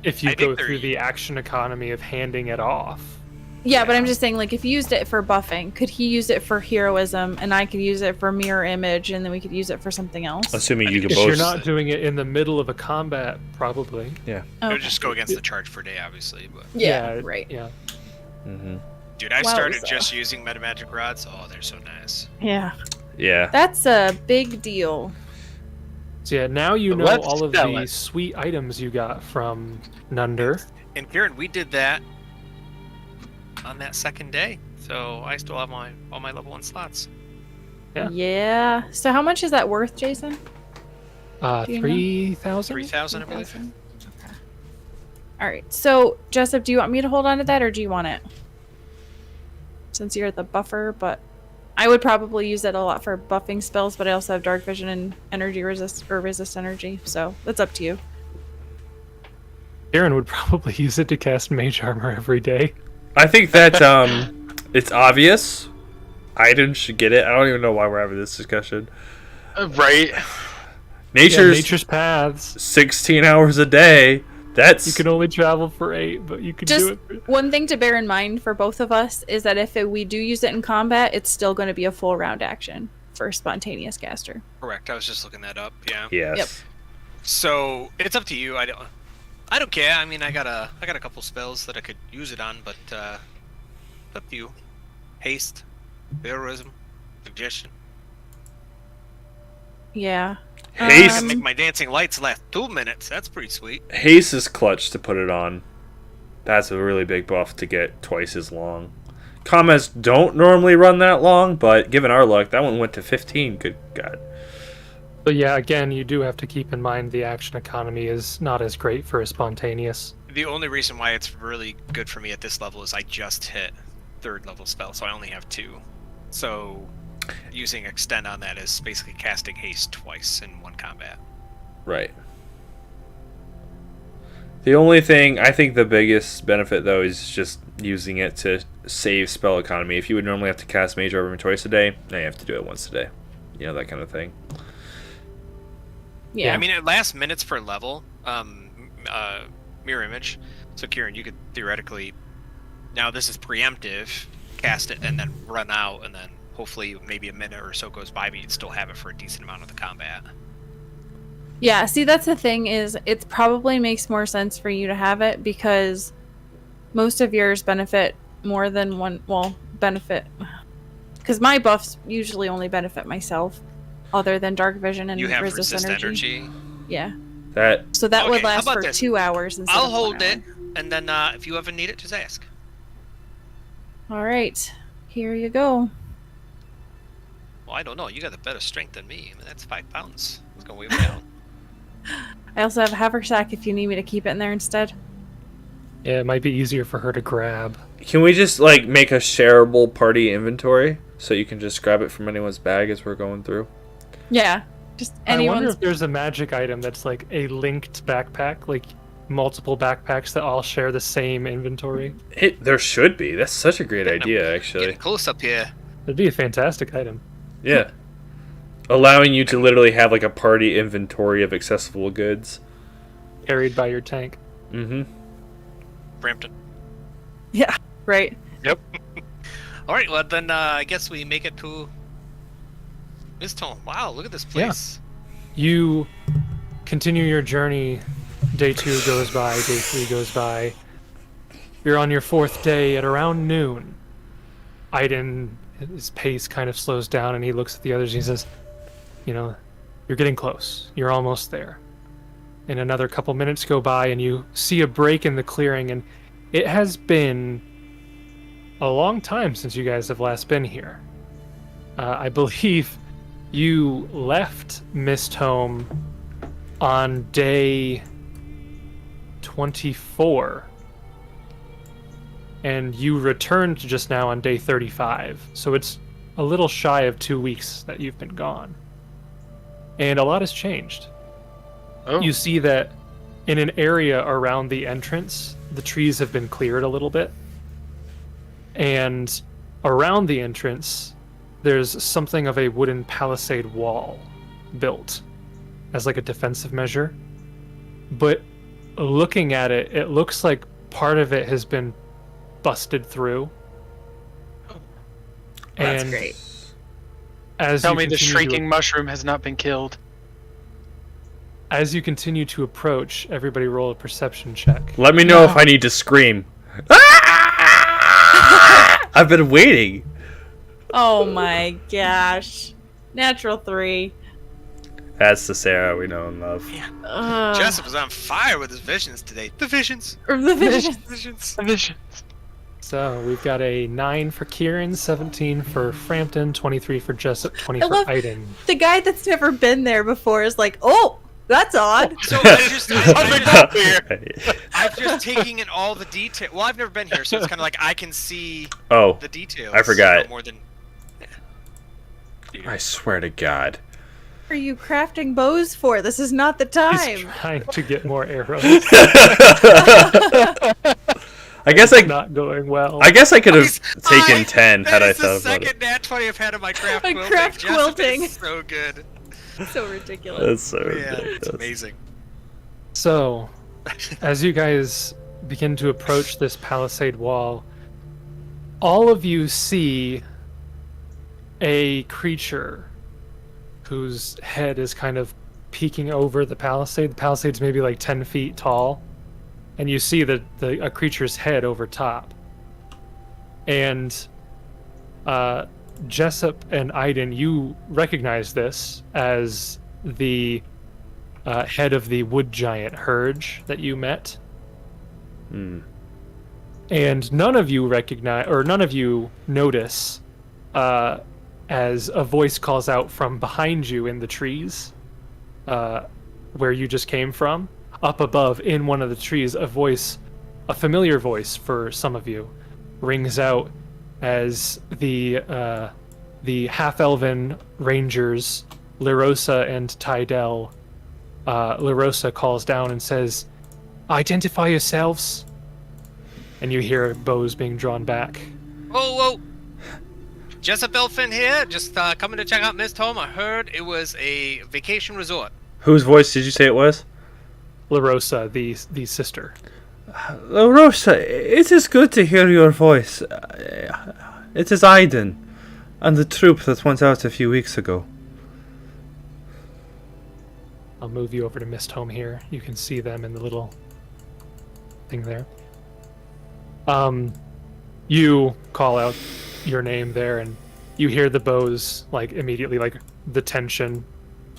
If you I go think they're through the action economy of handing it off. Yeah, but I'm just saying, like, if you used it for buffing, could he use it for heroism, and I could use it for mirror image, and then we could use it for something else? Assuming you can If both. you're not doing it in the middle of a combat, probably. Yeah. It Okay. would just go against the charge per day, obviously. But Yeah, right. Yeah. hmm Dude, I started Wowza. just using metamagic rods. Oh, they're so nice. Yeah. Yeah. That's a big deal. So yeah, now you know Let's all of sell the it. sweet items you got from Nunder. And Kieran, we did that on that second day. So I still have all my level 1 slots. Yeah. Yeah. So how much is that worth, Jason? Do you know? 3,000? 3,000, I believe. 3,000? Okay. All right. So, Jessup, do you want me to hold on to that, or do you want it? Since you're the buffer, but I would probably use it a lot for buffing spells, but I also have dark vision and energy resist energy, so that's up to you. Kieran would probably use it to cast mage armor every day. I think that it's obvious. Aaidan should get it. I don't even know why we're having this discussion. Right. Nature's paths. 16 hours a day. That's You can only travel for 8, but you can do it. One thing to bear in mind for both of us is that if we do use it in combat, it's still going to be a full round action for spontaneous caster. Correct. I was just looking that up. Yeah. yes. Yep. So it's up to you. I don't care. I mean, I got a couple spells that I could use it on, but it's up to you. Haste, heroism, suggestion. Yeah. Haste. I can make my dancing lights last 2 minutes. That's pretty sweet. Haste is clutch to put it on. That's a really big buff to get twice as long. Comments don't normally run that long, but given our luck, that one went to 15. Good God. But yeah, again, you do have to keep in mind the action economy is not as great for a spontaneous. The only reason why it's really good for me at this level is I just hit 3rd level spell, so I only have 2. So using extend on that is basically casting haste twice in one combat. Right. The only thing, I think the biggest benefit, though, is just using it to save spell economy. If you would normally have to cast Mage Armor twice a day, now you have to do it once a day. You know, that kind of thing. Yeah. I mean, it lasts minutes per level. Mirror image. So Kieran, you could theoretically, now this is preemptive, cast it and then run out, and then hopefully maybe a minute or so goes by, but you'd still have it for a decent amount of the combat. Yeah, see, that's the thing is it probably makes more sense for you to have it because most of yours benefit more than one, benefit. Because my buffs usually only benefit myself other than dark vision and You have resist energy. Yeah. So that would Okay, how last about for this? 2 hours instead I'll of 1 hold hour. it, and then if you ever need it, just ask. All right. Here you go. Well, I don't know. You got a better strength than me. I mean, that's 5 pounds. It's going to weigh me down. I also have a haversack if you need me to keep it in there instead. Yeah, it might be easier for her to grab. Can we just, like, make a shareable party inventory so you can just grab it from anyone's bag as we're going through? Yeah. Just I wonder anyone's. if there's a magic item that's like a linked backpack, like multiple backpacks that all share the same inventory. There should be. That's such a great idea, actually. Getting close up here. That'd be a fantastic item. Yeah. Allowing you to literally have, like, a party inventory of accessible goods. Carried by your tank. Mm-hmm. Frampton. Yeah, right. Yep. All right, well, then I guess we make it to Misthomeward. Wow, look at this place. You continue your journey. Day 2 goes by, day 3 goes by. You're on your 4th day at around noon. Aaidan, his pace kind of slows down and he looks at the others and he says, you know, you're getting close. You're almost there. And another couple minutes go by and you see a break in the clearing, and it has been a long time since you guys have last been here. I believe you left Misthome on day 24, and you returned just now on day 35. So it's a little shy of 2 weeks that you've been gone. And a lot has changed. Oh. You see that in an area around the entrance, the trees have been cleared a little bit. And around the entrance, there's something of a wooden palisade wall built as like a defensive measure. But looking at it, it looks like part of it has been busted through. That's And great. as Tell you me the continue to- shrieking mushroom has not been killed. As you continue to approach, everybody roll a perception check. Let me know if I need to scream. I've been waiting. Oh my gosh. Natural 3. That's the Sarah we know and love. Jessup was on fire with his visions today. The visions. Or the vision. Visions. So we've got a 9 for Kieran, 17 for Frampton, 23 for Jessup, 20 I for love- Aaidan. The guy that's never been there before is like, oh, that's odd. So I'm just taking in all the detail. Well, I've never been here, so it's kind of like I can see Oh, the details. I forgot. More than. I swear to God. What are you crafting bows for? This is not the He's time. trying to get more arrows. I guess Not going well. I guess I could have taken 10 had I That is the thought about second it. nat 20 I've had in my craft My quilting. craft Jessup quilting. is so good. So ridiculous. That's so Yeah, it's ridiculous. amazing. So, as you guys begin to approach this palisade wall, all of you see a creature whose head is kind of peeking over the palisade. The palisade's maybe like 10 feet tall, and you see a creature's head over top. And Jessup and Aaidan, you recognize this as the head of the wood giant Hurge that you met. Hmm. And none of you notice as a voice calls out from behind you in the trees, where you just came from. Up above, in one of the trees, a familiar voice for some of you, rings out as the half-elven rangers, Lirosa and Tydell. Lirosa calls down and says, "Identify yourselves." And you hear bows being drawn back. Whoa. Jessup Elfin here, just coming to check out Misthomeward. I heard it was a vacation resort. Whose voice did you say it was? Lirosa, the sister. Rosa, it is good to hear your voice. It is Aaidan, and the troop that went out a few weeks ago. I'll move you over to Misthome here. You can see them in the little thing there. You call out your name there, and you hear the bows, like, immediately, like, the tension.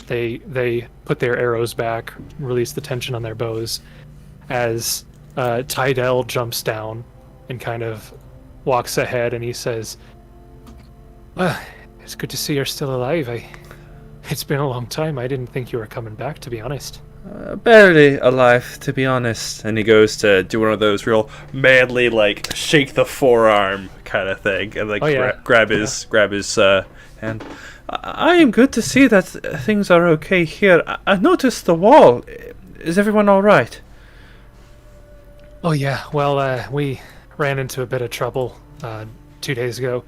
They put their arrows back, release the tension on their bows, as Tydell jumps down and kind of walks ahead, and he says, "It's good to see you're still alive. It's been a long time. I didn't think you were coming back, to be honest." Barely alive, to be honest. And he goes to do one of those real manly, like, shake the forearm kind of thing, and like grab his hand. I am good to see that things are okay here. I noticed the wall. Is everyone all right? Oh yeah, well, we ran into a bit of trouble 2 days ago.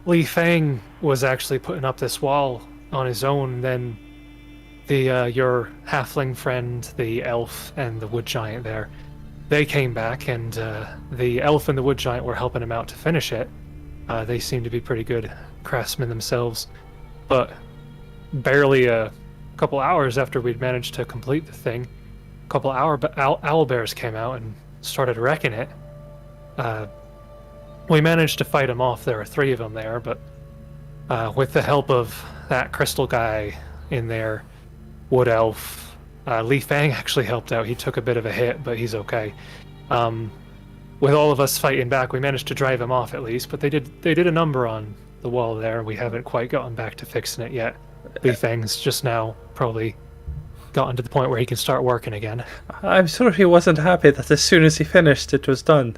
Li Fang was actually putting up this wall on his own, then your halfling friend, the elf, and the wood giant there, they came back, and the elf and the wood giant were helping him out to finish it. They seem to be pretty good craftsmen themselves, but barely a couple hours after we'd managed to complete the thing, a couple owlbears came out and started wrecking it. We managed to fight them off. There were 3 of them there, but with the help of that crystal guy in there, wood elf, Li Fang actually helped out. He took a bit of a hit, but he's okay. With all of us fighting back, we managed to drive him off at least, but they did a number on the wall there. We haven't quite gotten back to fixing it yet. Li Fang's just now probably gotten to the point where he can start working again. I'm sure he wasn't happy that as soon as he finished, it was done.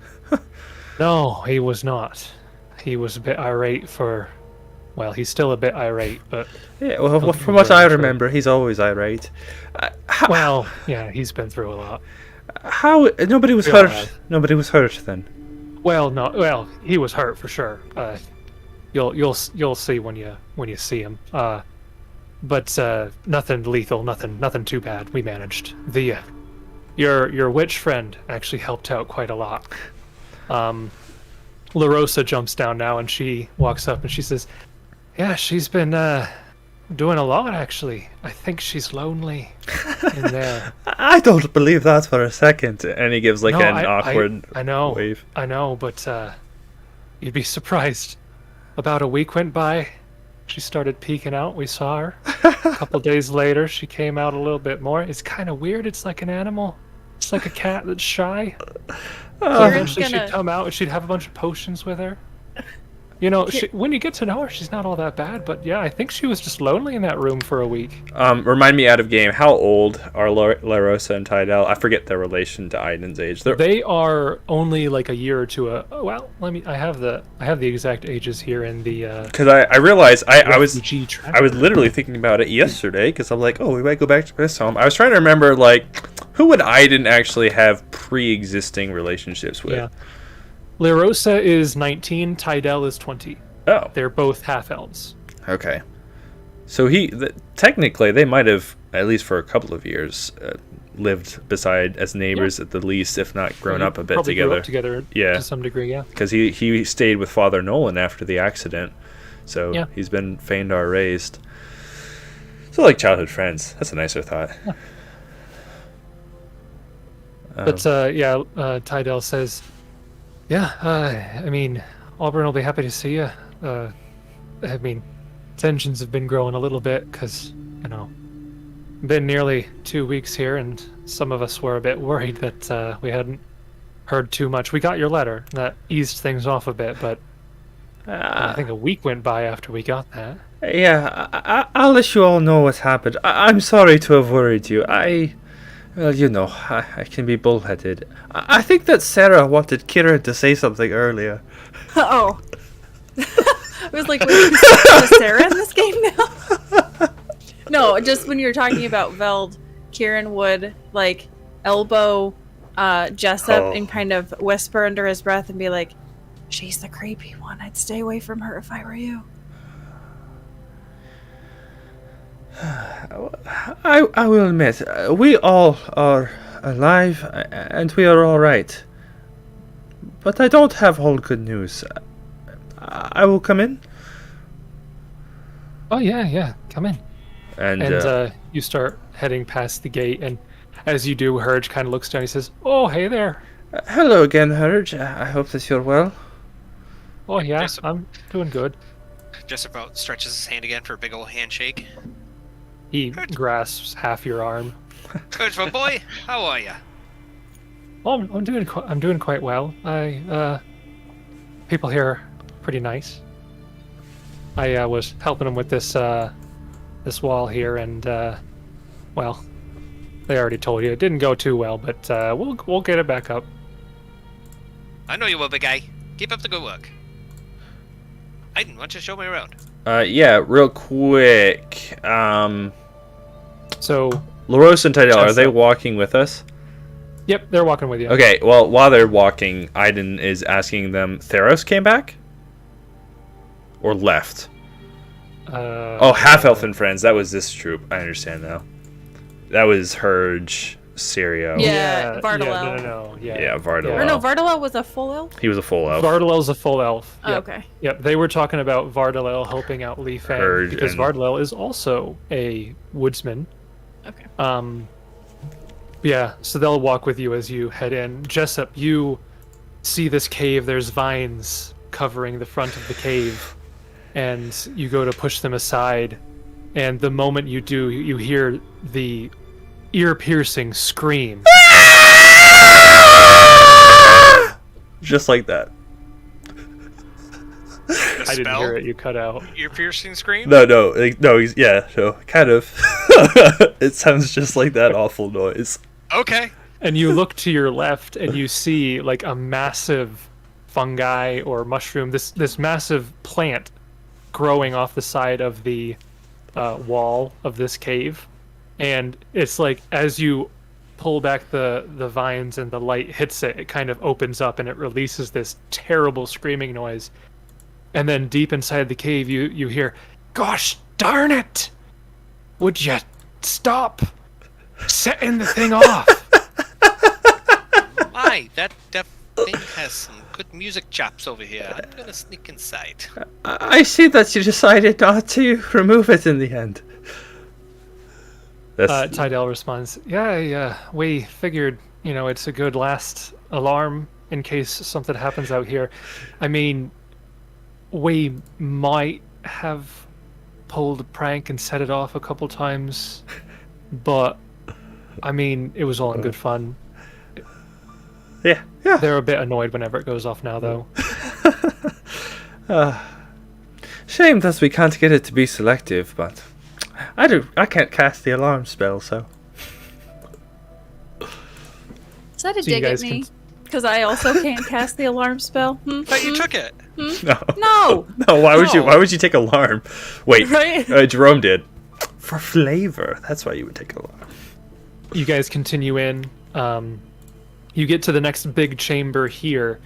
No, he was not. He was a bit irate well, he's still a bit irate, but... Yeah, well, from what I remember, he's always irate. Well, yeah, he's been through a lot. How? Nobody was Real hurt. bad. Nobody was hurt then. Well, he was hurt for sure. You'll see when you see him. But nothing lethal, nothing too bad. We managed. Your witch friend actually helped out quite a lot. Lirosa jumps down now, and she walks up and she says, "Yeah, she's been doing a lot actually. I think she's lonely in there." I don't believe that for a second. And he gives like No, an awkward I know, wave. I know, but You'd be surprised. About a week went by. She started peeking out. We saw her. A couple days later, she came out a little bit more. It's kind of weird. It's like an animal. It's like a cat that's shy. So eventually she'd come out and she'd have a bunch of potions with her. You know, when you get to know her, she's not all that bad. But yeah, I think she was just lonely in that room for a week. Remind me out of game, how old are La Rosa and Tydell? I forget their relation to Aaidan's age. They are only like a year or two. Well, I have the exact ages here in the. Because I realized I was tracker. literally thinking about it yesterday because I'm like, oh, we might go back to this home. I was trying to remember like who would Aaidan actually have pre-existing relationships with. Yeah. La Rosa is 19, Tydell is 20. Oh. They're both half-elves. Okay. So technically, they might have, at least for a couple of years, lived beside as neighbors at the least, if not grown up a bit together. Grew up together to some degree, yeah. Because he stayed with Father Nolan after the accident. So he's been Fhaendar raised. So like childhood friends. That's a nicer thought. Yeah. But Tydell says... Yeah, I mean, Auburn will be happy to see you. I mean, tensions have been growing a little bit because, you know, been nearly 2 weeks here, and some of us were a bit worried that we hadn't heard too much. We got your letter. That eased things off a bit, but I think a week went by after we got that. Yeah, I'll let you all know what happened. I'm sorry to have worried you. Well, you know, I can be bullheaded. I think that Sarah wanted Kieran to say something earlier. Oh. I was like, wait, is Sarah in this game now? No, just when you're talking about Veld, Kieran would, like, elbow Jessup and kind of whisper under his breath and be like, she's the creepy one. I'd stay away from her if I were you. I will admit, we all are alive, and we are all right. But I don't have all good news. I will come in. Oh, yeah, come in. And you start heading past the gate, and as you do, Herge kind of looks down. He says, "Oh, hey there." Hello again, Herge. I hope that you're well. Oh, yeah, I'm doing good. Jessup stretches his hand again for a big old handshake. He grasps half your arm. Herge, my boy, how are ya? Oh, I'm doing quite well. People here are pretty nice. I was helping them with this wall here, and well, they already told you it didn't go too well, but we'll get it back up. I know you will, big guy. Keep up the good work. Aaidan, why don't you show me around? Yeah, real quick. So, La Rosa and Tydell, are they walking with us? Yep, they're walking with you. Okay, well, while they're walking, Aaidan is asking them, Theros came back? Or left? Half-elf and friends. That was this troop. I understand now. That was Herge, Sirio. Yeah, Vardalel. Yeah, no. Yeah, Vardalel. Or no, Vardalel was a full elf? He was a full elf. Vardalel's a full elf. Oh, yep. okay. Yep, they were talking about Vardalel helping out Lee Fang because Vardalel is also a woodsman. Okay. Yeah, so they'll walk with you as you head in. Jessup, you see this cave. There's vines covering the front of the cave, and you go to push them aside, and the moment you do, you hear the ear-piercing scream. Just like that. I didn't hear it. You cut out. Ear-piercing scream? No, he's, yeah, so kind of. It sounds just like that awful noise. Okay. And you look to your left, and you see like a massive fungi or mushroom, this massive plant growing off the side of the wall of this cave. And it's like as you pull back the vines and the light hits it, it kind of opens up and it releases this terrible screaming noise. And then deep inside the cave, you hear, "Gosh darn it! Would you stop setting the thing off?" My, that thing has some good music chops over here. I'm gonna sneak inside. I see that you decided not to remove it in the end. Tydell responds, yeah, we figured, it's a good last alarm in case something happens out here. I mean, we might have pulled a prank and set it off a couple times, but I mean, it was all in good fun. Yeah. They're a bit annoyed whenever it goes off now, though. Shame that we can't get it to be selective, but I can't cast the alarm spell, so. Is that a So you dig at guys me? can- Because I also can't cast the alarm spell. Thought you took it. No. No. No, why would you? No. Why would you take alarm? Wait, Right? Jerome did. For flavor, that's why you would take alarm. You guys continue in. You get to the next big chamber here,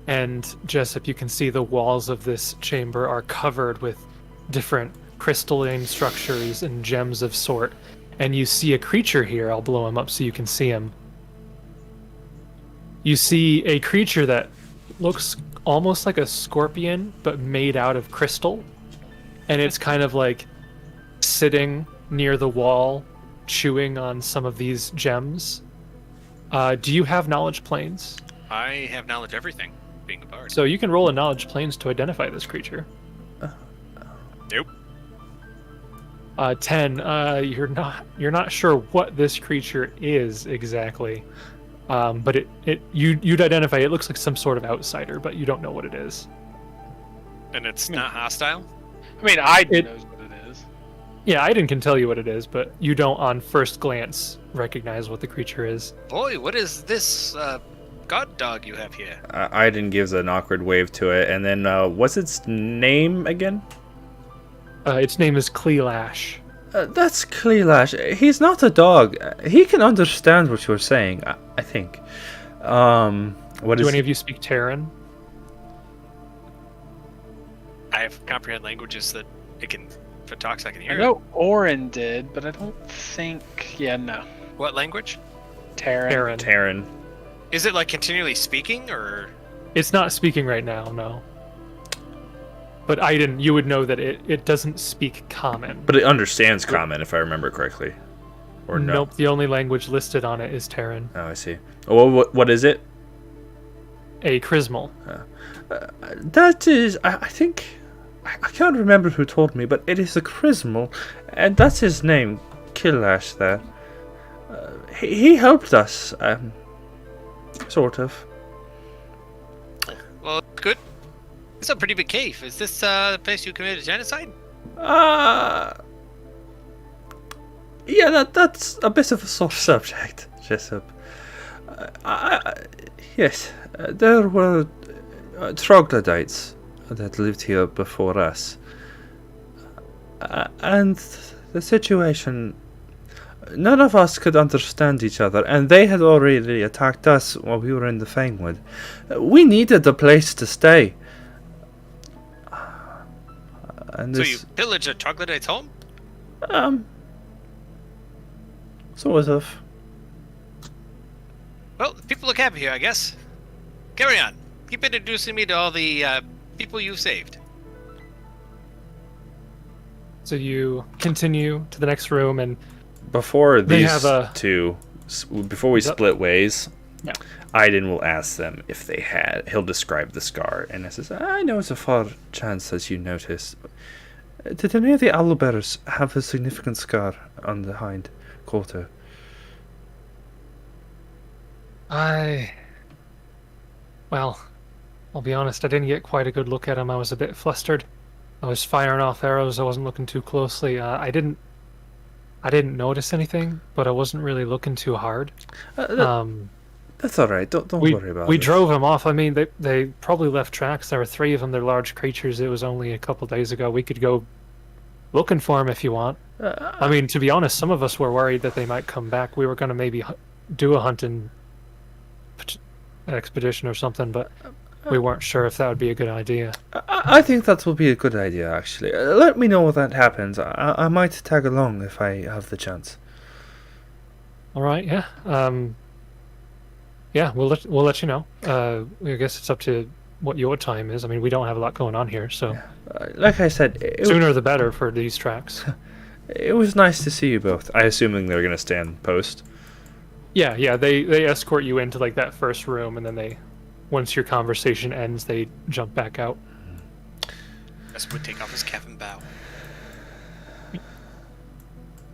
and Jessup, you can see the walls of this chamber are covered with different crystalline structures and gems of sort. And you see a creature here. I'll blow him up so you can see him. You see a creature that looks almost like a scorpion, but made out of crystal. And it's kind of like sitting near the wall, chewing on some of these gems. Do you have knowledge planes? I have knowledge everything, being a bard. So you can roll a knowledge planes to identify this creature. Nope. 10. You're not sure what this creature is exactly. But you'd identify it looks like some sort of outsider, but you don't know what it is. And it's not hostile? I mean, Aaidan knows what it is. Yeah, Aaidan can tell you what it is, but you don't on first glance recognize what the creature is. Boy, what is this god dog you have here? Aiden gives an awkward wave to it, and then what's its name again? Its name is Cleelash. That's Cleelash. He's not a dog. He can understand what you're saying, I think. What Do is any of you speak Terran? I have comprehend languages that it can, if it talks, I can I hear it. know Orin did, but I don't think. Yeah, no. What language? Terran. Terran. Is it like continually speaking, or? It's not speaking right now, no. But Aaidan, you would know that it doesn't speak Common. But it understands Common, if I remember correctly. Or no? Nope, the only language listed on it is Terran. Oh, I see. Oh, what is it? A Chrismal. That is, I think, I can't remember who told me, but it is a Chrismal, and that's his name, Killash there. He helped us, sort of. Well, good. It's a pretty big cave. Is this the place you committed genocide? Yeah, that's a bit of a sore subject, Jessup. Yes, there were troglodytes that lived here before us. And the situation... None of us could understand each other, and they had already attacked us while we were in the Fangwood. We needed a place to stay. And So this, you pillaged a troglodyte's home? sort of. Well, people look happy here, I guess. Carry on. Keep introducing me to all the people you've saved. So you continue to the next room, and Before They these have a- two, before we Yep. split ways, Yeah. Aiden will ask them if they had. He'll describe the scar, and he says, "I know it's a far chance, as you noticed. Did any of the owlbearers have a significant scar on the hind quarter?" Well, I'll be honest, I didn't get quite a good look at him. I was a bit flustered. I was firing off arrows. I wasn't looking too closely. I didn't notice anything, but I wasn't really looking too hard. That's all right. Don't worry about we it. drove them off. I mean, they probably left tracks. There were 3 of them. They're large creatures. It was only a couple days ago. We could go looking for them if you want. I mean, to be honest, some of us were worried that they might come back. We were going to maybe do a hunting expedition or something, but we weren't sure if that would be a good idea. I think that will be a good idea, actually. Let me know when that happens. I might tag along if I have the chance. All right, yeah. Yeah, we'll let you know. I guess it's up to what your time is. I mean, we don't have a lot going on here, so Like I said, sooner the better for these tracks. it was nice to see you both. I assuming they're gonna stand post. Yeah, they escort you into like that first room, and then once your conversation ends, they jump back out. Jessup would take off his cap and bow.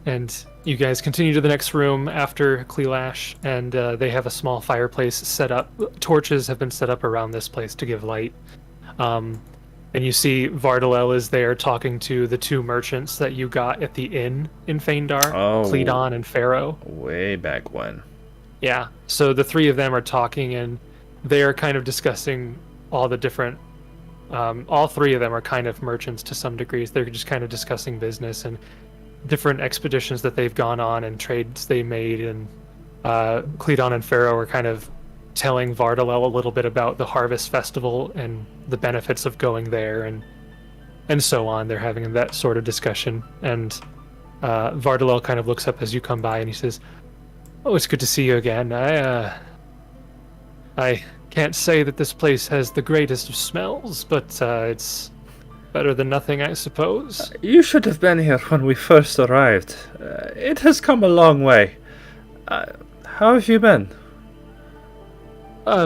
And you guys continue to the next room after Cleelash, and they have a small fireplace set up. Torches have been set up around this place to give light. And you see Vardalel is there talking to the two merchants that you got at the inn in Fhaendar, Cleadon and Pharaoh. Way back when. Yeah, so the three of them are talking, and they are kind of discussing all the different... all three of them are kind of merchants to some degrees. They're just kind of discussing business and different expeditions that they've gone on and trades they made, and Cleadon and Pharaoh are kind of telling Vardalel a little bit about the Harvest Festival and the benefits of going there, and so on. They're having that sort of discussion, and Vardalel kind of looks up as you come by, and he says, "Oh, it's good to see you again. I can't say that this place has the greatest of smells, but it's better than nothing, I suppose." You should have been here when we first arrived. It has come a long way. How have you been?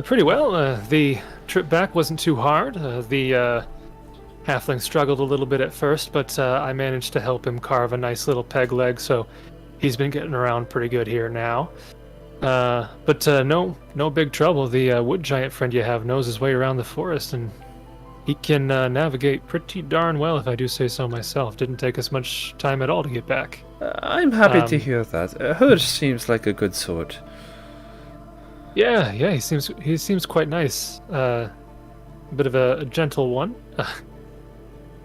Pretty well. The trip back wasn't too hard. The halfling struggled a little bit at first, but I managed to help him carve a nice little peg leg, so he's been getting around pretty good here now. But no big trouble. The wood giant friend you have knows his way around the forest, and he can navigate pretty darn well, if I do say so myself. Didn't take us much time at all to get back. I'm happy to hear that. Hers seems like a good sort. Yeah, he seems quite nice. A bit of a gentle one.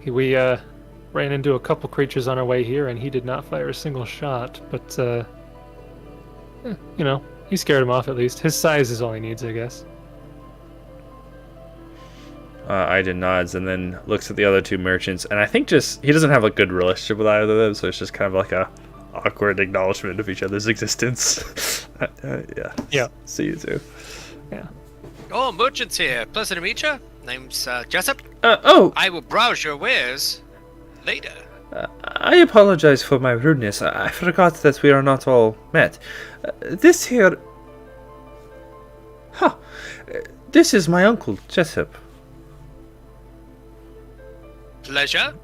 We ran into a couple creatures on our way here, and he did not fire a single shot. But he scared him off at least. His size is all he needs, I guess. Aaidan nods and then looks at the other two merchants, and I think he doesn't have a good relationship with either of them, so it's just kind of like a awkward acknowledgement of each other's existence. Yeah. See you too. Yeah. Oh, merchants here. Pleasant to meet you. Name's Jessup. I will browse your wares later. I apologize for my rudeness. I forgot that we are not all met. This here... This is my uncle, Jessup. Pleasure.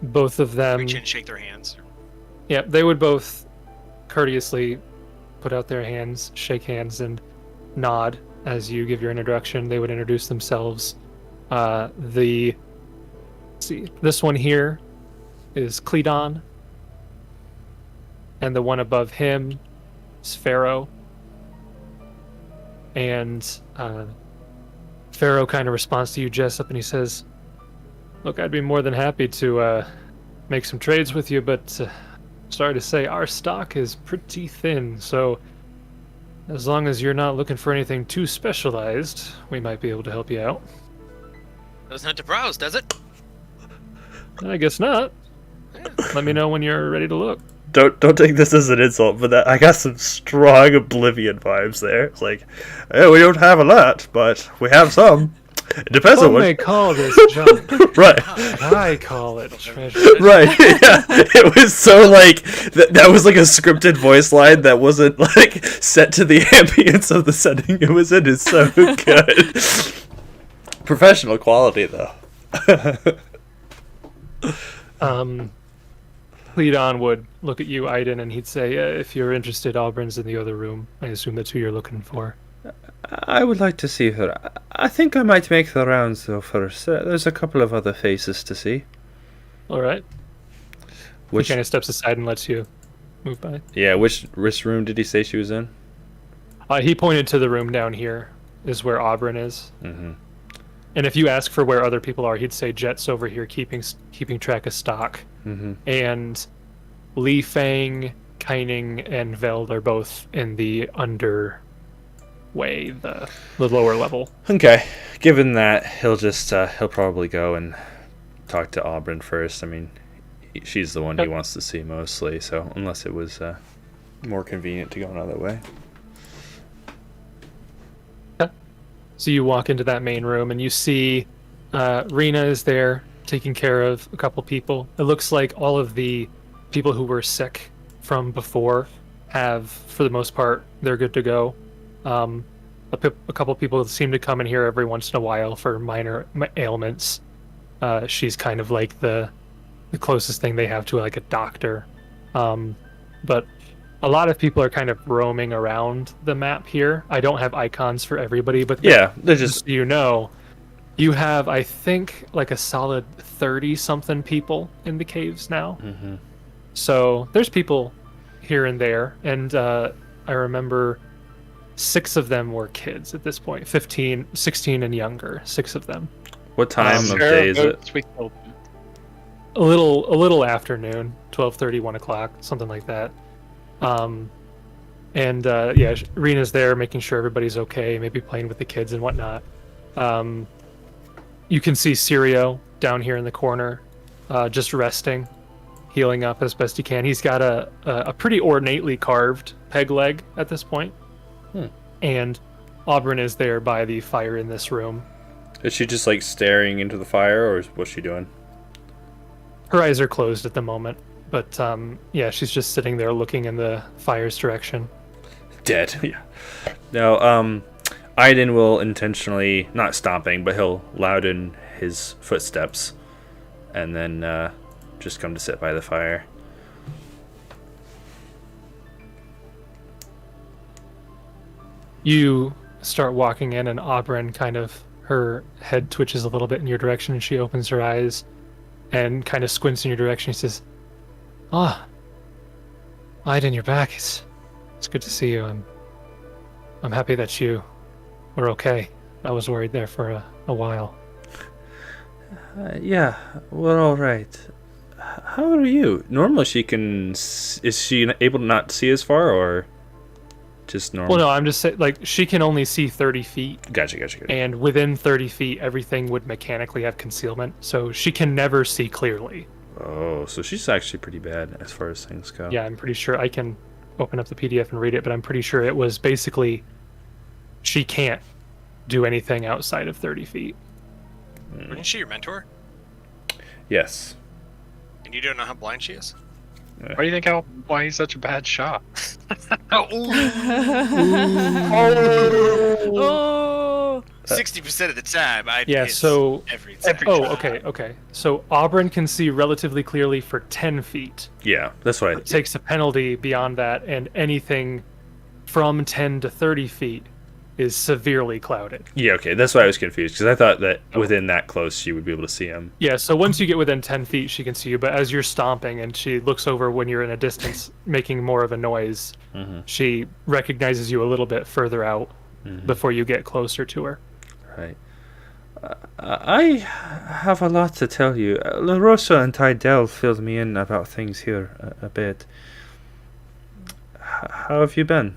Both of them... Reach in and shake their hands. Yeah, they would both courteously put out their hands, shake hands, and nod as you give your introduction. They would introduce themselves. This one here is Cleadon, and the one above him is Pharaoh. And Pharaoh kind of responds to you, Jessup, and he says, "Look, I'd be more than happy to make some trades with you, but sorry to say our stock is pretty thin, so as long as you're not looking for anything too specialized, we might be able to help you out." Doesn't have to browse, does it? I guess not. Yeah. Let me know when you're ready to look. Don't take this as an insult, but I got some strong Oblivion vibes there. It's like, we don't have a lot, but we have some. It depends on what they call this junk. Right. I call it treasure. Right. Yeah. It was so like that was like a scripted voice line that wasn't like set to the ambience of the setting it was in. Is so good. Professional quality though. Cleadon would look at you, Aaidan, and he'd say, "If you're interested, Auburn's in the other room. I assume that's who you're looking for." I would like to see her. I think I might make the rounds though first. There's a couple of other faces to see. All right. He kind of steps aside and lets you move by. Yeah, which room did he say she was in? He pointed to the room down here, is where Auburn is. Mm-hmm. And if you ask for where other people are, he'd say Jet's over here keeping track of stock. Mm-hmm. And Li Fang, Kaining, and Veld are both in the underway, the lower level. Okay. Given that, he'll probably go and talk to Auburn first. I mean, she's the one he wants to see mostly, so unless it was more convenient to go another way. So you walk into that main room and you see Rena is there taking care of a couple people. It looks like all of the people who were sick from before have, for the most part, they're good to go. A couple people seem to come in here every once in a while for minor ailments. She's kind of like the closest thing they have to like a doctor. But a lot of people are kind of roaming around the map here. I don't have icons for everybody, but Yeah, they're just so you know, you have, I think, like a solid 30-something people in the caves now. Mhm. So there's people here and there, and I remember 6 of them were kids at this point, 15, 16 and younger, 6 of them. What time of Share day is it? boats, we killed them. A little afternoon, 12:30, 1 o'clock, something like that. Yeah, Rena's there making sure everybody's okay, maybe playing with the kids and whatnot. You can see Sirio down here in the corner, just resting, healing up as best he can. He's got a pretty ornately carved peg leg at this point. And Auburn is there by the fire in this room. Is she just like staring into the fire, or what's she doing? Her eyes are closed at the moment, but yeah, she's just sitting there looking in the fire's direction. Dead. Yeah. Now, Aaidan will intentionally, not stomping, but he'll louden his footsteps, and then just come to sit by the fire. You start walking in, and Auburn kind of, her head twitches a little bit in your direction, and she opens her eyes and kind of squints in your direction. She says, "Ah, Aaidan, you're back. It's good to see you. I'm happy that you were okay. I was worried there for a while." Yeah, we're all right. How are you? Normally she can... Is she able to not see as far, or just normal? Well, no, I'm just saying, like, she can only see 30 feet. Gotcha. And within 30 feet, everything would mechanically have concealment, so she can never see clearly. Oh, so she's actually pretty bad as far as things go. Yeah, I'm pretty sure I can open up the PDF and read it, but I'm pretty sure it was basically she can't do anything outside of 30 feet. Wasn't she your mentor? Yes. And you don't know how blind she is? Why do you think why he's such a bad shot? Oh! 60% of the time, I Yeah, miss so... every time. Oh, okay. So Auburn can see relatively clearly for 10 feet. Yeah, that's what It takes a penalty beyond that, and anything from 10 to 30 feet is severely clouded. Yeah, okay, that's why I was confused, because I thought that within that close she would be able to see him. Yeah, so once you get within 10 feet, she can see you, but as you're stomping and she looks over when you're in a distance, making more of a noise, she recognizes you a little bit further out before you get closer to her. Right. I have a lot to tell you. La Rosa and Tydell filled me in about things here a bit. How have you been?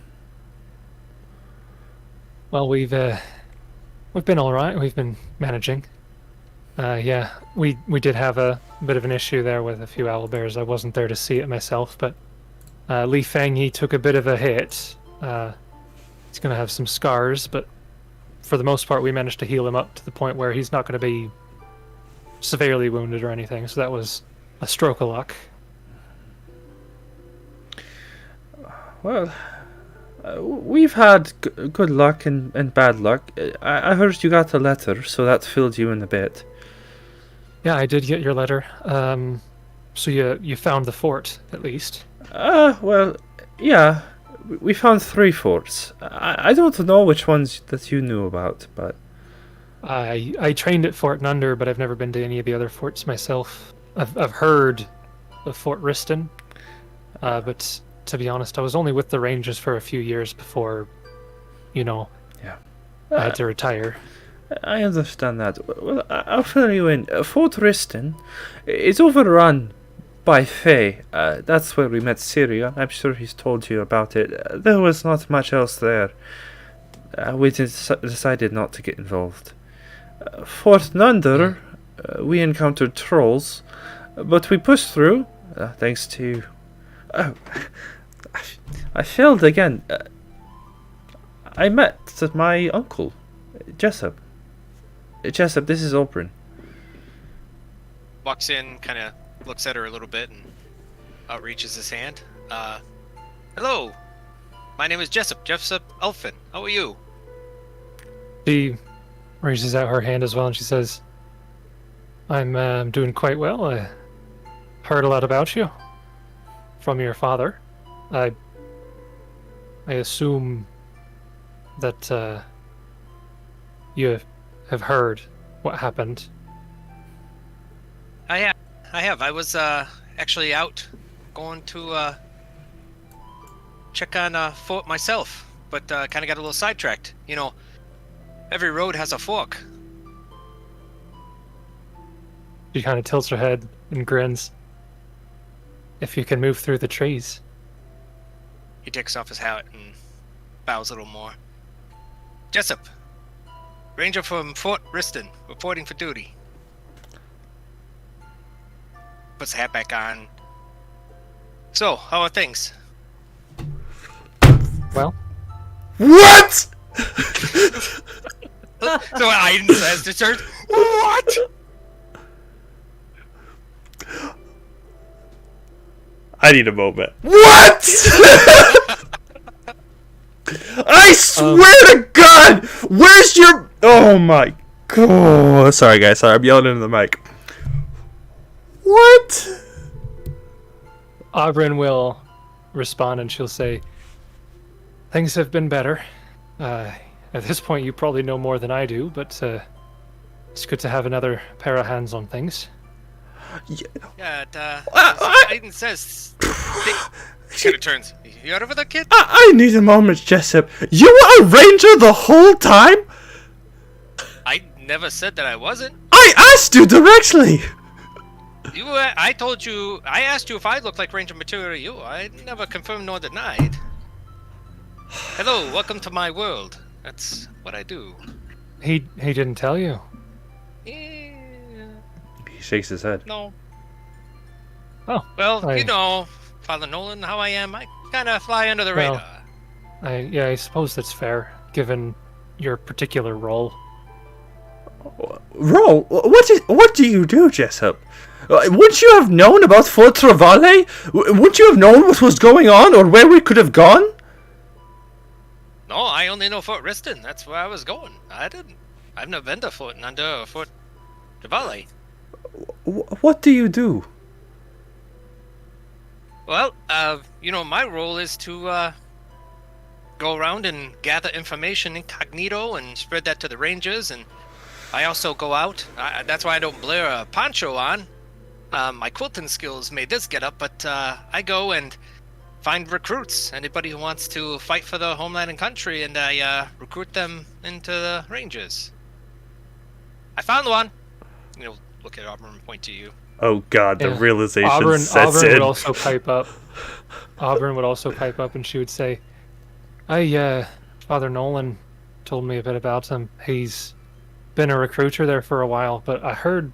Well, we've been all right. We've been managing. Yeah, we did have a bit of an issue there with a few owlbears. I wasn't there to see it myself, but Li Feng, he took a bit of a hit. He's going to have some scars, but for the most part, we managed to heal him up to the point where he's not going to be severely wounded or anything. So that was a stroke of luck. Well, we've had good luck and bad luck. I heard you got a letter, so that filled you in a bit. Yeah, I did get your letter. So you found the fort, at least. Well, yeah. We found 3 forts. I don't know which ones that you knew about, but... I trained at Fort Nunder, but I've never been to any of the other forts myself. I've heard of Fort Riston, but to be honest, I was only with the Rangers for a few years before, I had to retire. I understand that. Well, I'll fill you in. Fort Riston is overrun by Fae. That's where we met Syria. I'm sure he's told you about it. There was not much else there. We decided not to get involved. Fort Nunder, we encountered trolls, but we pushed through, thanks to... Oh, I failed again. I met my uncle, Jessup. Jessup, this is Oprah. Walks in, kind of looks at her a little bit, and outreaches his hand. Hello, my name is Jessup Elfin. How are you? She raises out her hand as well, and she says, I'm doing quite well. I heard a lot about you from your father. I assume that you have heard what happened. I have. I was actually out going to check on Fort myself, but kind of got a little sidetracked. You know, every road has a fork. She kind of tilts her head and grins. If you can move through the trees. He takes off his hat and bows a little more. Jessup, Ranger from Fort Riston, reporting for duty. Puts the hat back on. So, how are things? Well, What? So Aaidan says to church, what? I need a moment. What? I swear to God! Where's your... Oh my... Oh, sorry guys, sorry, I'm yelling into the mic. What? Aaidan will respond and she'll say, things have been better. At this point, you probably know more than I do, but it's good to have another pair of hands on things. Yeah, Aaidan says... She turns. You out over the kid? I need a moment, Jessup. You were a ranger the whole time? I never said that I wasn't. I asked you directly. I told you, I asked you if I looked like Ranger material to you. I never confirmed nor denied. Hello, welcome to my world. That's what I do. He didn't tell you. Yeah, He shakes his head. no. Oh, Well, you know, Father Nolan, how I am. I kind of fly under the Well, radar. I suppose that's fair, given your particular role. Ro, what do you do, Jessup? Wouldn't you have known about Fort Trevalay? Wouldn't you have known what was going on, or where we could have gone? No, I only know Fort Riston. That's where I was going. I've never been to Fort Trevalay. What do you do? Well, you know, my role is to go around and gather information incognito and spread that to the rangers, and I also go out. That's why I don't blare a poncho on. My quilting skills made this get up, but I go and find recruits, anybody who wants to fight for the homeland and country, and I recruit them into the rangers. I found one. You know, look at Auburn and point to you. Oh God, the Yeah. realization Auburn sets would in. also pipe up. Auburn would also pipe up and she would say, Father Nolan told me a bit about him. He's been a recruiter there for a while, but I heard...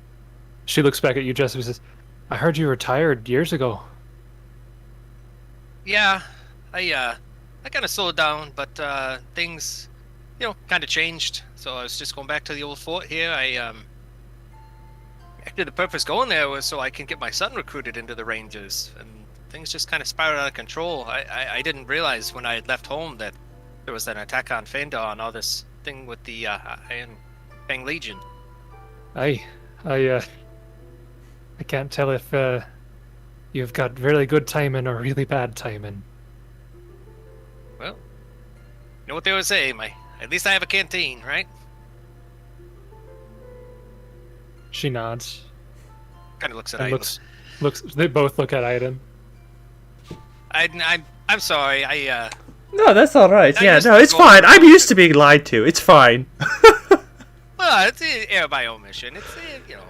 She looks back at you, Jessup, and says, I heard you retired years ago. Yeah, I kind of slowed down, but things, you know, kind of changed. So I was just going back to the old fort here. Actually, the purpose going there was so I can get my son recruited into the Rangers, and things just kind of spiraled out of control. I didn't realize when I had left home that there was an attack on Phaendar and all this thing with the Fang Legion. I can't tell if you've got really good timing or really bad timing. Well, you know what they always say, at least I have a canteen, right? She nods. Kind of looks at And Aaidan. looks. They both look at Aaidan. I'm sorry. No, that's all right. I Yeah, used no, to it's go- fine. I'm used to being lied to. It's fine. Well, it's air by omission. It's you know.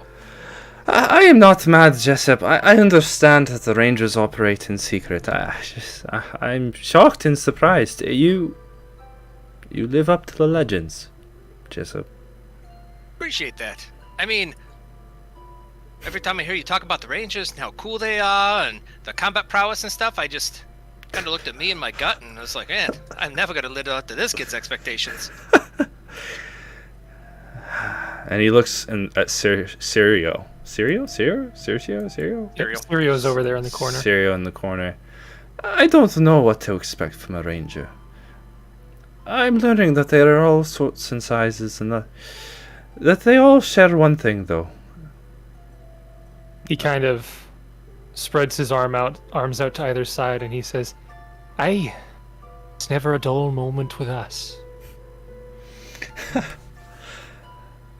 I am not mad, Jessup. I understand that the Rangers operate in secret. I'm shocked and surprised. You live up to the legends, Jessup. Appreciate that. I mean, every time I hear you talk about the Rangers and how cool they are and the combat prowess and stuff, I just kind of looked at me and my gut and I was like, man, I'm never going to live up to this kid's expectations. And he looks at Sirio. Sirio? Sirio's over there in the corner. Sirio in the corner. I don't know what to expect from a ranger. I'm learning that there are all sorts and sizes, and that they all share one thing, though. He kind of spreads his arms out to either side, and he says, "Aye, it's never a dull moment with us."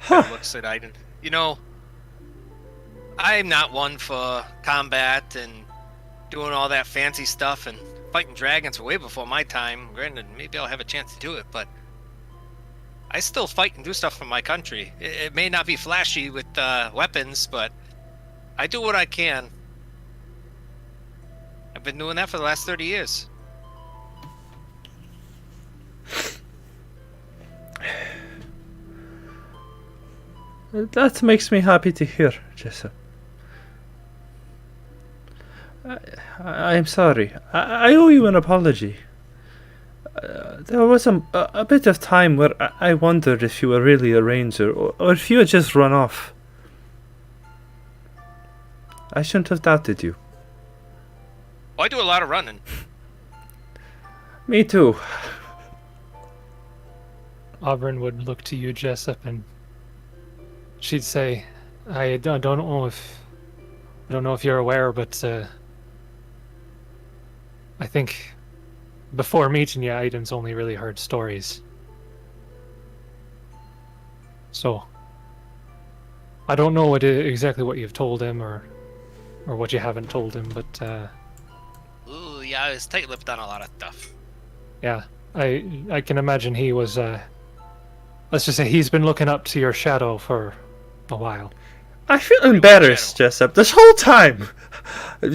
Looks at Aaidan. You know, I'm not one for combat and doing all that fancy stuff, and fighting dragons way before my time. Granted, maybe I'll have a chance to do it, but I still fight and do stuff for my country. It may not be flashy with weapons, but I do what I can. I've been doing that for the last 30 years. That makes me happy to hear, Jessup. I'm sorry. I owe you an apology. There was a bit of time where I wondered if you were really a ranger or if you had just run off. I shouldn't have doubted you. Well, I do a lot of running. Me too. Auburn would look to you, Jessup, and she'd say, I don't know if you're aware, but I think before meeting you, Aaidan's only really heard stories. So I don't know exactly what you've told him or what you haven't told him, but Ooh, yeah, I was tight-lipped on a lot of stuff. yeah, I can imagine he was. Let's just say he's been looking up to your shadow for a while. I feel embarrassed, Jessup. This whole time,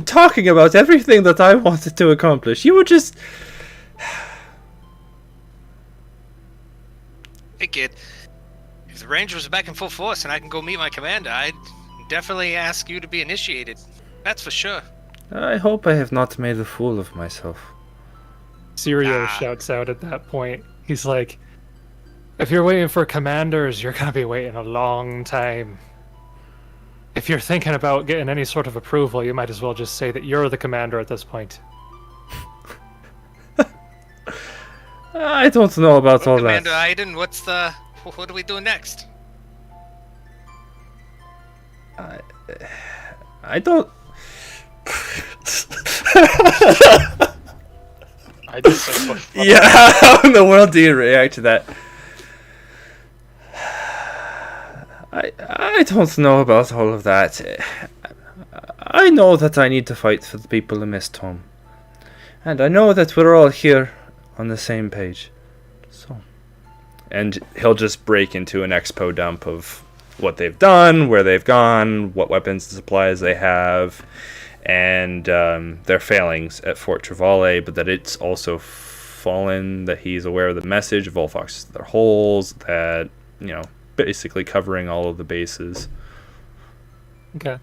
talking about everything that I wanted to accomplish, you were just... Hey, kid. If the Rangers are back in full force and I can go meet my commander, I'd definitely ask you to be initiated. That's for sure. I hope I have not made a fool of myself. Sirio shouts out at that point. He's like, if you're waiting for commanders, you're gonna be waiting a long time. If you're thinking about getting any sort of approval, you might as well just say that you're the commander at this point. I don't know about all Commander that. Aaidan, what do we do next? I don't... I just said what the fuck. Yeah, how in the world do you react to that? I don't know about all of that. I know that I need to fight for the people in Misthomeward. And I know that we're all here on the same page. So. And he'll just break into an expo dump of what they've done, where they've gone, what weapons and supplies they have, and their failings at Fort Trevalay, but that it's also fallen, that he's aware of the message of all foxes to their holes, that, basically covering all of the bases. Okay.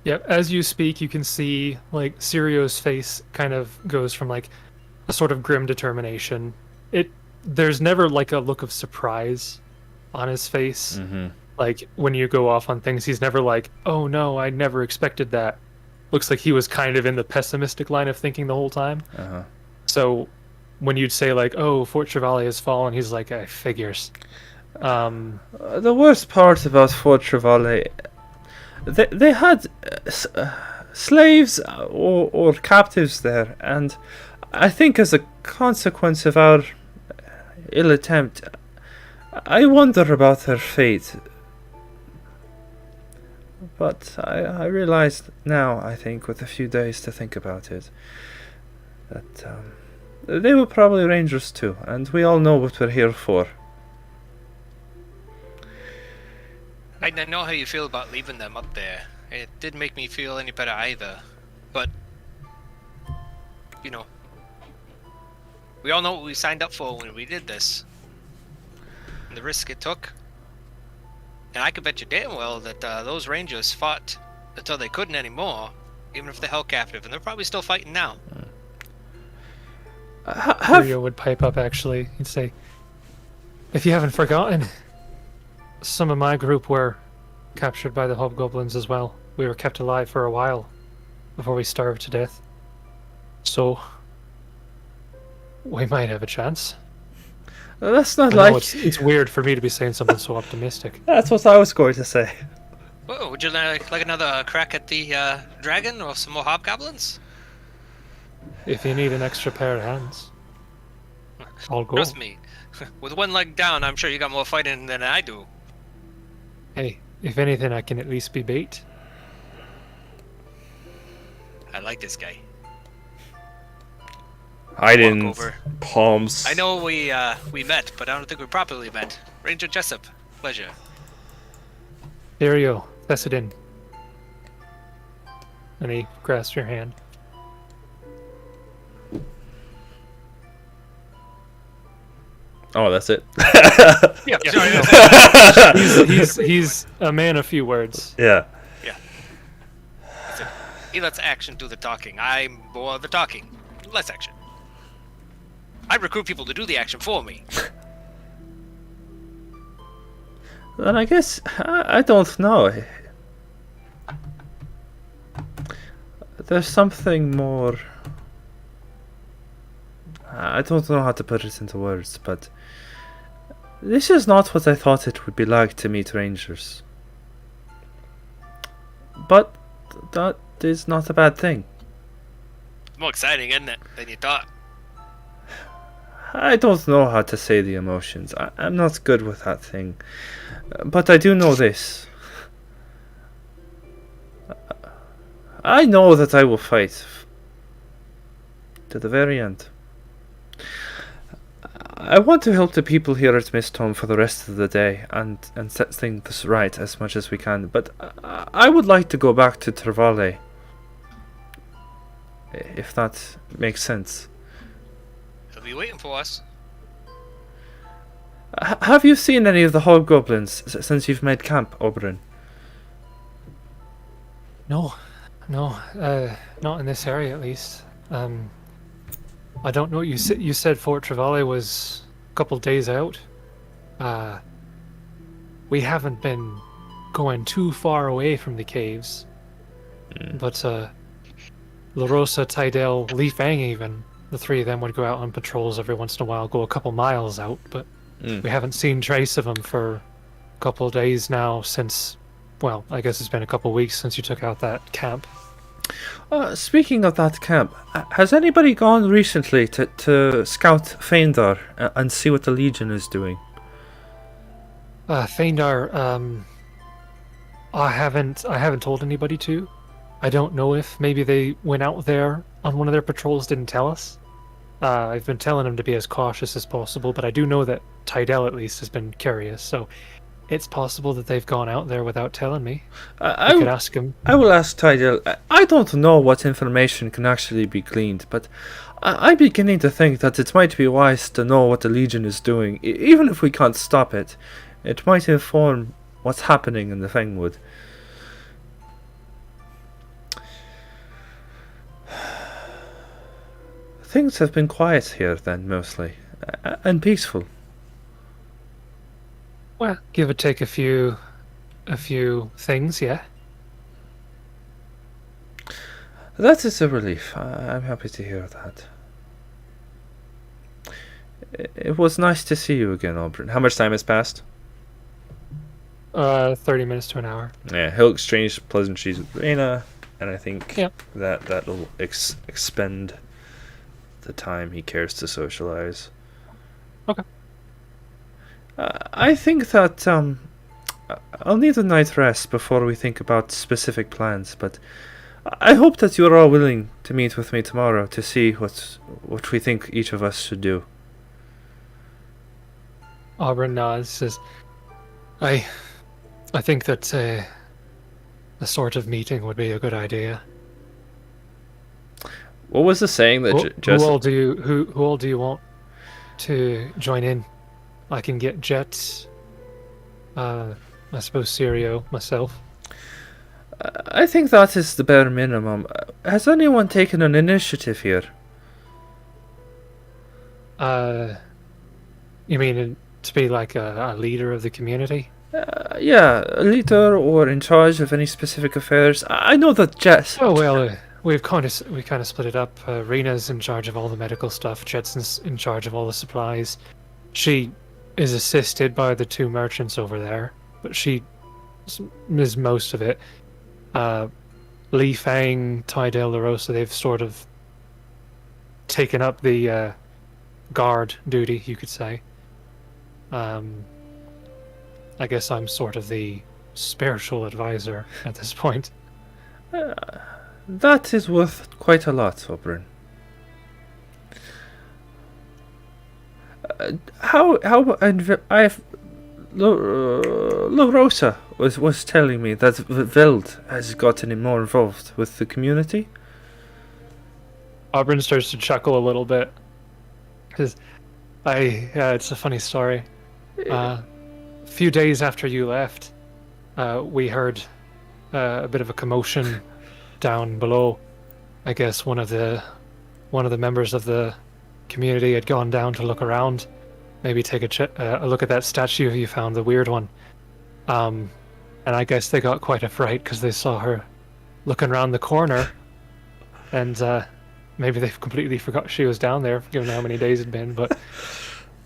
Yeah, as you speak, you can see, Sirio's face kind of goes from, a sort of grim determination. There's never, a look of surprise on his face. Mm-hmm. When you go off on things, he's never like, oh no, I never expected that. Looks like he was kind of in the pessimistic line of thinking the whole time. Uh-huh. So when you'd say, oh, Fort Trevalay has fallen, he's like, figures. The worst part about Fort Trevalay, they had slaves or captives there, and I think as a consequence of our ill attempt, I wonder about their fate. But I realized now, I think, with a few days to think about it, that they were probably rangers too, and we all know what we're here for. I know how you feel about leaving them up there. It didn't make me feel any better either. But, we all know what we signed up for when we did this. And the risk it took. And I could bet you damn well that those rangers fought until they couldn't anymore, even if they're held captive. And they're probably still fighting now. Sirio would pipe up, actually. He'd say, if you haven't forgotten, some of my group were captured by the hobgoblins as well. We were kept alive for a while before we starved to death. So we might have a chance. That's not I know it's weird for me to be saying something so optimistic. That's what I was going to say. Whoa, would you like another crack at the dragon or some more hobgoblins? If you need an extra pair of hands, I'll go. Trust me, with one leg down, I'm sure you got more fighting than I do. Hey, if anything, I can at least be bait. I like this guy. Aaidan's over. palms. I know we met, but I don't think we properly met. Ranger Jessup, pleasure. There you go. Press it in. And he grasps your hand. Oh, that's it. Yeah, He's a man of few words. Yeah. That's it. He lets action do the talking. I'm more of the talking. Less action. I recruit people to do the action for me. Then I guess I don't know. There's something more. I don't know how to put it into words, but this is not what I thought it would be like to meet rangers. But that is not a bad thing. It's more exciting, isn't it, than you thought? I don't know how to say the emotions. I'm not good with that thing. But I do know this. I know that I will fight to the very end. I want to help the people here at Misthomeward for the rest of the day and set things right as much as we can. But I would like to go back to Trevalay, if that makes sense. He'll be waiting for us. Have you seen any of the hobgoblins since you've made camp, Oberyn? No, not in this area at least. I don't know. You said Fort Trevalay was a couple days out. We haven't been going too far away from the caves, but LaRosa, Tydell, Lee Fang even, the three of them would go out on patrols every once in a while, go a couple miles out, but we haven't seen trace of them for a couple of days now since, well, I guess it's been a couple of weeks since you took out that camp. Speaking of that camp, has anybody gone recently to scout Fhaendar and see what the Legion is doing? Fhaendar, I haven't told anybody to. I don't know if maybe they went out there on one of their patrols, didn't tell us. I've been telling them to be as cautious as possible, but I do know that Tydell at least has been curious, so it's possible that they've gone out there without telling me. I could ask him. I will ask Tydell. I don't know what information can actually be gleaned, but I'm beginning to think that it might be wise to know what the Legion is doing. Even if we can't stop it, it might inform what's happening in the Fengwood. Things have been quiet here then, mostly, and peaceful. Well, give or take a few things, yeah. That is a relief. I'm happy to hear that. It was nice to see you again, Oberyn. How much time has passed? 30 minutes to an hour. Yeah, he'll exchange pleasantries with Reyna, and I think that will expend the time he cares to socialize. Okay. I think that I'll need a night rest before we think about specific plans, but I hope that you're all willing to meet with me tomorrow to see what we think each of us should do. Oberyn nods, says, I think that a sort of meeting would be a good idea. What was the saying that who all do you want to join in? I can get Jet, I suppose Sirio, myself. I think that is the bare minimum. Has anyone taken an initiative here? You mean to be like a leader of the community? Yeah, a leader or in charge of any specific affairs. I know that Jet. Oh well, we kind of split it up. Rena's in charge of all the medical stuff. Jet's in charge of all the supplies. She is assisted by the two merchants over there, but she is most of it. Li Fang, Tydale, LaRosa, they've sort of taken up the guard duty, you could say. I guess I'm sort of the spiritual advisor at this point. That is worth quite a lot, Oberyn. LaRosa was telling me that Veld has gotten more involved with the community. Oberyn starts to chuckle a little bit. Because it's a funny story. A few days after you left, we heard a bit of a commotion down below. I guess one of the members of the community had gone down to look around, maybe take a look at that statue you found, the weird one. And I guess they got quite a fright because they saw her looking around the corner, and maybe they completely forgot she was down there, given how many days it'd been. But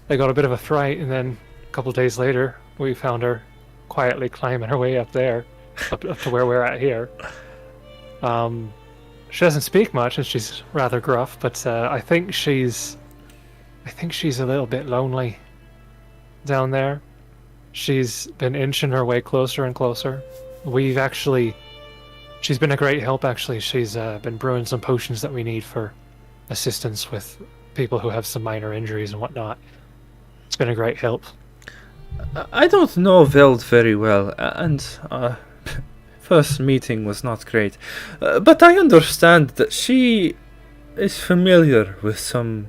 they got a bit of a fright, and then a couple of days later, we found her quietly climbing her way up there, up to where we're at here. She doesn't speak much, and she's rather gruff, but I think she's a little bit lonely down there. She's been inching her way closer and closer. She's been a great help, actually. She's been brewing some potions that we need for assistance with people who have some minor injuries and whatnot. It's been a great help. I don't know Veld very well, and first meeting was not great. But I understand that she is familiar with some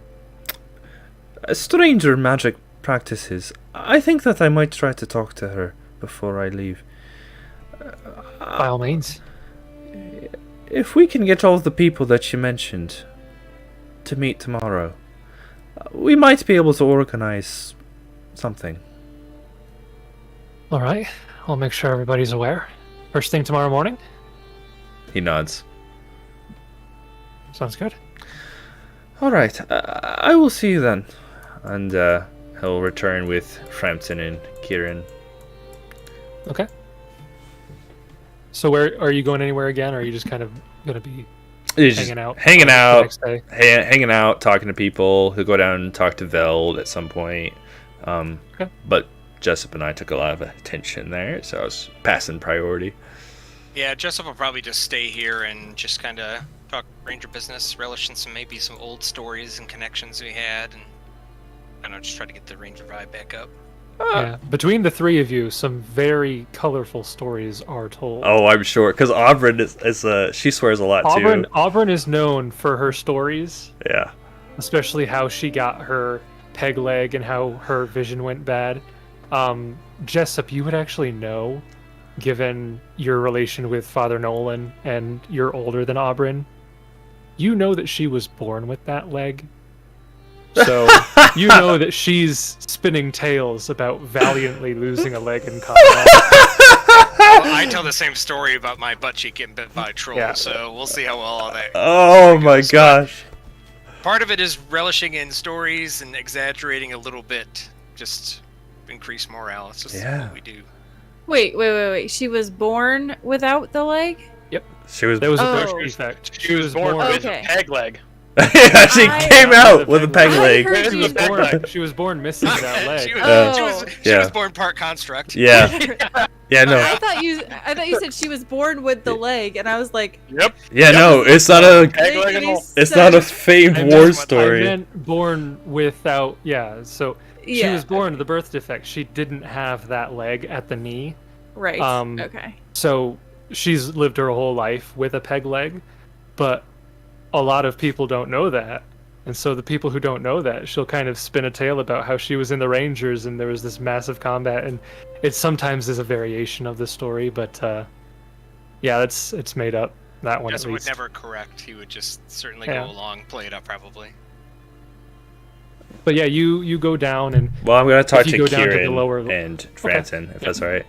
stranger magic practices. I think that I might try to talk to her before I leave. By all means. If we can get all the people that you mentioned to meet tomorrow, we might be able to organize something. Alright, I'll make sure everybody's aware. First thing tomorrow morning? He nods. Sounds good. Alright, I will see you then. And he'll return with Frampton and Kieran. Okay. So where are you going anywhere again, or are you just kind of going to be hanging out? Hanging the out. next day? Hanging out, talking to people. He'll go down and talk to Veld at some point. Okay. But Jessup and I took a lot of attention there, so I was passing priority. Yeah, Jessup will probably just stay here and just kind of talk ranger business, relish in maybe some old stories and connections we had, and I don't know, just try to get the ranger vibe back up. Yeah, between the three of you, some very colorful stories are told. Oh, I'm sure, because Oberyn is she swears a lot too. Oberyn is known for her stories. Yeah. Especially how she got her peg leg and how her vision went bad. Jessup, you would actually know, given your relation with Father Nolan and you're older than Oberyn. You know that she was born with that leg. So you know that she's spinning tales about valiantly losing a leg in combat. Well, I tell the same story about my butt cheek getting bit by a troll, Yeah. so we'll see how well all that. Oh my gosh. Part of it is relishing in stories and exaggerating a little bit, just increase morale. It's just what we do. Wait. She was born without the leg? Yep. There was a Oh. birth defect. She was born with Okay. a peg leg. yeah, she came out with a peg I leg. heard She was she was born missing that leg. she Yeah. was born part construct. Yeah. Yeah, no. I thought you said she was born with the leg, and I was like, Yep. Yeah, no, it's not a Peg leg and all. it's not a famed I war meant- story. I meant born without. Yeah, so she Yeah, was born with the birth defect. She didn't have that leg at the knee. right. Okay. So she's lived her whole life with a peg leg, but a lot of people don't know that. And so the people who don't know that, she'll kind of spin a tale about how she was in the Rangers and there was this massive combat, and it sometimes is a variation of the story, but yeah, it's made up. That one Jessup at would least. never correct. He would just certainly Yeah. go along, play it up probably. But yeah, you go down and Well, I'm gonna talk If you to go down to the Kieran lower- and Frampton, if that's all right.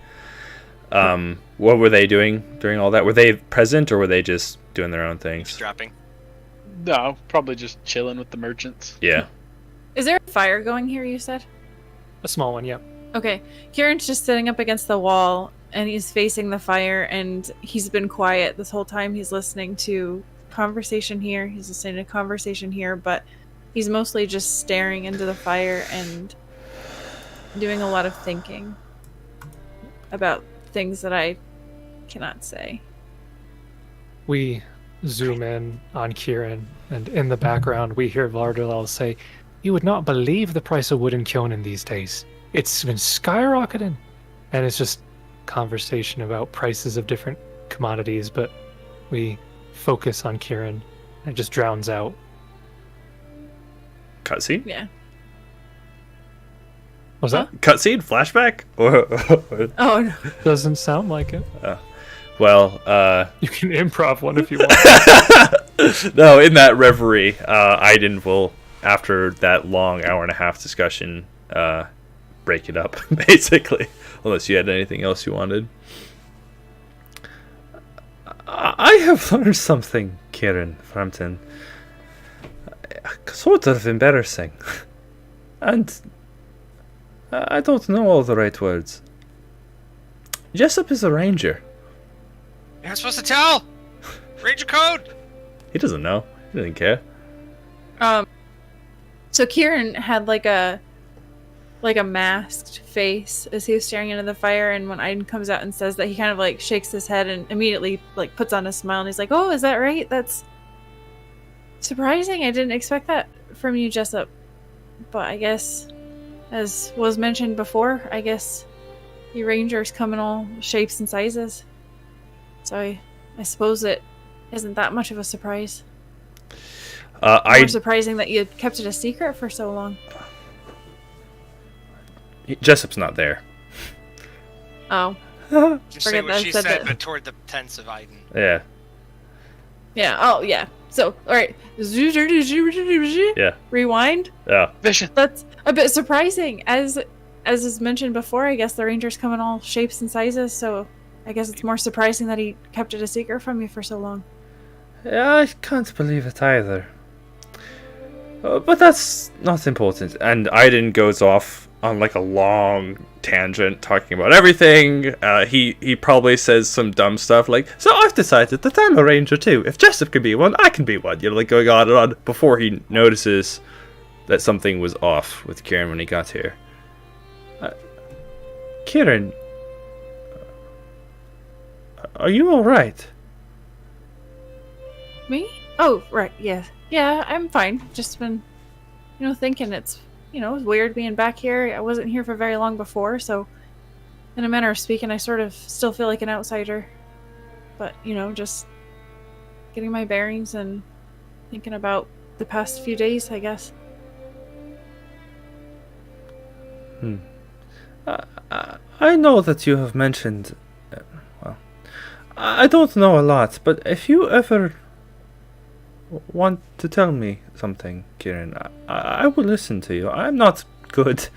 What were they doing during all that? Were they present, or were they just doing their own things? Dropping. No, probably just chilling with the merchants. Yeah. Is there a fire going here, you said? a small one, yeah. Okay. Kieran's just sitting up against the wall, and he's facing the fire, and he's been quiet this whole time. He's listening to conversation here, he's listening to conversation here, but he's mostly just staring into the fire and doing a lot of thinking about things that I cannot say. We zoom in on Kieran, and in the background we hear Vardalel say, "You would not believe the price of wood and Kionin these days. It's been skyrocketing." And it's just conversation about prices of different commodities, but we focus on Kieran, and it just drowns out. Cutscene? Yeah. Was that? Cutscene? Flashback? Oh, no. Doesn't sound like it. Well, You can improv one if you want. no, in that reverie, Aaidan will, after that long hour-and-a-half discussion, break it up, basically. Unless you had anything else you wanted. I have learned something, Kieran, Frampton. Sort of embarrassing. And I don't know all the right words. Jessup is a ranger. You're not supposed to tell! Ranger code! He doesn't know. He doesn't care. So Kieran had like a masked face as he was staring into the fire, and when Aaidan comes out and says that, he kind of like shakes his head and immediately like puts on a smile, and he's like, "Oh, is that right? That's surprising. I didn't expect that from you, Jessup. But I guess, as was mentioned before, I guess you rangers come in all shapes and sizes. So I suppose it isn't that much of a surprise. More surprising that you had kept it a secret for so long." Jessup's not there. Oh. Just say what she said, but toward the tents of Aaidan. Yeah. Yeah. Oh, yeah. So, all right. Yeah. Rewind. Yeah. Vision. That's a bit surprising. As is mentioned before, I guess the rangers come in all shapes and sizes, so I guess it's more surprising that he kept it a secret from you for so long. Yeah, I can't believe it either. But that's not important. And Aaidan goes off on like a long tangent talking about everything. He probably says some dumb stuff like, "So I've decided that I'm a ranger too. If Jessup can be one, I can be one." You know, like going on and on before he notices that something was off with Kieran when he got here. Kieran, are you alright? Me? Oh, right. Yeah. Yeah, I'm fine. Just been, thinking it's, it's weird being back here. I wasn't here for very long before, so in a manner of speaking, I sort of still feel like an outsider. But, just getting my bearings and thinking about the past few days, I guess. I know that you have mentioned... well, I don't know a lot, but if you ever want to tell me something, Kieran, I will listen to you. I'm not good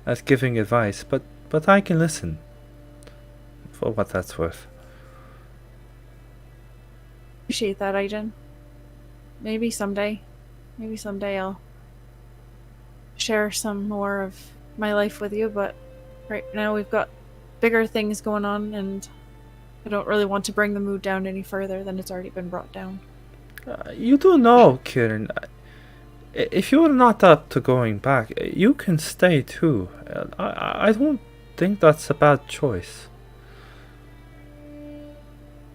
at giving advice, but I can listen. For what that's worth. Appreciate that, Aaidan. Maybe someday I'll share some more of my life with you, but right now we've got bigger things going on, and I don't really want to bring the mood down any further than it's already been brought down. You do know, Kieran, if you're not up to going back, you can stay too. I don't think that's a bad choice.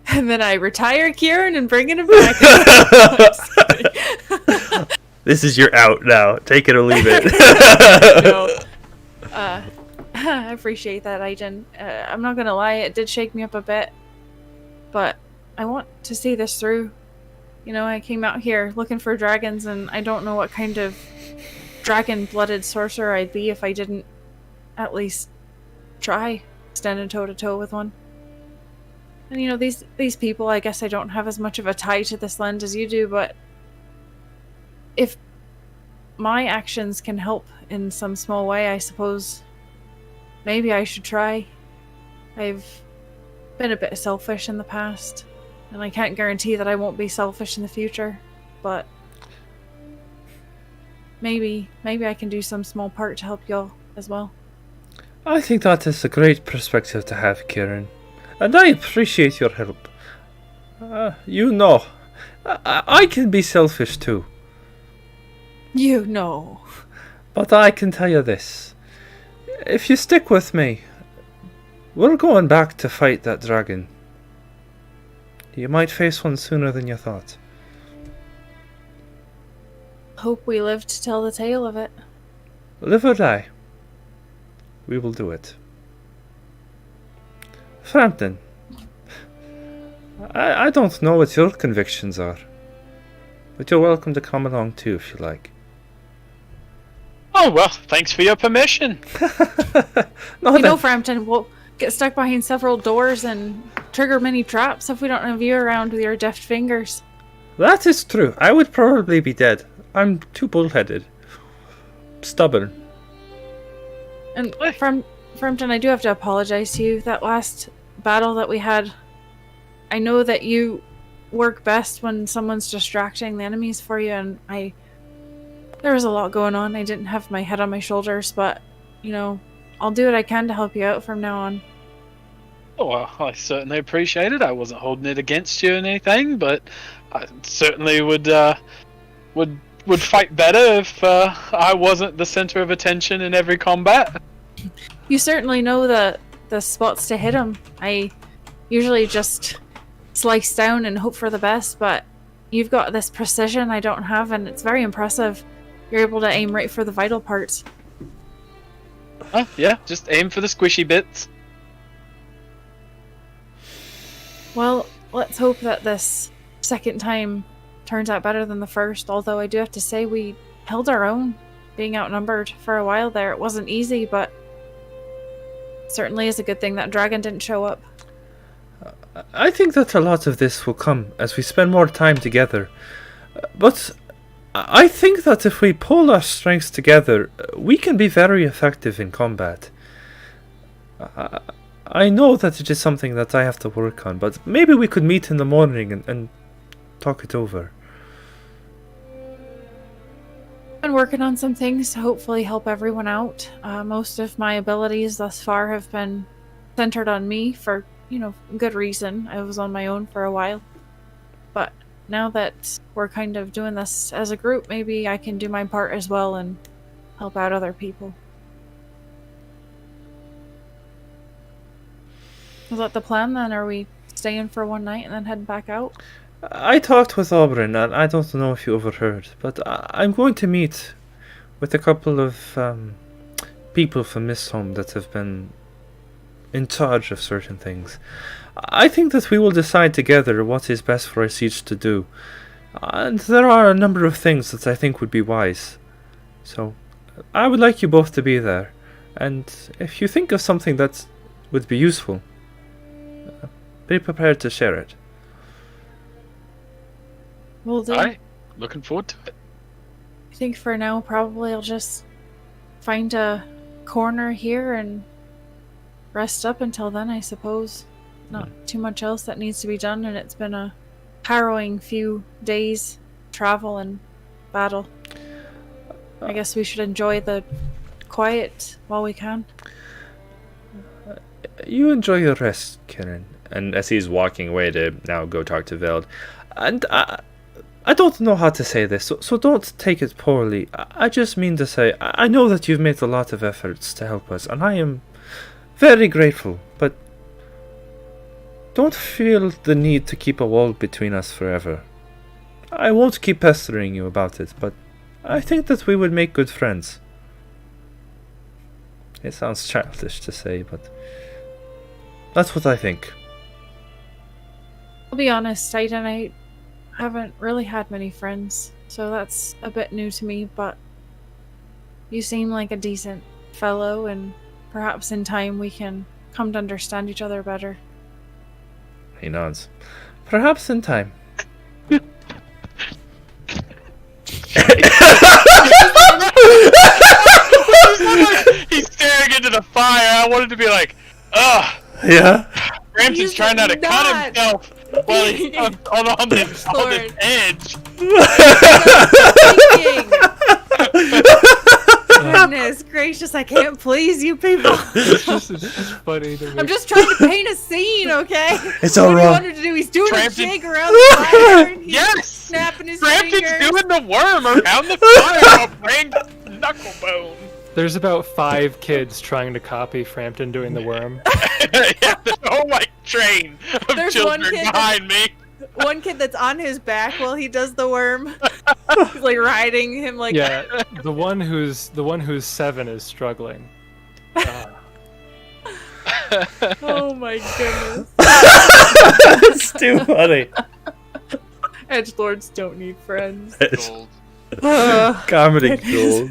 And then I retire Kieran and bring him back. This is your out now. Take it or leave it. I appreciate that, Aaidan. I'm not gonna lie, it did shake me up a bit, but I want to see this through. I came out here looking for dragons, and I don't know what kind of dragon-blooded sorcerer I'd be if I didn't at least try standing toe-to-toe with one. And these people, I guess I don't have as much of a tie to this land as you do, but if my actions can help in some small way, I suppose maybe I should try. I've been a bit selfish in the past, and I can't guarantee that I won't be selfish in the future, but maybe I can do some small part to help y'all as well. I think that is a great perspective to have, Kieran. and I appreciate your help. You know, I can be selfish too. You know. But I can tell you this. If you stick with me, we're going back to fight that dragon. You might face one sooner than you thought. Hope we live to tell the tale of it. Live or die, we will do it. Frampton, I don't know what your convictions are, but you're welcome to come along too if you like. Oh, well, thanks for your permission. No, You know, Frampton, we'll get stuck behind several doors and trigger many traps if we don't have you around with your deft fingers. that is true. I would probably be dead. I'm too bullheaded. Stubborn. And Frampton, I do have to apologize to you. That last battle that we had, I know that you work best when someone's distracting the enemies for you, and there was a lot going on. I didn't have my head on my shoulders, but, you know, I'll do what I can to help you out from now on. Oh, well, I certainly appreciate it. I wasn't holding it against you or anything, but I certainly would fight better if I wasn't the center of attention in every combat. You certainly know the spots to hit them. I usually just slice down and hope for the best, but you've got this precision I don't have, and it's very impressive. You're able to aim right for the vital parts. Yeah, just aim for the squishy bits. Well, let's hope that this second time turns out better than the first, although I do have to say we held our own, being outnumbered for a while there. It wasn't easy, but certainly is a good thing that dragon didn't show up. I think that a lot of this will come as we spend more time together. But I think that if we pull our strengths together, we can be very effective in combat. I know that it is something that I have to work on, but maybe we could meet in the morning and talk it over. Been working on some things to hopefully help everyone out. Most of my abilities thus far have been centered on me for, good reason. I was on my own for a while. But now that we're kind of doing this as a group, maybe I can do my part as well and help out other people. Is that the plan then? Are we staying for one night and then heading back out? I talked with Aubryn, and I don't know if you overheard, but I'm going to meet with a couple of people from Misthomeward that have been in charge of certain things. I think that we will decide together what is best for our siege to do, and there are a number of things that I think would be wise. So, I would like you both to be there, and if you think of something that would be useful, be prepared to share it. Will do. Alright, looking forward to it. I think for now, probably I'll just find a corner here and rest up until then, I suppose. Not too much else that needs to be done, and it's been a harrowing few days, travel and battle. I guess we should enjoy the quiet while we can. You enjoy your rest, Kieran. And as he's walking away to now go talk to Veld, and I don't know how to say this, so don't take it poorly. I just mean to say, I know that you've made a lot of efforts to help us, and I am very grateful, but don't feel the need to keep a wall between us forever. I won't keep pestering you about it, but I think that we would make good friends. It sounds childish to say, but that's what I think. I'll be honest, Aaidan, I haven't really had many friends, so that's a bit new to me, but you seem like a decent fellow, and perhaps in time we can come to understand each other better. He nods. Perhaps in time. He's staring into the fire. I wanted to be like, ugh. Yeah? Frampton's trying not to cut himself while he's on this edge. Goodness gracious, I can't please, you people. It's just funny to me. I'm just trying to paint a scene, okay? It's all what wrong. What do you want him to do? He's doing Frampton- a jig around the fire. And he's Yes! snapping his Frampton's fingers. doing the worm around the fire while playing knuckle bone. There's about 5 kids trying to copy Frampton doing the worm. Yeah, there's a whole like train of There's children one kid behind me. One kid that's on his back while he does the worm. He's like riding him like Yeah, the one who's 7 is struggling. oh my goodness. It's too funny. Edgelords don't need friends. Gold. Comedy gold.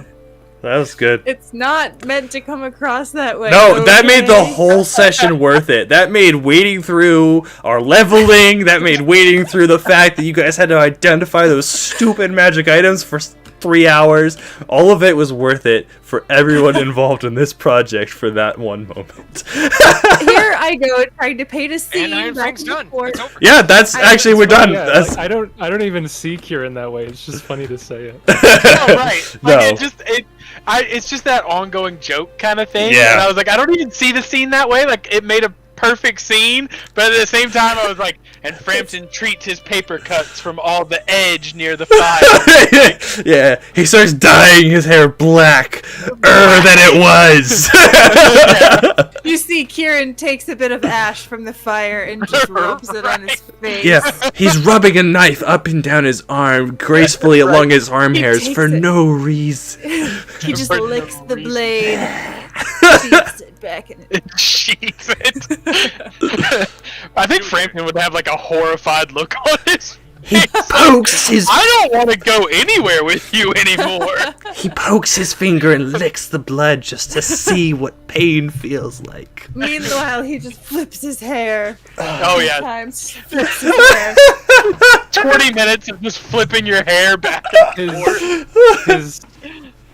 That was good. It's not meant to come across that way. No, that okay? made the whole session worth it. That made waiting through our leveling. That made waiting through the fact that you guys had to identify those stupid magic items for 3 hours. All of it was worth it for everyone involved in this project for that one moment. Here I go trying to paint a scene. And Iron back Fang's and done. forth. It's over. Yeah, that's actually we're done. Yeah, That's like, I don't even see Kieran that way. It's just funny to say it. Oh, right. Like, No. it's just that ongoing joke kind of thing. Yeah. And I was like, I don't even see the scene that way. Like, it made a perfect scene, but at the same time, I was like, and Frampton treats his paper cuts from all the edge near the fire. yeah, he starts dyeing his hair blacker than it was. You see, Kieran takes a bit of ash from the fire and just rubs it on his face. Yeah, he's rubbing a knife up and down his arm, gracefully along his arm He hairs takes for it. no reason. He just For no licks the reason. blade, sheets it back in it. Sheets it. I think Frampton would have like a horrified look on his He pokes his I don't want to go anywhere with you anymore. he pokes his finger and licks the blood just to see what pain feels like. Meanwhile, he just flips his hair. Oh yeah, Times flips his hair. 20 minutes of just flipping your hair back and His, forth. his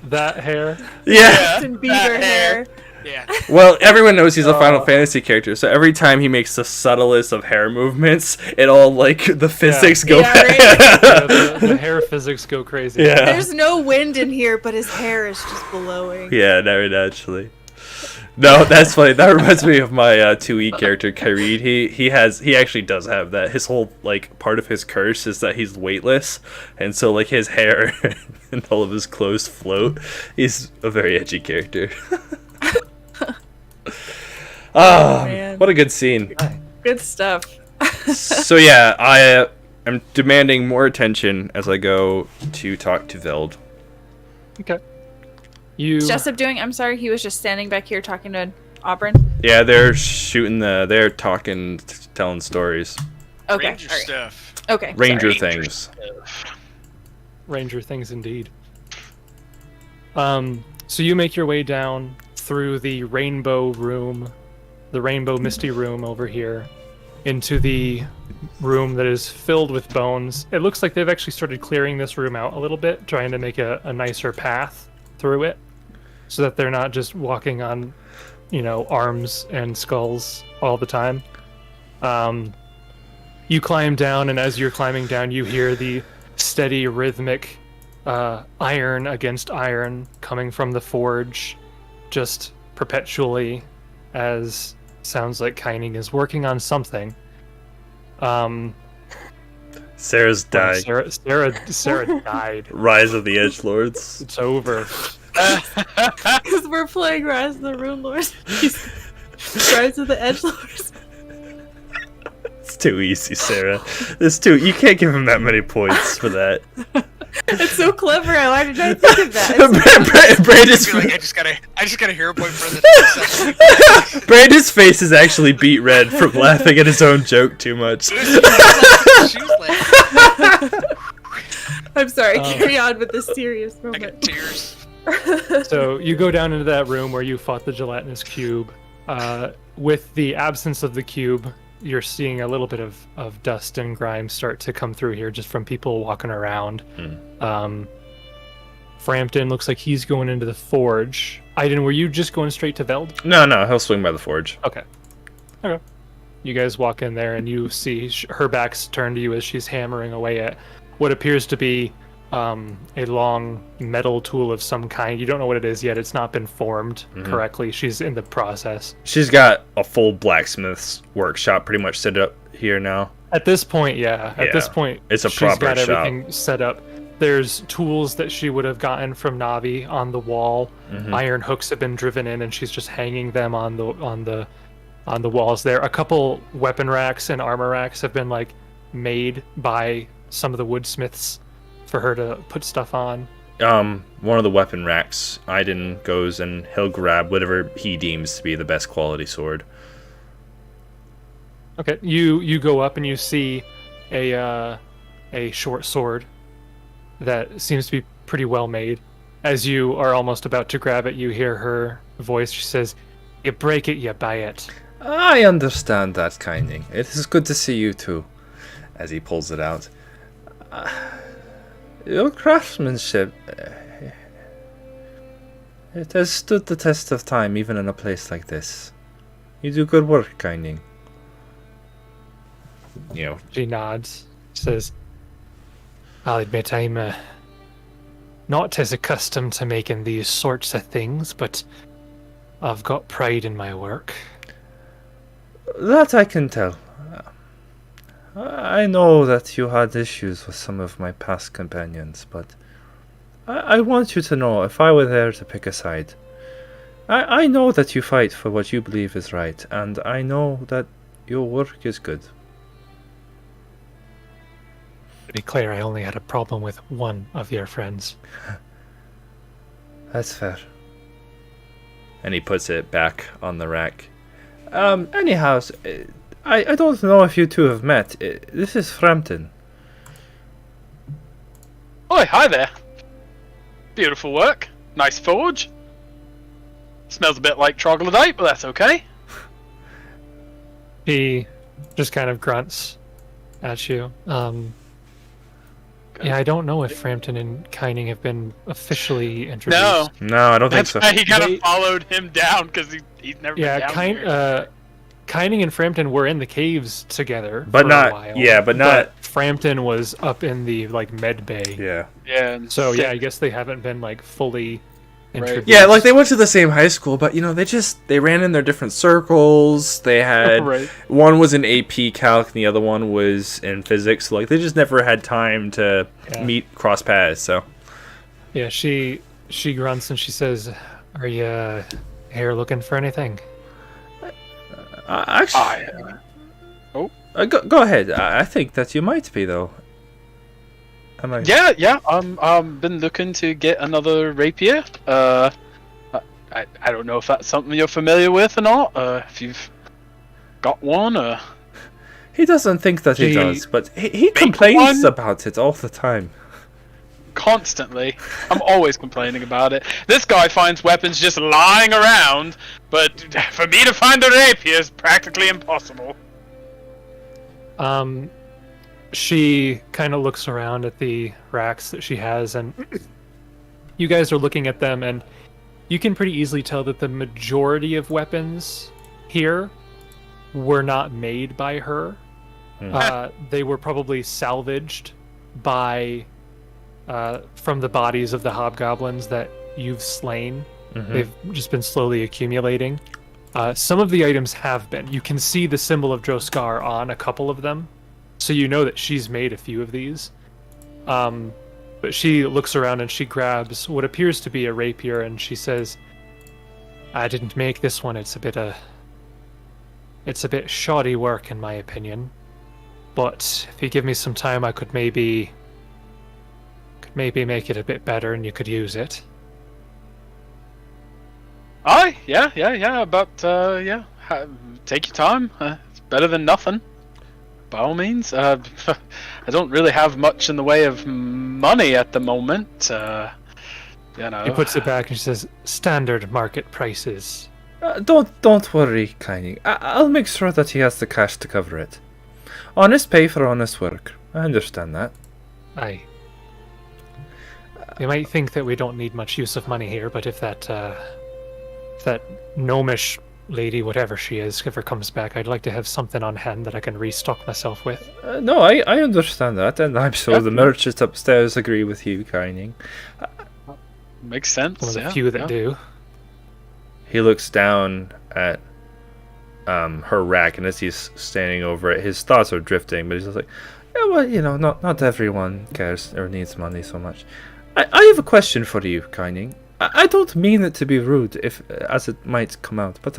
that hair. Yeah. Justin Bieber that hair. Yeah. Well, everyone knows he's a Final Fantasy character, so every time he makes the subtlest of hair movements, it all like the physics go. Yeah, right. Yeah, the hair physics go crazy. Yeah. There's no wind in here, but his hair is just blowing. Yeah, very naturally. No, that's funny. That reminds me of my 2E character, Kieran. He actually does have that. His whole like part of his curse is that he's weightless, and so like his hair and all of his clothes float. He's a very edgy character. Oh, man. what a good scene. Good stuff. So yeah, I am demanding more attention as I go to talk to Veld. Okay. You. What's Jessup doing? I'm sorry, he was just standing back here talking to Auburn. Yeah, they're they're talking, telling stories. Okay. Ranger all right. stuff. Okay. Ranger sorry. things. Ranger things indeed. So you make your way down through the rainbow room, the rainbow misty room over here, into the room that is filled with bones. It looks like they've actually started clearing this room out a little bit, trying to make a nicer path through it, so that they're not just walking on, arms and skulls all the time. You climb down, and as you're climbing down, you hear the steady, rhythmic iron against iron coming from the forge, just perpetually, as sounds like Kieran is working on something. Sarah's dying. Sarah died. Rise of the Edgelords. It's over. Because we're playing Rise of the Rune Lords. Rise of the Edgelords. It's too easy, Sarah. You can't give him that many points for that. It's so clever. Why did I think of that? I Brandon's, feel like I just got a hero point for the Brandon's face is actually beat red from laughing at his own joke too much. I'm sorry. Carry on with this serious I moment. got tears. So you go down into that room where you fought the gelatinous cube. With the absence of the cube, you're seeing a little bit of dust and grime start to come through here just from people walking around. Frampton looks like he's going into the forge. Aaidan, were you just going straight to Veld? No, he'll swing by the forge. Okay. You guys walk in there and you see her back's turned to you as she's hammering away at what appears to be a long metal tool of some kind. You don't know what it is yet. It's not been formed correctly. She's in the process. She's got a full blacksmith's workshop pretty much set up here now. At this point, yeah. At this Yeah. point, It's a she's proper got shop. everything set up. There's tools that she would have gotten from Navi on the wall. Iron hooks have been driven in, and she's just hanging them on the walls there. A couple weapon racks and armor racks have been like made by some of the woodsmiths for her to put stuff on. One of the weapon racks, Aaidan goes and he'll grab whatever he deems to be the best quality sword. Okay, you go up and you see a short sword that seems to be pretty well made. As you are almost about to grab it, you hear her voice. She says, "You break it, you buy it." I understand that, Kinding. It is good to see you too. As he pulls it out. Your craftsmanship, it has stood the test of time even in a place like this. You do good work, Kinding. You know, She nods. Says, "I'll admit I'm not as accustomed to making these sorts of things, but I've got pride in my work." that I can tell. I know that you had issues with some of my past companions, but I want you to know, if I were there to pick a side, I know that you fight for what you believe is right, and I know that your work is good. To be clear, I only had a problem with one of your friends. That's fair. And he puts it back on the rack. Anyhow, I don't know if you two have met. This is Frampton. Oi, hi there. Beautiful work. Nice forge. Smells a bit like troglodyte, but that's okay. He just kind of grunts at you. Yeah, I don't know if Frampton and Kining have been officially introduced. No, No, I don't think that's so. why he kind They- of followed him down, because he's never Yeah, been down here. Kining and Frampton were in the caves together But for not- a while. yeah, but not- Frampton was up in the like med bay. Yeah. Yeah. and So yeah, I sick. guess they haven't been like fully Right. introduced. Yeah, like they went to the same high school, but you know, they ran in their different circles. They had Right. one was in AP Calc, and the other one was in physics. So, like they just never had time to Yeah. meet, cross paths. So Yeah, she grunts and she says, "Are you here looking for anything?" actually, I- go ahead. I think that you might be though. Am I? Yeah. Been looking to get another rapier. I don't know if that's something you're familiar with or not. If you've got one, He doesn't think that he She- does, but he complains one? about it all the time. constantly. I'm always complaining about it. This guy finds weapons just lying around, but for me to find a rapier is practically impossible. She kind of looks around at the racks that she has, and you guys are looking at them, and you can pretty easily tell that the majority of weapons here were not made by her. They were probably salvaged by from the bodies of the hobgoblins that you've slain. They've just been slowly accumulating. Some of the items have been. You can see the symbol of Droskar on a couple of them, so you know that she's made a few of these. But she looks around and she grabs what appears to be a rapier, and she says, "I didn't make this one. It's a bit shoddy work in my opinion. But if you give me some time, I could maybe make it a bit better, and you could use it." Aye, yeah, but take your time. It's better than nothing. By all means. I don't really have much in the way of money at the moment. You know. He puts it back and she says, "Standard market prices." Don't worry, Kining. I'll make sure that he has the cash to cover it. Honest pay for honest work. I understand that. Aye. You might think that we don't need much use of money here, but if that gnomish lady, whatever she is, ever comes back, I'd like to have something on hand that I can restock myself with. No, I understand that, and I'm sure the merchants upstairs agree with you, Keining. Makes sense. One of the few that do. He looks down at her rack, and as he's standing over it, his thoughts are drifting, but he's just like, yeah, well, you know, not everyone cares or needs money so much. I have a question for you, Keining. I don't mean it to be rude, as it might come out, but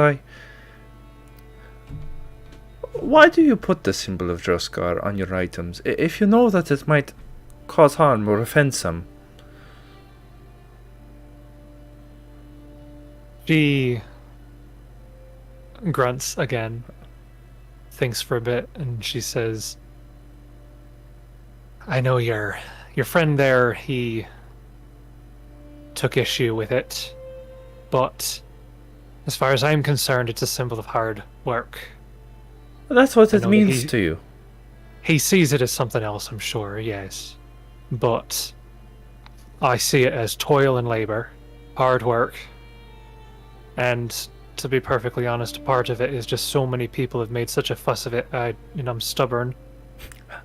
why do you put the symbol of Droskar on your items, if you know that it might cause harm or offend some? She grunts again, thinks for a bit, and she says, I know your friend there, he took issue with it, but as far as I'm concerned, it's a symbol of hard work. That's what it means to you. He sees it as something else, I'm sure, yes. But I see it as toil and labor, hard work, and to be perfectly honest, a part of it is just so many people have made such a fuss of it. I'm stubborn.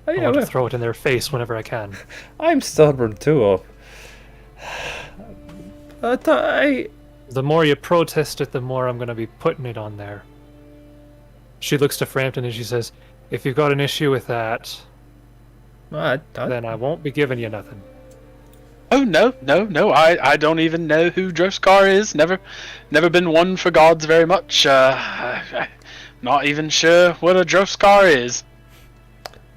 I want to throw it in their face whenever I can. I'm stubborn too. The more you protest it, the more I'm going to be putting it on there. She looks to Frampton and she says, if you've got an issue with that, then I won't be giving you nothing. Oh, no. I don't even know who Droskar is. Never been one for gods very much. Not even sure what a Droskar is.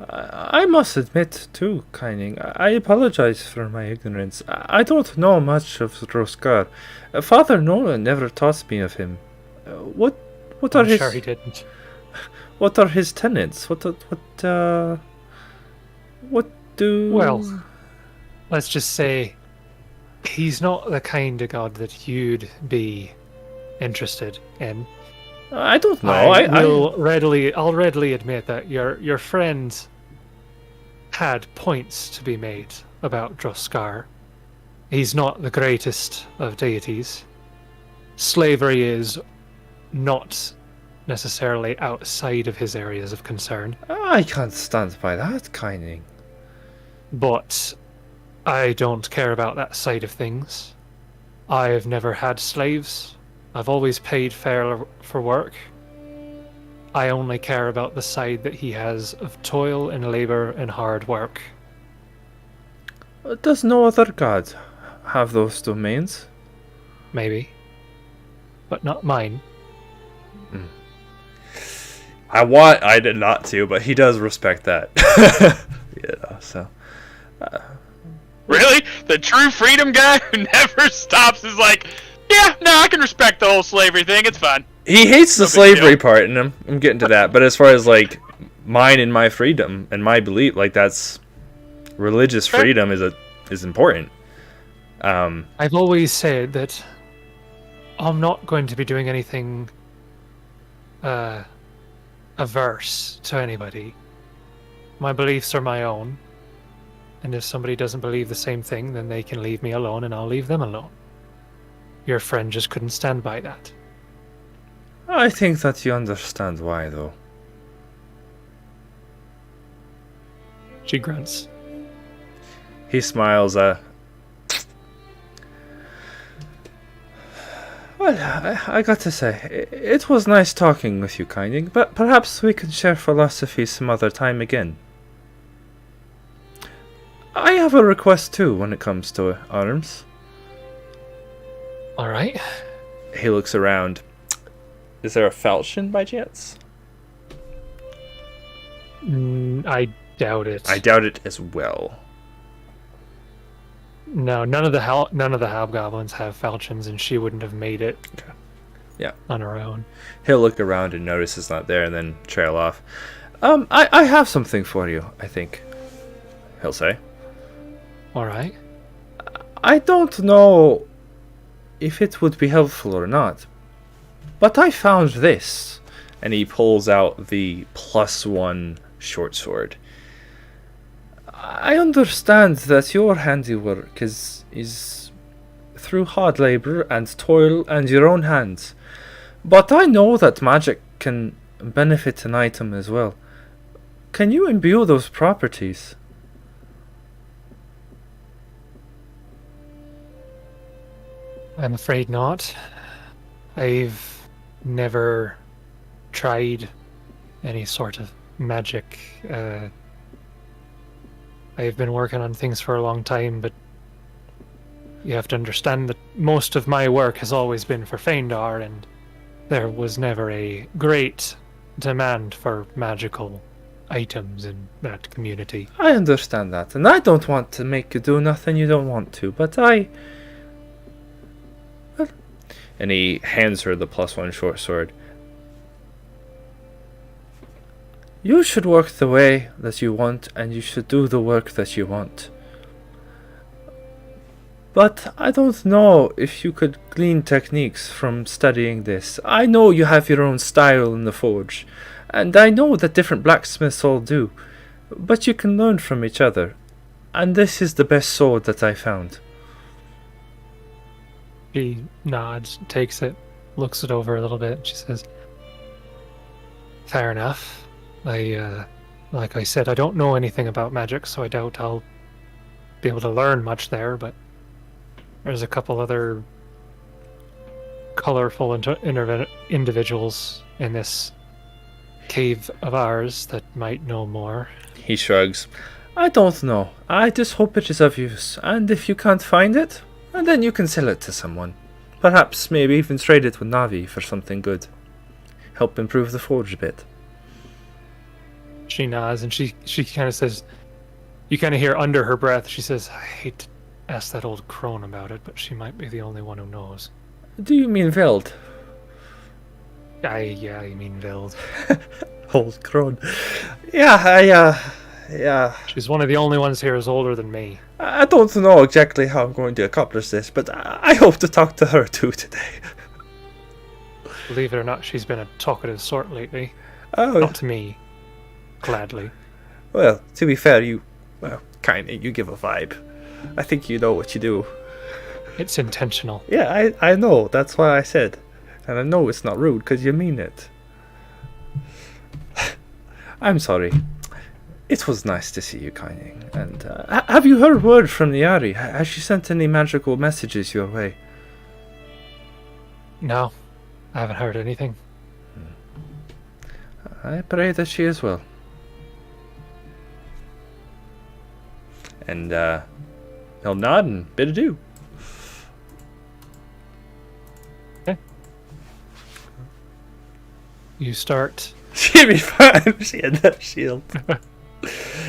I must admit, too, Keining, I apologize for my ignorance. I don't know much of Droskar. Father Nolan never taught me of him. What are his... Sure he didn't. What are his tenets? What do... Well, let's just say he's not the kind of god that you'd be interested in. I don't know. I'll readily admit that your friend had points to be made about Droskar. He's not the greatest of deities. Slavery is not necessarily outside of his areas of concern. I can't stand by that, Keining. But I don't care about that side of things. I've never had slaves. I've always paid fair for work. I only care about the side that he has of toil and labor and hard work. Does no other god have those domains? Maybe. But not mine. I want Aaidan not to, but he does respect that. So... Really? The true freedom guy who never stops is like, yeah, no, I can respect the whole slavery thing. It's fine. He hates the slavery part, and I'm getting to that. But as far as like mine and my freedom and my belief, like that's religious freedom is important. I've always said that I'm not going to be doing anything averse to anybody. My beliefs are my own. And if somebody doesn't believe the same thing, then they can leave me alone and I'll leave them alone. Your friend just couldn't stand by that. I think that you understand why, though. She grunts. He smiles. Well, I got to say, it was nice talking with you, Keining, but perhaps we can share philosophy some other time again. I have a request too when it comes to arms. Alright. He looks around. Is there a falchion by chance? I doubt it. I doubt it as well. No, none of the hobgoblins have falchions, and she wouldn't have made it. Okay. Yeah. On her own. He'll look around and notice it's not there, and then trail off. I have something for you. I think. He'll say. Alright. I don't know if it would be helpful or not, but I found this. And he pulls out the +1 short sword. I understand that your handiwork is through hard labor and toil and your own hands, But I know that magic can benefit an item as well. Can you imbue those properties? I'm afraid not. I've never tried any sort of magic. I've been working on things for a long time, but you have to understand that most of my work has always been for Fhaendar, and there was never a great demand for magical items in that community. I understand that, and I don't want to make you do nothing you don't want to, but and he hands her the +1 short sword. You should work the way that you want, and you should do the work that you want. But I don't know if you could glean techniques from studying this. I know you have your own style in the forge, and I know that different blacksmiths all do, but you can learn from each other, and this is the best sword that I found. She nods, takes it, looks it over a little bit, and she says, "Fair enough. Like I said, I don't know anything about magic, so I doubt I'll be able to learn much there, but there's a couple other colorful individuals in this cave of ours that might know more." He shrugs. I don't know. I just hope it is of use, and if you can't find it, and then you can sell it to someone. Perhaps maybe even trade it with Navi for something good. Help improve the forge a bit. She nods, and she kind of says, you kind of hear under her breath, she says, "I hate to ask that old crone about it, but she might be the only one who knows." Do you mean Veld? Yeah, I mean Veld. Old crone. Yeah. She's one of the only ones here who's older than me. I don't know exactly how I'm going to accomplish this, but I hope to talk to her too today. Believe it or not, she's been a talkative sort lately. Oh, Not to me. Gladly. well, to be fair, you give a vibe. I think you know what you do. It's intentional. Yeah, I know. That's why I said. And I know it's not rude, because you mean it. I'm sorry. It was nice to see you, Kieran. And have you heard word from Niari? Has she sent any magical messages your way? No, I haven't heard anything. I pray that she is well. And he'll nod and bid adieu. You start. She'd be fine. She had that shield.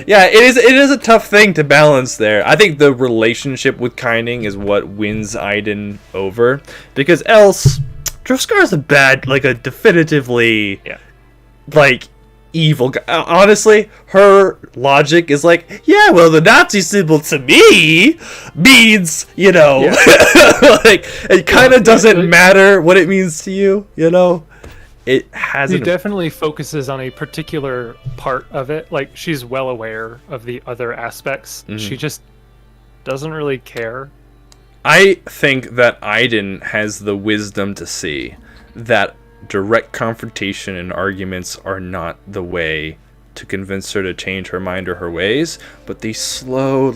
Yeah, it is a tough thing to balance there. I think the relationship with Kieran is what wins Aaidan over, because else Driftscar's a definitively evil guy. Honestly, her logic is like, yeah, well, the Nazi symbol to me means, it kind of doesn't matter what it means to you, It has. He definitely focuses on a particular part of it. Like, she's well aware of the other aspects. Mm-hmm. She just doesn't really care. I think that Aaidan has the wisdom to see that direct confrontation and arguments are not the way to convince her to change her mind or her ways, but the slow,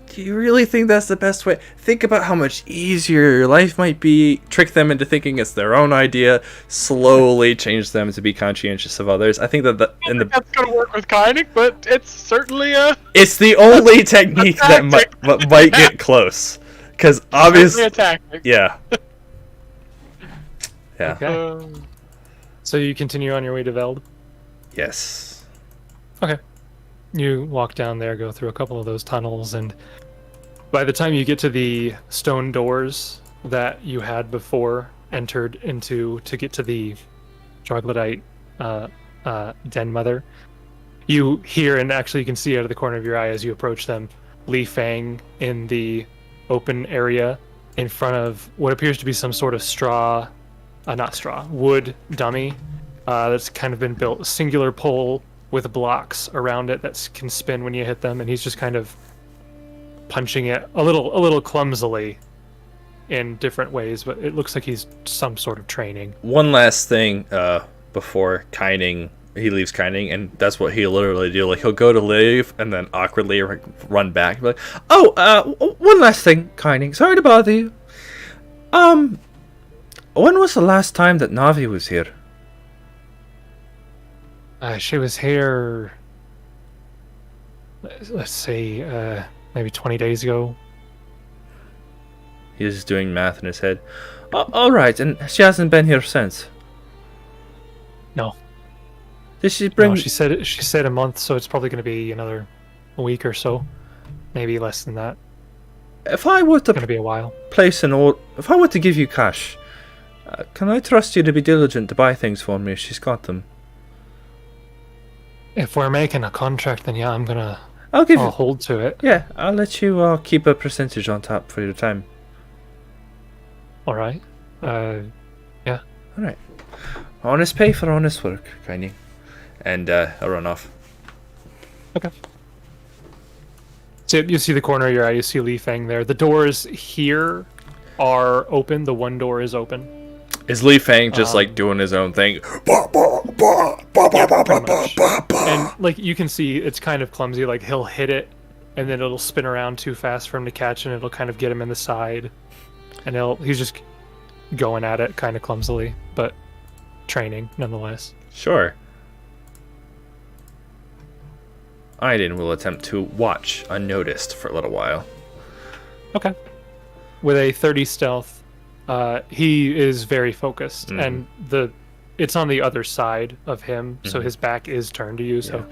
do you really think that's the best way? Think about how much easier your life might be. Trick them into thinking it's their own idea. Slowly change them to be conscientious of others. I think that's going to work with Kieran, but it's certainly it's the only technique that might get close. Because obviously, a tactic. Yeah. Okay. So you continue on your way to Veld? Yes. Okay. You walk down there, go through a couple of those tunnels, and by the time you get to the stone doors that you had before entered into to get to the troglodyte den mother, you hear, and actually you can see out of the corner of your eye as you approach them, Li Fang in the open area in front of what appears to be some sort of wood dummy that's kind of been built, a singular pole with blocks around it that can spin when you hit them, and he's just kind of punching it a little clumsily in different ways, but it looks like he's some sort of training. One last thing before he leaves Kining, and that's what he'll literally do. Like, he'll go to leave and then awkwardly run back. Be like, one last thing, Kining. Sorry to bother you. When was the last time that Navi was here? She was here, let's see, maybe 20 days ago. He was just doing math in his head. All right, and she hasn't been here since. No. Did she bring? No, she said a month, so it's probably going to be another week or so, maybe less than that. If I were to It's going to be a while. place an order, if I were to give you cash, can I trust you to be diligent to buy things for me if she's got them? If we're making a contract, then yeah, I'll give you. I'll hold to it. Yeah, I'll let you keep a percentage on top for your time. All right. Yeah. All right. Honest pay for honest work, Kining. And I'll run off. Okay. So you see the corner of your eye, you see Li Feng there. The doors here are open. The one door is open. Is Li Feng just like doing his own thing? Pretty much. And like you can see, it's kind of clumsy. Like he'll hit it, and then it'll spin around too fast for him to catch, and it'll kind of get him in the side. And he's just going at it kind of clumsily, but training nonetheless. Sure. Aaidan will attempt to watch unnoticed for a little while. Okay. With a 30 stealth, he is very focused, and it's on the other side of him, so his back is turned to you, so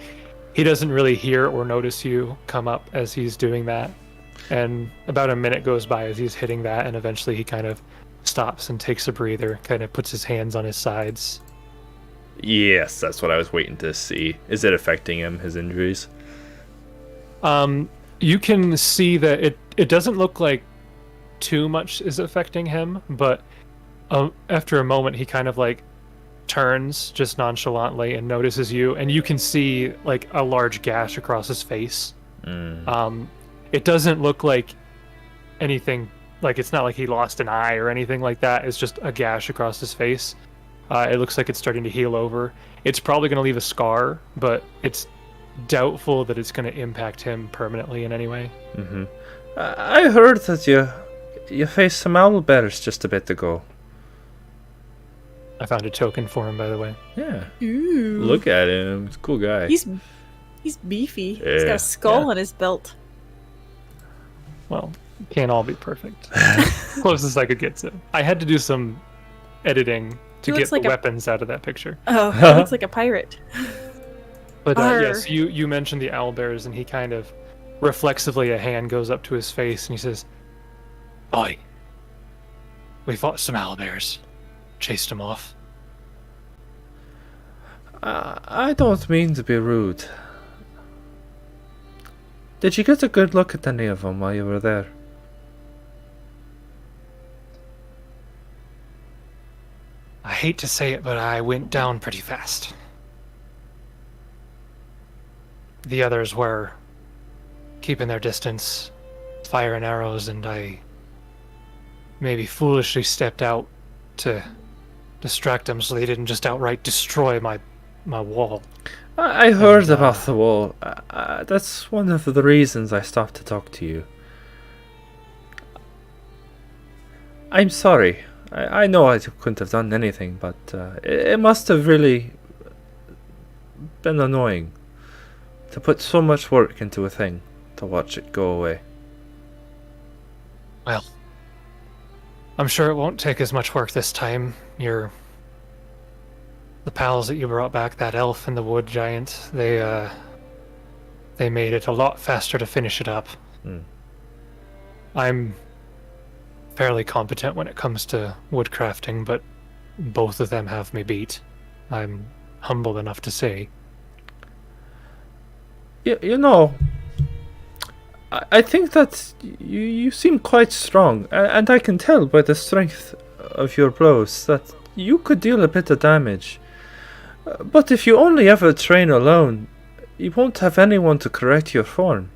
he doesn't really hear or notice you come up as he's doing that. And about a minute goes by as he's hitting that, and eventually he kind of stops and takes a breather, kind of puts his hands on his sides. Yes, that's what I was waiting to see. Is it affecting him, his injuries? You can see that it doesn't look like too much is affecting him, but after a moment he kind of like turns just nonchalantly and notices you, and you can see like a large gash across his face. It doesn't look like anything, like it's not like he lost an eye or anything like that. It's just a gash across his face. It looks like it's starting to heal over. It's probably going to leave a scar, but it's doubtful that it's going to impact him permanently in any way. I heard that you faced some owlbears just a bit ago. I found a token for him, by the way. Yeah. Ooh. Look at him. He's a cool guy. He's beefy. He's got a skull on his belt. Well, can't all be perfect. Closest I could get to. I had to do some editing to He get looks the like a- weapons out of that picture. Oh, he looks like a pirate. But Arr. yes, you mentioned the owlbears, and he kind of reflexively, a hand goes up to his face, and he says, "Oi, we fought some owlbears, chased them off." I don't mean to be rude. Did you get a good look at any of them while you were there? I hate to say it, but I went down pretty fast. The others were keeping their distance, firing arrows, and I maybe foolishly stepped out to distract them so they didn't just outright destroy my wall. I heard about the wall. That's one of the reasons I stopped to talk to you. I'm sorry. I know I couldn't have done anything, but it must have really been annoying to put so much work into a thing to watch it go away. Well, I'm sure it won't take as much work this time. The pals that you brought back, that elf and the wood giant, they made it a lot faster to finish it up. I'm fairly competent when it comes to woodcrafting, but both of them have me beat. I'm humble enough to say. You know, I think that you seem quite strong, and I can tell by the strength of your blows that you could deal a bit of damage. But if you only ever train alone, you won't have anyone to correct your form.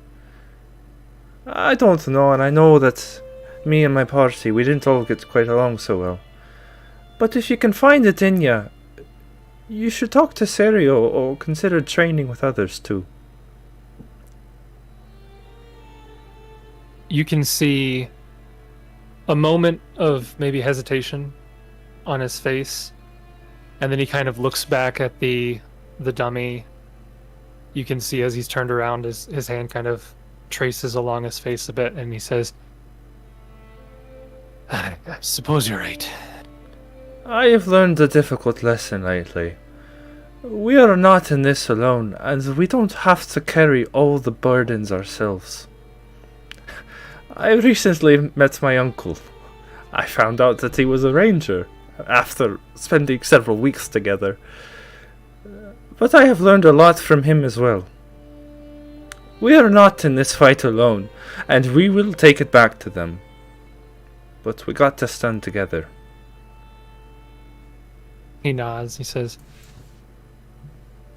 I don't know, and I know that me and my party, we didn't all get quite along so well. But if you can find it in you should talk to Serio or consider training with others too. You can see a moment of maybe hesitation on his face, and then he kind of looks back at the dummy. You can see as he's turned around, his hand kind of traces along his face a bit, and he says, I suppose you're right. I have learned a difficult lesson lately. We are not in this alone, and we don't have to carry all the burdens ourselves. I recently met my uncle. I found out that he was a ranger, after spending several weeks together. But I have learned a lot from him as well. We are not in this fight alone, and we will take it back to them. But we got to stand together. He nods. He says,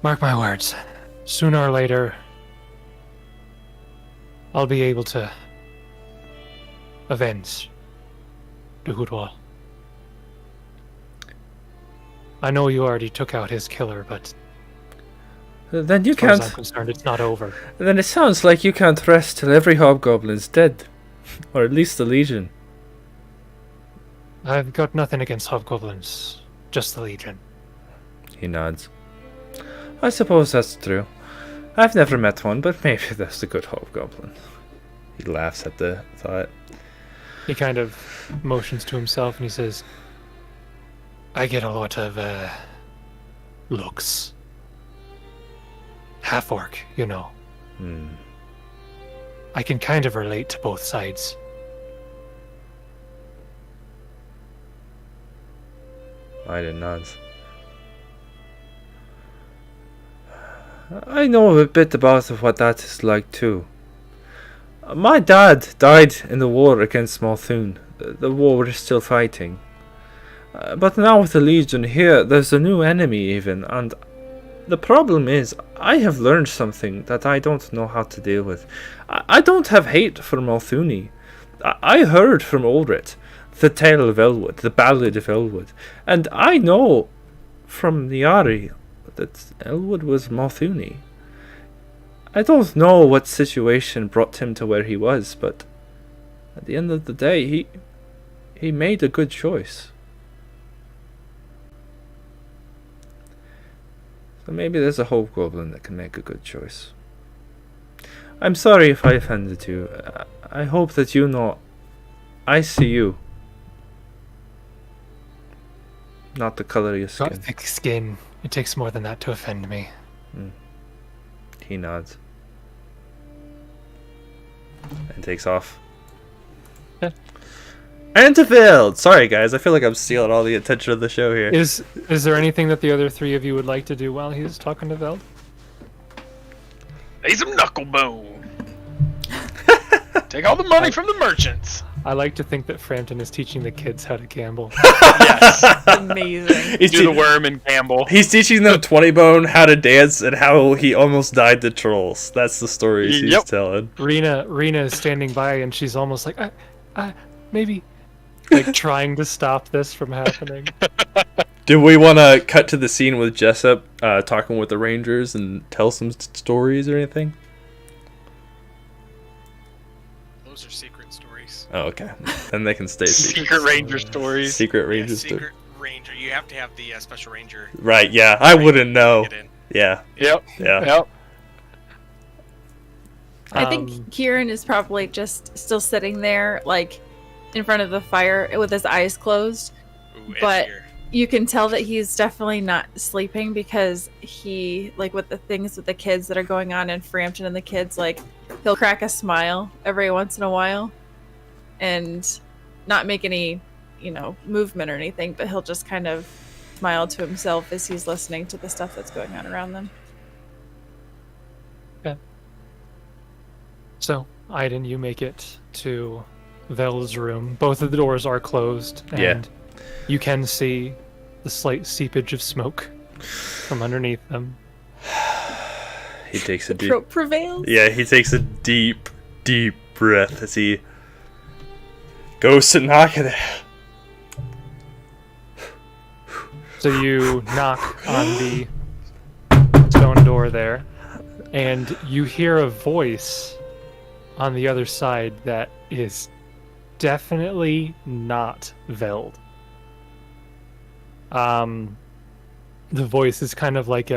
mark my words. Sooner or later, I'll be able to avenge the Hoodwall. I know you already took out his killer, but Then you as far as can't. I'm concerned, it's not over. Then it sounds like you can't rest till every hobgoblin's dead. Or at least the Legion. I've got nothing against hobgoblins, just the Legion. He nods. I suppose that's true. I've never met one, but maybe that's a good hobgoblin. He laughs at the thought. He kind of motions to himself and he says, I get a lot of, looks. Half-orc, you know. I can kind of relate to both sides. Aaidan nods. I know a bit about what that is like too. My dad died in the war against Malthun. The war we're still fighting. But now with the Legion here, there's a new enemy even, and the problem is, I have learned something that I don't know how to deal with. I don't have hate for Malthuni. I heard from Ulrit the tale of Elwood, the ballad of Elwood, and I know from Niari that Elwood was Malthuni. I don't know what situation brought him to where he was, but at the end of the day, he made a good choice. So maybe there's a hobgoblin that can make a good choice. I'm sorry if I offended you. I hope that you know I see you. Not the color of your Got skin. thick skin. It takes more than that to offend me. He nods. And takes off. Yeah. And to Field! Sorry guys, I feel like I'm stealing all the attention of the show here. Is there anything that the other three of you would like to do while he's talking to Veld? Lay some knuckle bone. Take all the money from the merchants. I like to think that Frampton is teaching the kids how to gamble. Yes. Amazing. He's, Do the worm and gamble. he's teaching them 20 Bone how to dance and how he almost died to trolls. That's the stories he's Yep. telling. Rena is standing by and she's almost like, maybe, like trying to stop this from happening. Do we want to cut to the scene with Jessup talking with the Rangers and tell some stories or anything? Those are secret stories. Oh, okay. Then they can stay secret. Secret Ranger stories. Secret Yeah, Rangers. secret ranger. You have to have the special ranger. Right, yeah. I wouldn't know. Get in. Yeah, Yep. yeah. Yep. I think Kieran is probably just still sitting there, like, in front of the fire with his eyes closed. Ooh, But- edgier. You can tell that he's definitely not sleeping because he, like, with the things with the kids that are going on in Frampton and the kids, like, he'll crack a smile every once in a while and not make any, movement or anything, but he'll just kind of smile to himself as he's listening to the stuff that's going on around them. So, Aaidan, you make it to Veld's room. Both of the doors are closed, and you can see the slight seepage of smoke from underneath them. He takes a deep... Trope prevails. Yeah, he takes a deep, deep breath as he Ghost and knock it. So you knock on the stone door there, and you hear a voice on the other side that is definitely not Veld. The voice is kind of like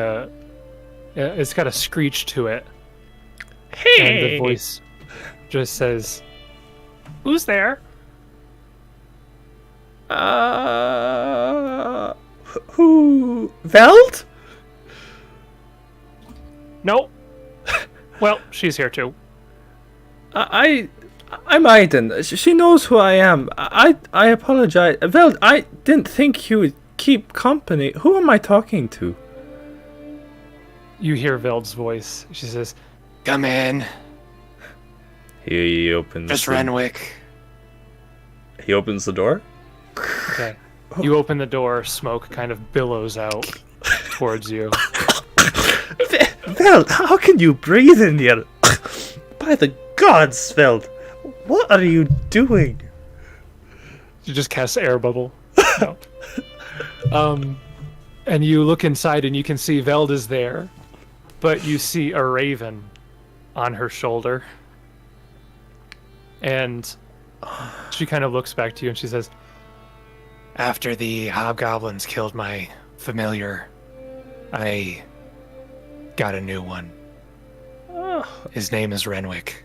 it's got a screech to it. Hey! And the voice just says, "Who's there?" Who? Veld? Nope. Well, she's here too. I'm Aaidan. She knows who I am. I apologize. Veld, I didn't think you would keep company. Who am I talking to? You hear Veld's voice. She says, Come in. He opens. Just Renwick. He opens the door. okay. You open the door, smoke kind of billows out towards you. Veld, how can you breathe in here? By the gods, Veld, what are you doing? You just cast air bubble. No. And you look inside and you can see Veld is there, but you see a raven on her shoulder. And she kind of looks back to you and she says, After the hobgoblins killed my familiar, I got a new one. His name is Renwick.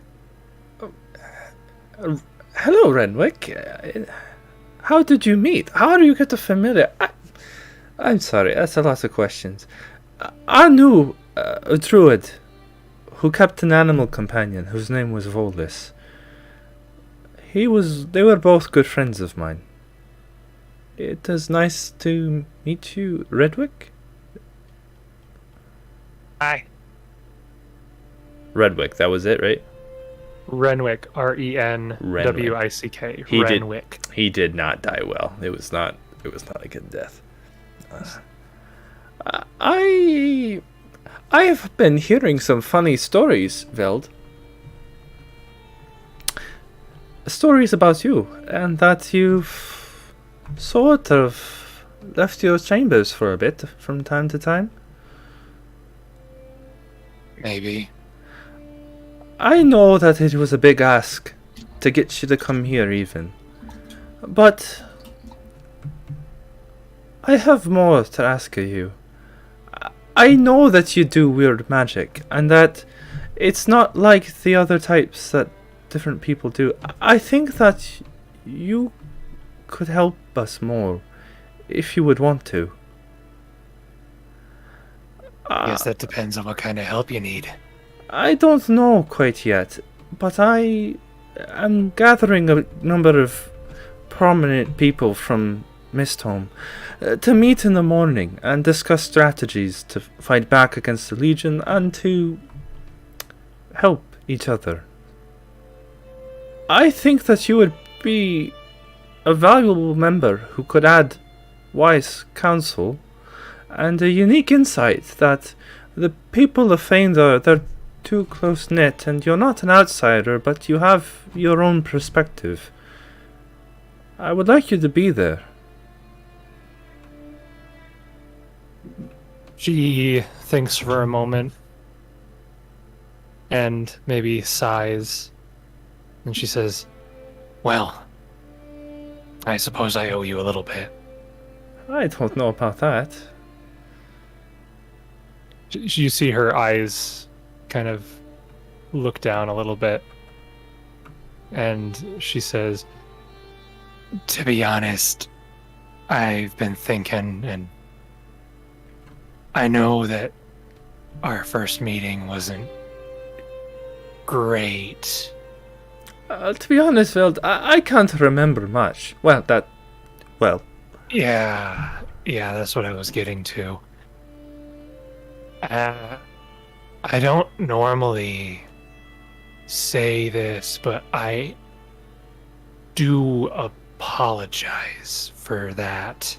Hello, Renwick. How did you meet? How do you get a familiar? I'm sorry, that's a lot of questions. I knew a druid who kept an animal companion whose name was Bodiless. They were both good friends of mine. It is nice to meet you, Redwick. Hi. Redwick, that was it, right? Renwick, R-E-N-W-I-C-K. Renwick. He did not die well. It was not a good death. I have been hearing some funny stories, Veld. Stories about you, and that you've sort of left your chambers for a bit from time to time. Maybe. I know that it was a big ask to get you to come here even, but I have more to ask of you. I know that you do weird magic, and that it's not like the other types that different people do. I think that you could help us more if you would want to. I guess that depends on what kind of help you need. I don't know quite yet, but I am gathering a number of prominent people from Misthomeward to meet in the morning and discuss strategies to fight back against the Legion and to help each other. I think that you would be a valuable member who could add wise counsel and a unique insight that the people of Phaendar, they're too close-knit, and you're not an outsider, but you have your own perspective. I would like you to be there. She thinks for a moment and maybe sighs. And she says, Well, I suppose I owe you a little bit. I don't know about that. you see her eyes kind of look down a little bit. And she says, To be honest, I've been thinking, and I know that our first meeting wasn't great. To be honest, Veld, I can't remember much. Well. Yeah, that's what I was getting to. I don't normally say this, but I do apologize for that.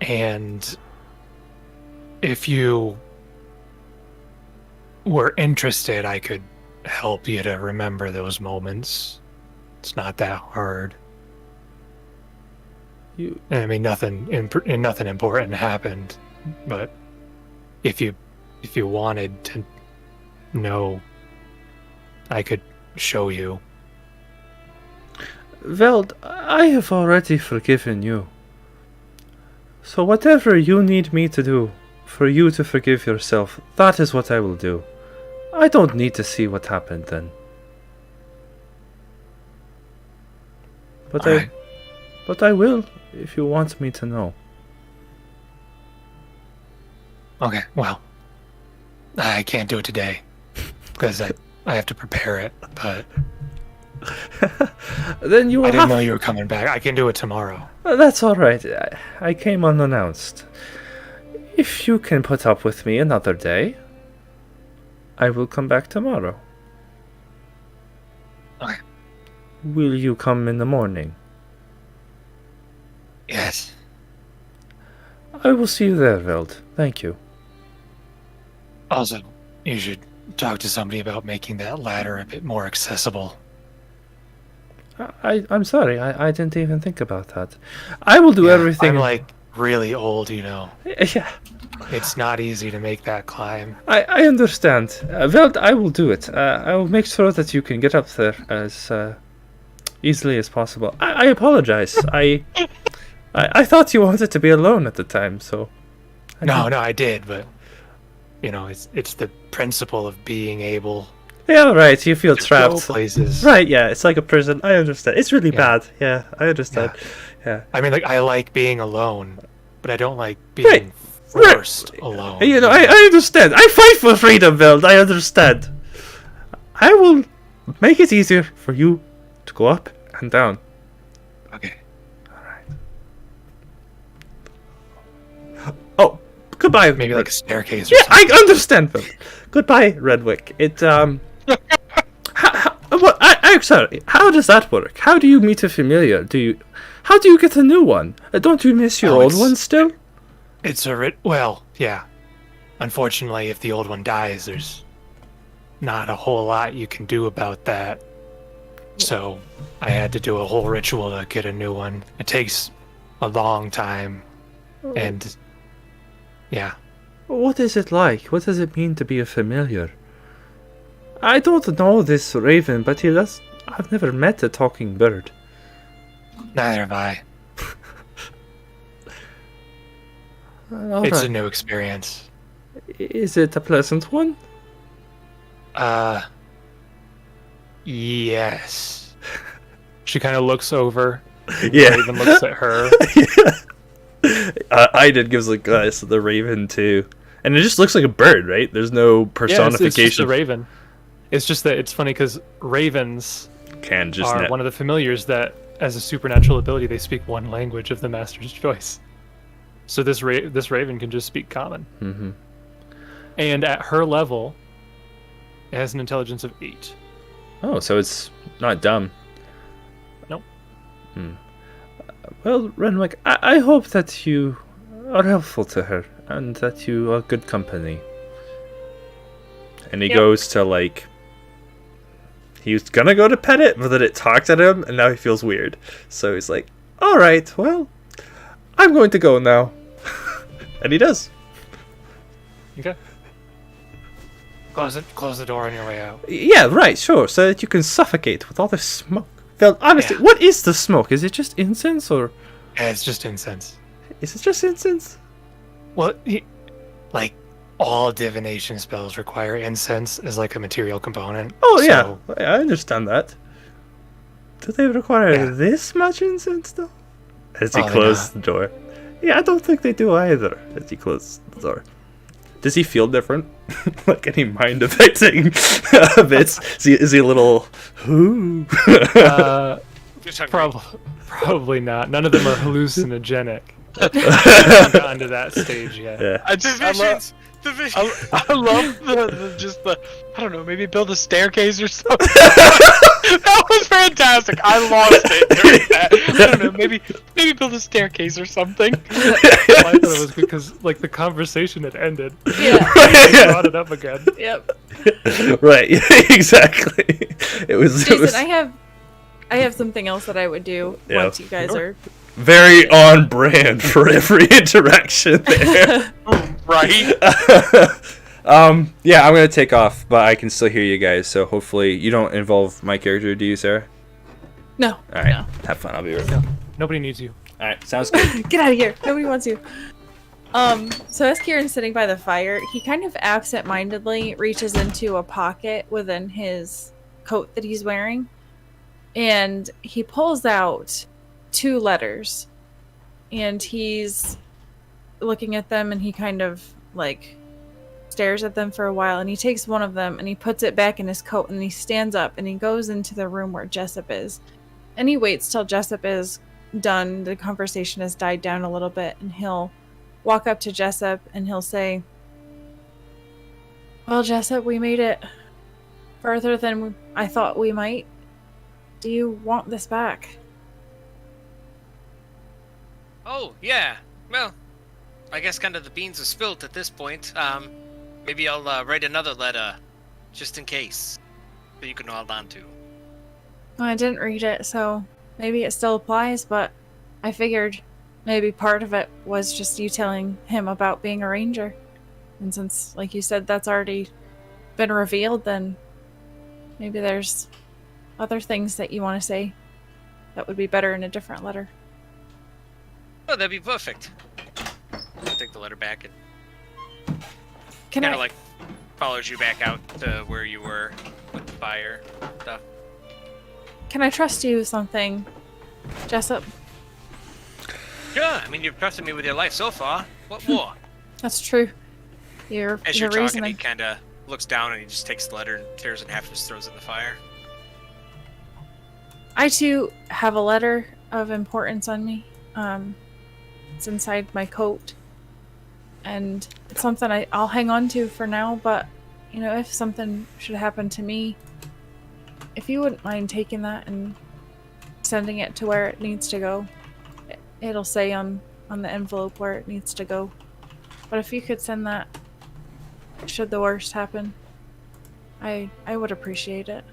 And if you were interested, I could help you to remember those moments It's not that hard. You I mean, nothing important happened, but if you wanted to know, I could show you. Veld, I have already forgiven you. So whatever you need me to do for you to forgive yourself, that is what I will do. I don't need to see what happened then. But All right. But I will if you want me to know. Okay, well, I can't do it today because I have to prepare it, but Then you will I didn't have... know you were coming back. I can do it tomorrow. That's alright. I came unannounced. If you can put up with me another day, I will come back tomorrow. Okay. Will you come in the morning? Yes. I will see you there, Veld. Thank you. Also, you should talk to somebody about making that ladder a bit more accessible. I'm sorry, I didn't even think about that. I will do everything. I'm like really old, you know. Yeah, It's not easy to make that climb. I understand. Veld, I will do it. I will make sure that you can get up there as easily as possible. I apologize. I thought you wanted to be alone at the time, so... No, I did, but you know, it's the principle of being able Yeah, right, you feel to go trapped. places. Right, yeah, it's like a prison. I understand. It's really bad. Yeah, I understand. Yeah. I mean, like, I like being alone, but I don't like Right, being forced alone. You know, I understand. I fight for freedom, Veld. I understand. I will make it easier for you to go up and down. Okay. Oh, goodbye. Maybe like a staircase or Yeah, something. I understand, Veld. Goodbye, Redwick. I'm sorry. How does that work? How do you meet a familiar? How do you get a new one? Don't you miss your old one still? It's well, yeah. Unfortunately, if the old one dies, there's not a whole lot you can do about that. So I had to do a whole ritual to get a new one. It takes a long time, and yeah. What is it like? What does it mean to be a familiar? I don't know this raven, but I've never met a talking bird. Neither have I. It's a new experience. Is it a pleasant one? Yes. She kind of looks over. Yeah. Raven looks at her. Aaidan gives a glance to the raven too, and it just looks like a bird, right? There's no personification. It's just a raven. It's just that it's funny because ravens Can just are one of the familiars that, as a supernatural ability, they speak one language of the master's choice. So this raven can just speak common. Mm-hmm. And at her level, it has an intelligence of 8. Oh, so it's not dumb. Nope. Well, Renwick, I hope that you are helpful to her and that you are good company. And he goes to, like... He was gonna go to pet it, but then it talked at him, and now he feels weird. So he's like, alright, well, I'm going to go now. And he does. Okay. Close the door on your way out. Yeah, right, sure, so that you can suffocate with all this smoke. Well, honestly, Yeah. what is the smoke? Is it just incense, or Yeah, it's just incense. is it just incense? Well, like, all divination spells require incense as like a material component. Oh, so, yeah, I understand that. Do they require Yeah. this much incense, though? As he Probably closes the door. Yeah, I don't think they do either, as he closes the door. Does he feel different? Like any mind affecting bits? Is he a little... Ooh. Probably not. None of them are hallucinogenic. I haven't gotten to that stage yet. Yeah. I love the I don't know, maybe build a staircase or something. That was fantastic. I lost it during that. I don't know, maybe build a staircase or something. Well, I thought it was because like the conversation had ended. Yeah. He brought it up again. Yep. Right, exactly. It was... Jason, I have I have something else that I would do Yeah. once you guys are. Very on brand for every interaction there. Right? Yeah, I'm gonna take off, but I can still hear you guys, so hopefully you don't involve my character, do you, Sarah? No. Alright, No. have fun, I'll be right back. Nobody needs you. Alright, sounds good. Get out of here. Nobody wants you. So as Kieran's sitting by the fire, he kind of absent-mindedly reaches into a pocket within his coat that he's wearing, and he pulls out 2 letters, and he's looking at them, and he kind of like stares at them for a while, and he takes one of them and he puts it back in his coat, and he stands up and he goes into the room where Jessup is, and he waits till Jessup is done, the conversation has died down a little bit, and he'll walk up to Jessup and he'll say, well, Jessup, we made it further than I thought we might. Do you want this back? Oh, yeah. Well, I guess kind of the beans are spilt at this point. Maybe I'll write another letter, just in case, that you can hold on to. Well, I didn't read it, so maybe it still applies, but I figured maybe part of it was just you telling him about being a ranger. And since, like you said, that's already been revealed, then maybe there's other things that you want to say that would be better in a different letter. Oh, that'd be perfect. I'll take the letter back and Can kind I of like follows you back out to where you were with the fire stuff. Can I trust you with something, Jessup? Sure, I mean, you've trusted me with your life so far. What more? That's true. Your As you're talking, reasoning. he kind of looks down and he just takes the letter and tears it in half and just throws it in the fire. I too have a letter of importance on me. It's inside my coat, and it's something I'll hang on to for now, but you know, if something should happen to me, if you wouldn't mind taking that and sending it to where it needs to go. It'll say on the envelope where it needs to go. But if you could send that, should the worst happen, I would appreciate it.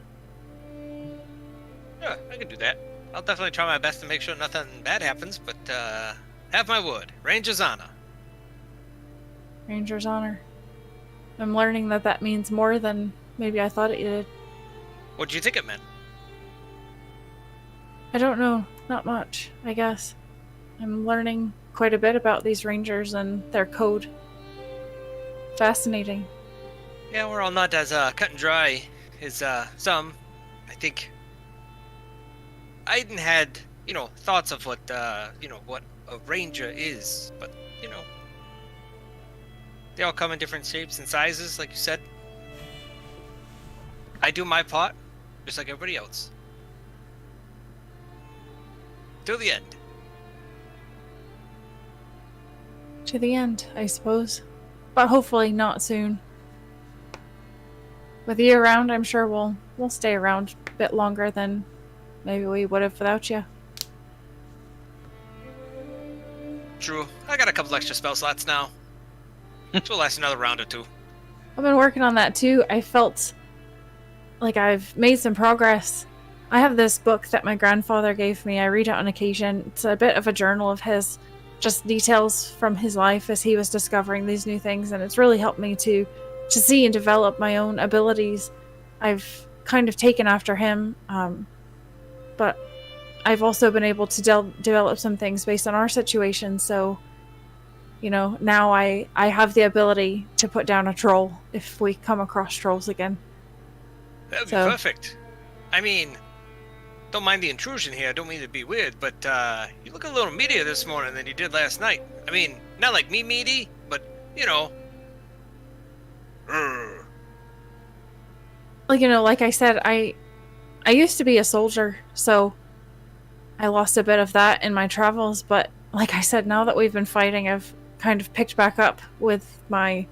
Sure, I can do that. I'll definitely try my best to make sure nothing bad happens, but have my word. Ranger's honor. Ranger's honor. I'm learning that that means more than maybe I thought it did. What do you think it meant? I don't know. Not much, I guess. I'm learning quite a bit about these rangers and their code. Fascinating. Yeah, we're all not as cut and dry as some. I think Aaidan had, thoughts of what, what a ranger is, but, they all come in different shapes and sizes, like you said. I do my part, just like everybody else. Till the end. To the end, I suppose. But hopefully not soon. With you around, I'm sure we'll stay around a bit longer than maybe we would have without you. True. I got a couple extra spell slots now. Which will last another round or two. I've been working on that too. I felt like I've made some progress. I have this book that my grandfather gave me. I read it on occasion. It's a bit of a journal of his, just details from his life as he was discovering these new things, and it's really helped me to see and develop my own abilities. I've kind of taken after him, but I've also been able to develop some things based on our situation, so now I have the ability to put down a troll if we come across trolls again. That'd be perfect. I mean, don't mind the intrusion here. I don't mean to be weird, but you look a little meatier this morning than you did last night. I mean, not like me meaty, but, Like I said, I used to be a soldier, so I lost a bit of that in my travels, but like I said, now that we've been fighting, I've kind of picked back up with my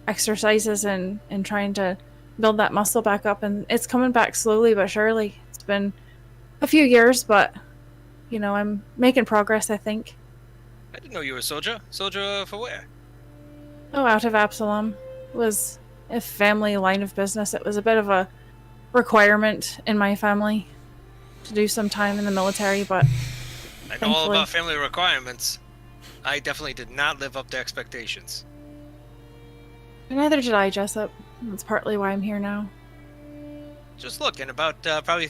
exercises and trying to build that muscle back up, and it's coming back slowly but surely. It's been a few years, but I'm making progress, I think. I didn't know you were a soldier. Soldier for where? Oh, out of Absalom. It was a family line of business. It was a bit of a requirement in my family. to do some time in the military, but I know all thankfully- about family requirements. I definitely did not live up to expectations. neither did I, Jessup. That's partly why I'm here now. Just look, in about probably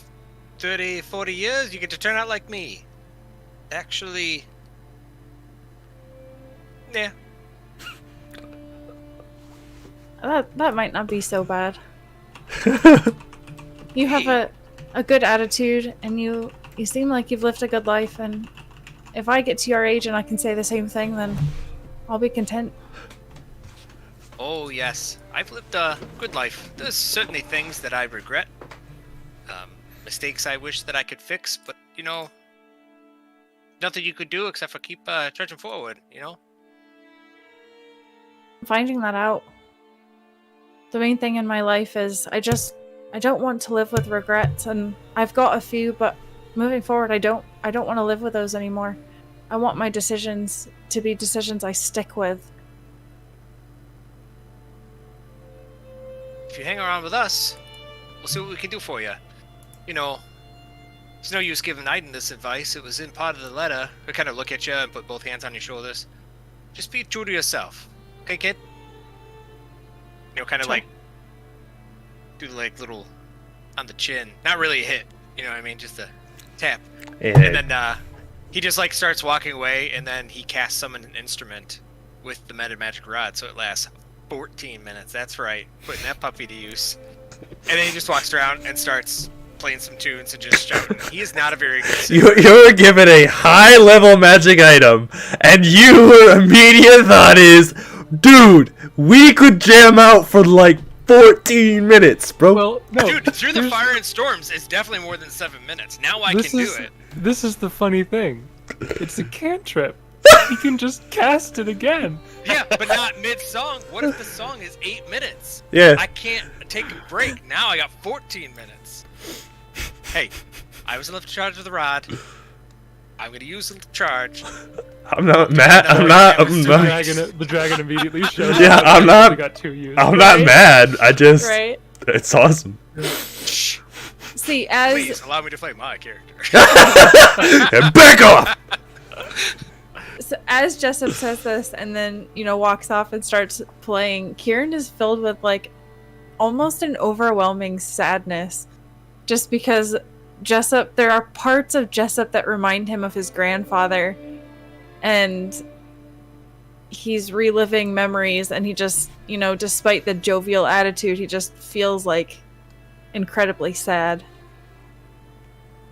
30, 40 years, you get to turn out like me. Actually, yeah. That might not be so bad. You have a good attitude, and you seem like you've lived a good life, and if I get to your age and I can say the same thing, then I'll be content. Oh yes, I've lived a good life. There's certainly things that I regret. Mistakes I wish that I could fix, but, you know, nothing you could do except for keep trudging forward, you know? Finding that out. The main thing in my life is I don't want to live with regrets, and I've got a few, but moving forward I don't want to live with those anymore. I want my decisions to be decisions I stick with. If you hang around with us, we'll see what we can do for you. You know, there's no use giving Aaidan this advice. It was in part of the letter. I kind of look at you and put both hands on your shoulders. Just be true to yourself. Okay, kid? You know, kind of like, do like little on the chin. Not really a hit, you know what I mean? Just a tap. Yeah. And then he just like starts walking away, and then he casts summon an instrument with the meta magic rod, so it lasts 14 minutes. That's right, putting that puppy to use. And then he just walks around and starts playing some tunes and just shouting. He is not a very good singer. You're given a high-level magic item, and your immediate thought is, dude, we could jam out for like 14 minutes, bro. Well, no. Dude, Through the Fire and Storms is definitely more than 7 minutes. Now I This can is- do it. This is the funny thing. It's a cantrip. You can just cast it again. Yeah, but not mid-song. What if the song is 8 minutes? Yeah. I can't take a break. Now I got 14 minutes. Hey, I was left in charge of the rod. I'm gonna use the charge. I'm not mad. The dragon immediately shows Yeah, up. I'm not- We got 2 used. I'm not Right? mad. I just, Right? it's awesome. See, as Please allow me to play my character. And back off. So as Jessup says this and then, walks off and starts playing, Kieran is filled with like almost an overwhelming sadness. Just because there are parts of Jessup that remind him of his grandfather, and he's reliving memories, and he just, despite the jovial attitude, he just feels like incredibly sad.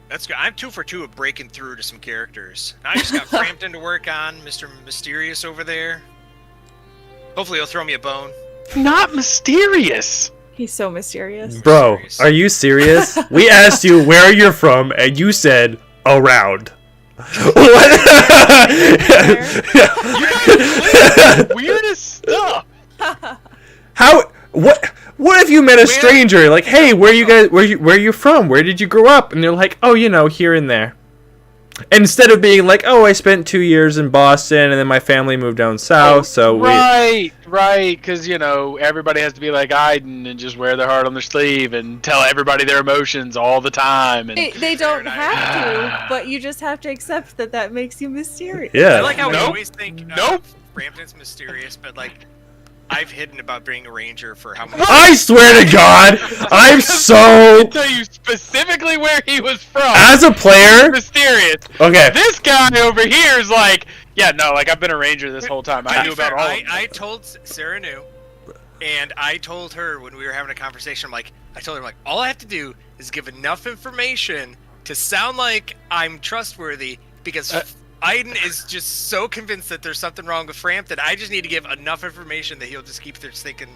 That's good. I'm 2 for 2 of breaking through to some characters. Now I just got Frampton to work on, Mr. Mysterious over there. Hopefully he'll throw me a bone. Not mysterious. He's so mysterious. Bro, are you serious? We asked you where you're from, and you said around. Weirdest stuff. How? What if you met a stranger? Like, hey, where you from? Where did you grow up? And they're like, oh, here and there. Instead of being like, oh, I spent 2 years in Boston, and then my family moved down south, so right, because everybody has to be like Aaidan and just wear their heart on their sleeve and tell everybody their emotions all the time. And They don't have to, but you just have to accept that makes you mysterious. Yeah. I like how we Nope. always think Nope. Frampton's mysterious, but like I've hidden about being a ranger for how much. I swear to God, I'm I so can tell you specifically where he was from. as a player. Mysterious. Okay, This guy over here is like, yeah, no, like I've been a ranger this whole time. I knew about all of them. I told Sarah knew, and I told her when we were having a conversation. I told her all I have to do is give enough information to sound like I'm trustworthy, because Aaidan is just so convinced that there's something wrong with Frampton. I just need to give enough information that he'll just keep thinking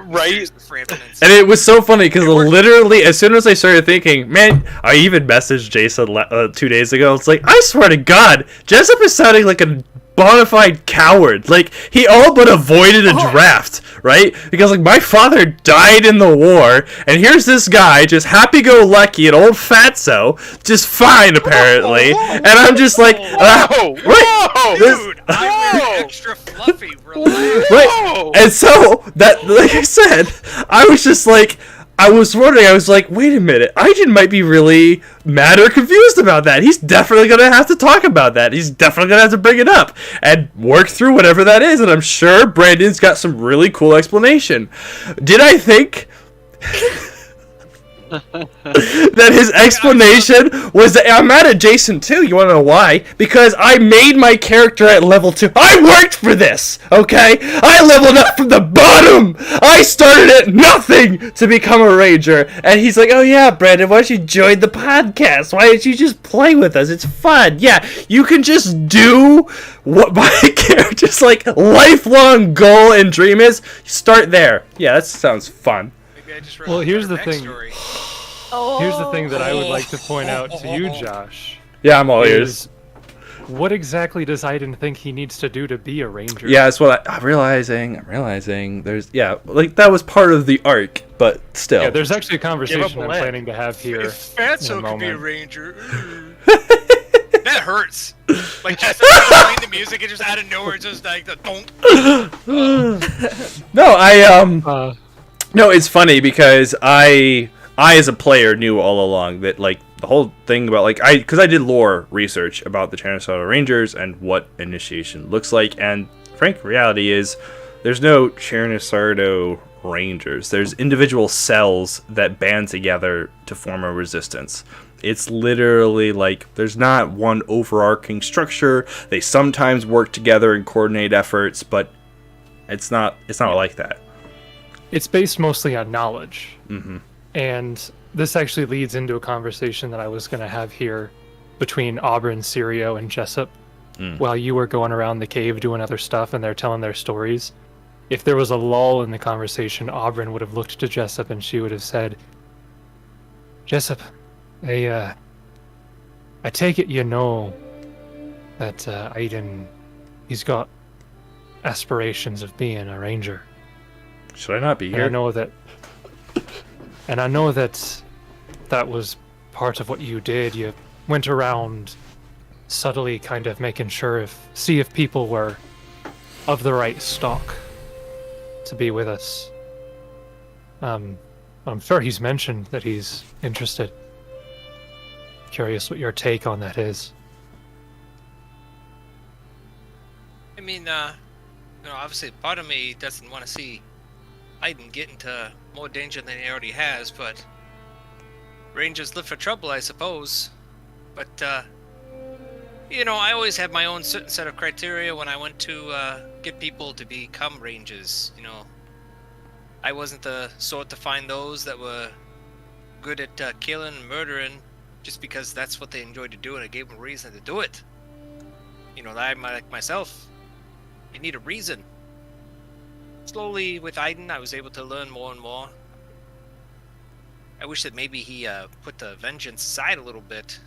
Right? with Frampton. and it was so funny because literally as soon as I started thinking, man, I even messaged Jason 2 days ago. It's like, I swear to God, Jessup is sounding like a bona fide coward. Like, he all but avoided a draft, right? Because like my father died in the war, and here's this guy just happy-go-lucky, an old fatso, just fine apparently, and I'm just like, Whoa! right, Whoa! Dude, I Whoa! went extra fluffy. Relax. right, and so that, like I said, I was just like, I was wondering, I was like, wait a minute, Aaidan might be really mad or confused about that. He's definitely going to have to talk about that. He's definitely going to have to bring it up and work through whatever that is. And I'm sure Brandon's got some really cool explanation. Did I think that his explanation was that I'm mad at Jason too? You want to know why? Because I made my character at level 2. I worked for this, okay? I leveled up from the bottom. I started at nothing to become a ranger. And he's like, oh yeah, Brandon, why don't you join the podcast? Why don't you just play with us? It's fun. Yeah, you can just do what my character's like lifelong goal and dream is. Start there. Yeah, that sounds fun. Well, here's the thing. Here's the thing that I would like to point out to you, Josh. Yeah, I'm all ears. What exactly does Aaidan think he needs to do to be a ranger? Yeah, that's what I'm realizing. There's, like, that was part of the arc, but still. Yeah, there's actually a conversation I'm planning to have here. If Fatso could be a ranger. That hurts. Like, just playing the music and just out of nowhere, just like the donk. No, no, it's funny because I as a player knew all along that, like, the whole thing about, like, because I did lore research about the Chainsaw Rangers and what initiation looks like, and frank reality is there's no Chainsaw Rangers. There's individual cells that band together to form a resistance. It's literally like there's not one overarching structure. They sometimes work together and coordinate efforts, but it's not like that. It's based mostly on knowledge. Mm-hmm. And this actually leads into a conversation that I was going to have here between Auburn, Sirio, and Jessup while you were going around the cave doing other stuff and they're telling their stories. If there was a lull in the conversation, Auburn would have looked to Jessup and she would have said, Jessup, I take it you know that Aaidan, he's got aspirations of being a ranger. Should I not be here? And I know that that was part of what you did. You went around subtly kind of making sure see if people were of the right stock to be with us. I'm sure he's mentioned that he's interested. Curious what your take on that is. I mean, obviously part of me doesn't want to see Aaidan get into more danger than he already has, but Rangers live for trouble, I suppose. But, I always had my own certain set of criteria when I went to get people to become Rangers, I wasn't the sort to find those that were good at killing and murdering just because that's what they enjoyed to do and I gave them a reason to do it. Like myself, you need a reason. Slowly, with Aaidan, I was able to learn more and more. I wish that maybe he put the vengeance aside a little bit.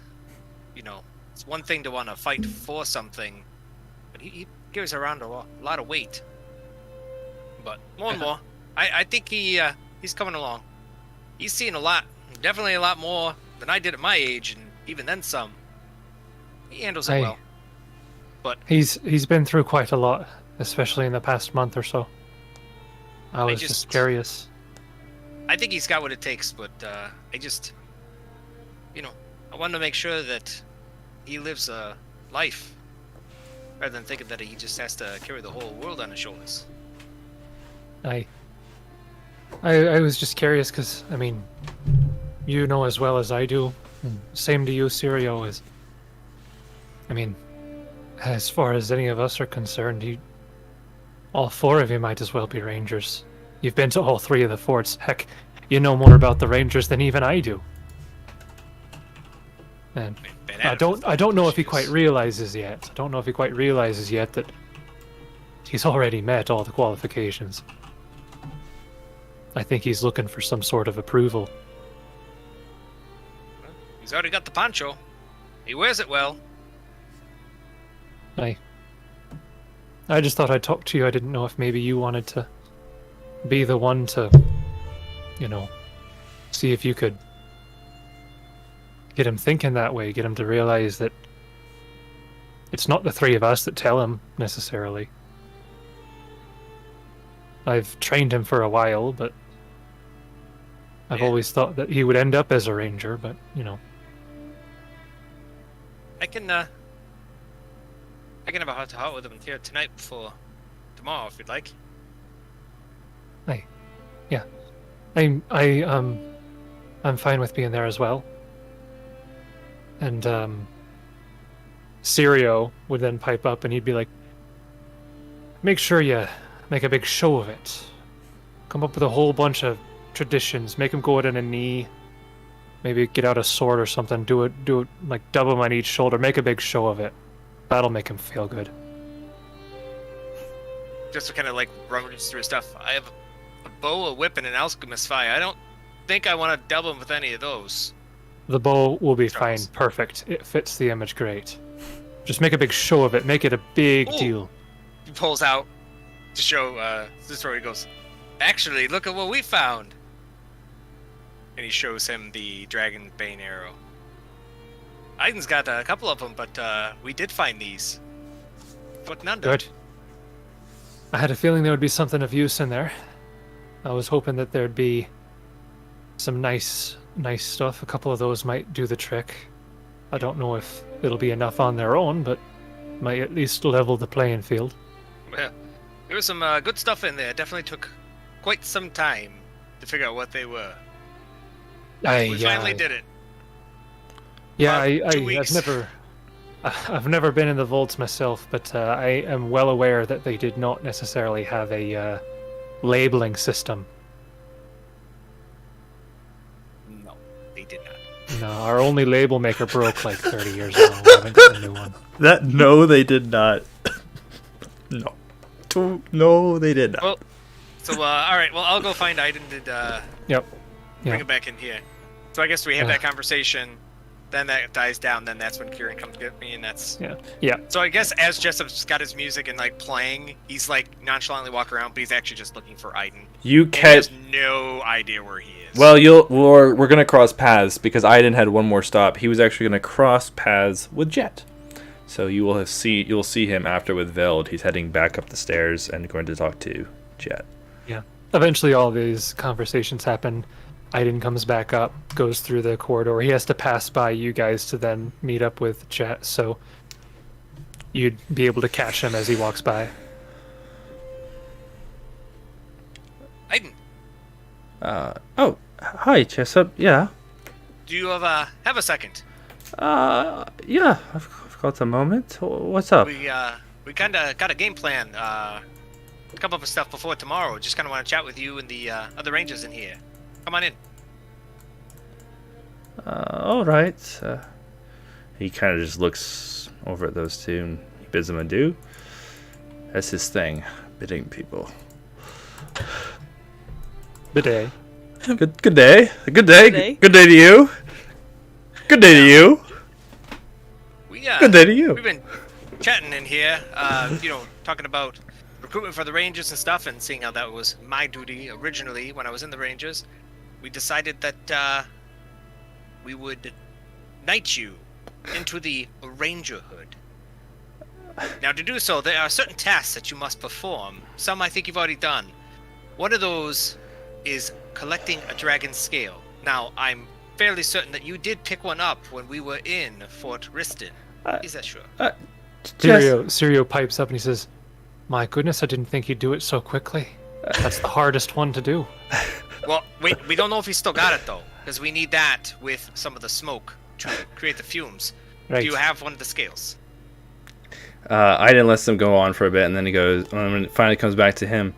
It's one thing to want to fight for something, but he carries around a lot of weight. But more and more, I think he's coming along. He's seen a lot, definitely a lot more than I did at my age, and even then some. He handles it well. But he's been through quite a lot, especially in the past month or so. I was just curious. I think he's got what it takes, but I want to make sure that he lives a life rather than thinking that he just has to carry the whole world on his shoulders. I was just curious because, you know as well as I do, same to you, Sirio, as far as any of us are concerned, all four of you might as well be rangers. You've been to all three of the forts. Heck, you know more about the rangers than even I do. And I don't know if he quite realizes yet. That he's already met all the qualifications. I think he's looking for some sort of approval. He's already got the poncho. He wears it well. I just thought I'd talk to you. I didn't know if maybe you wanted to be the one to, see if you could get him thinking that way, get him to realize that it's not the three of us that tell him, necessarily. I've trained him for a while, but I've Yeah. always thought that he would end up as a ranger, but you know. I can have a heart-to-heart with him here tonight before tomorrow, if you'd like. I'm fine with being there as well. And Sirio would then pipe up and he'd be like, make sure you make a big show of it. Come up with a whole bunch of traditions. Make him go out on a knee. Maybe get out a sword or something. Do it like double him on each shoulder. Make a big show of it. That'll make him feel good. Just to kind of like rummage through his stuff. I have a bow, a whip, and an alchemist fire. I don't think I want to double him with any of those. The bow will be fine. Charles. Perfect. It fits the image great. Just make a big show of it. Make it a big Ooh. deal. He pulls out to show this is where he goes, actually, look at what we found. And he shows him the dragon bane arrow. Aaidan's got a couple of them, but we did find these. But none. Good. I had a feeling there would be something of use in there. I was hoping that there'd be some nice stuff. A couple of those might do the trick. I don't know if it'll be enough on their own, but might at least level the playing field. Well, there was some good stuff in there. Definitely took quite some time to figure out what they were. We finally did it. Yeah, About 2 I've weeks. never been in the vaults myself, but I am well aware that they did not necessarily have a labeling system. No, they did not. No, our only label maker broke like 30 years ago. We haven't got a new one. No, they did not. No. No, they did not. Well, so all right. Well, I'll go find Aaidan and Yep. bring Yeah. him back in here. So I guess we have Yeah. that conversation. Then that dies down. Then that's when Kieran comes get me, and that's. Yeah. So I guess as Jessup's got his music and like playing, he's like nonchalantly walking around, but he's actually just looking for Aaidan. You And he catch. has no idea where he is. Well, we're gonna cross paths because Aaidan had one more stop. He was actually gonna cross paths with Jet. So you'll see him after with Veld. He's heading back up the stairs and going to talk to Jet. Yeah. Eventually, all these conversations happen. Aaidan comes back up, goes through the corridor. He has to pass by you guys to then meet up with Jet, so you'd be able to catch him as he walks by. Aaidan, Oh, hi, Jessup. Yeah. do you have a second? Yeah. I've got a moment. What's up? We kind of got a game plan. Come up with stuff before tomorrow. Just kind of want to chat with you and the other rangers in here. Come on in. All right. He kind of just looks over at those two and he bids them adieu. That's his thing, bidding people. Bidet. Good day. Good day. day. Good day to you. Good day to you. We Good day to you. We've been chatting in here. Talking about recruitment for the Rangers and stuff, and seeing how that was my duty originally when I was in the Rangers. We decided that we would knight you into the Rangerhood. Now, to do so, there are certain tasks that you must perform. Some I think you've already done. One of those is collecting a dragon scale. Now, I'm fairly certain that you did pick one up when we were in Fort Riston. Is that sure? Sirio pipes up and he says, "My goodness, I didn't think he'd do it so quickly. That's the hardest one to do." Well, wait, we don't know if he's still got it, though, because we need that with some of the smoke to create the fumes. Right. Do you have one of the scales? Aiden lets them go on for a bit, and then he goes. When it finally comes back to him.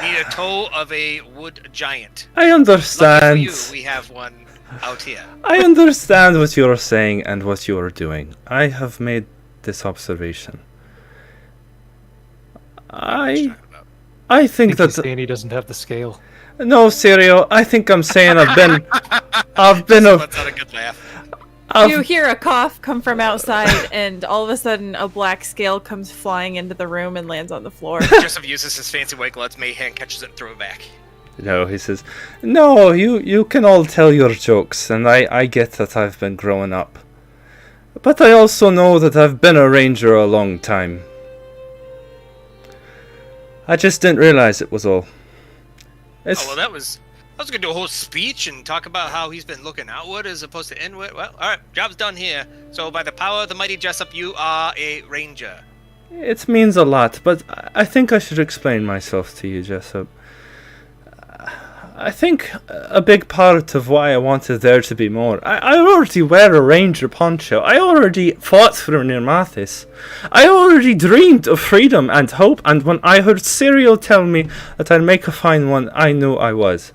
We need a toe of a wood giant. I Lucky for understand. you, we have one out here. I understand what you're saying and what you're doing. I have made this observation. What you I talking about? I I think think he's that saying he doesn't have the scale. no, Sirio. I think I'm saying I've been That's not a good laugh. You hear a cough come from outside, and all of a sudden, a black scale comes flying into the room and lands on the floor. Jessup uses his fancy white gloves, Mayhem catches it and throws it back. No, he says, no, you can all tell your jokes, and I get that I've been growing up. But I also know that I've been a ranger a long time. I just didn't realize it was all. Oh, well, that was was gonna do a whole speech and talk about how he's been looking outward as opposed to inward. Well, all right, job's done here. So by the power of the mighty Jessup, you are a ranger. It means a lot, but I think I should explain myself to you, Jessup. I think a big part of why I wanted there to be more. I already wear a ranger poncho. I already fought for Nirmathis. I already dreamed of freedom and hope, and when I heard Serial tell me that I'd make a fine one, I knew I was.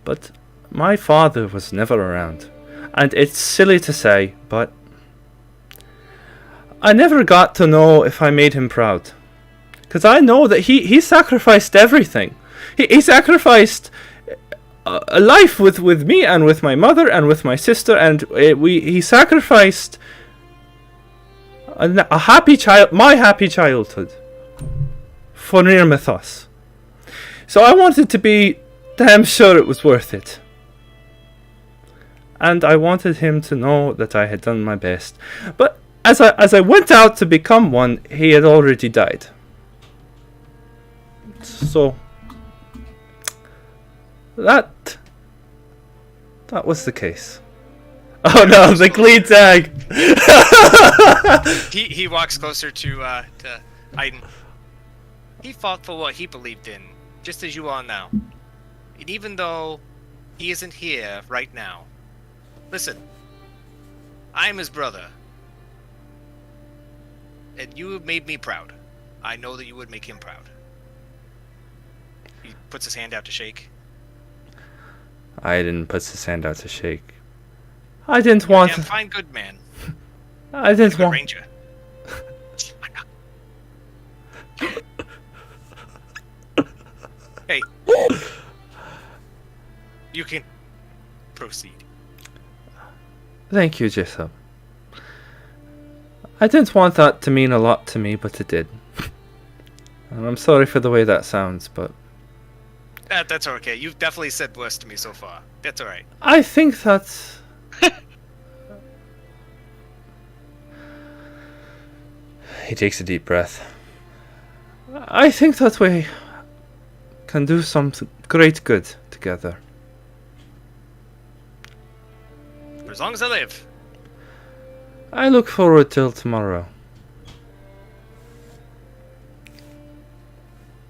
But my father was never around, and it's silly to say, but I never got to know if I made him proud. Because I know that he sacrificed everything. He sacrificed a life with me and with my mother and with my sister, and he sacrificed a happy child, my happy childhood, for Nir Mythos. So I wanted to be damn sure it was worth it. And I wanted him to know that I had done my best. But as I went out to become one, he had already died. So that was the case. Oh no, the clean tag. He walks closer to Aaidan. He fought for what he believed in, just as you are now. And even though he isn't here right now, listen, I'm his brother. And you have made me proud. I know that you would make him proud. He puts his hand out to shake. Aaidan puts his hand out to shake. I didn't want to... Fine, good man. I didn't want... Ranger. Hey. You can proceed. Thank you, Jessup. I didn't want that to mean a lot to me, but it did. And I'm sorry for the way that sounds, but... That's okay. You've definitely said worse to me so far. That's alright. I think that's... He takes a deep breath. I think that we can do some great good together. For as long as I live. I look forward till tomorrow.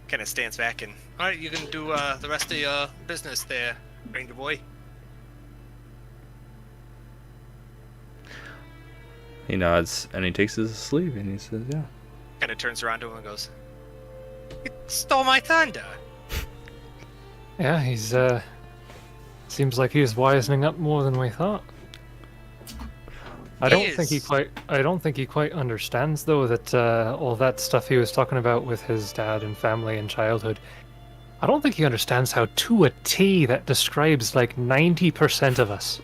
Kind of stands back and, alright, you can do the rest of your business there, Ranger Boy. He nods and he takes his sleeve and he says, yeah. Kind of turns around to him and goes, "You stole my thunder." Yeah, he's seems like he's wisening up more than we thought. I don't think he quite understands though that all that stuff he was talking about with his dad and family and childhood. I don't think he understands how to a T that describes like 90% of us.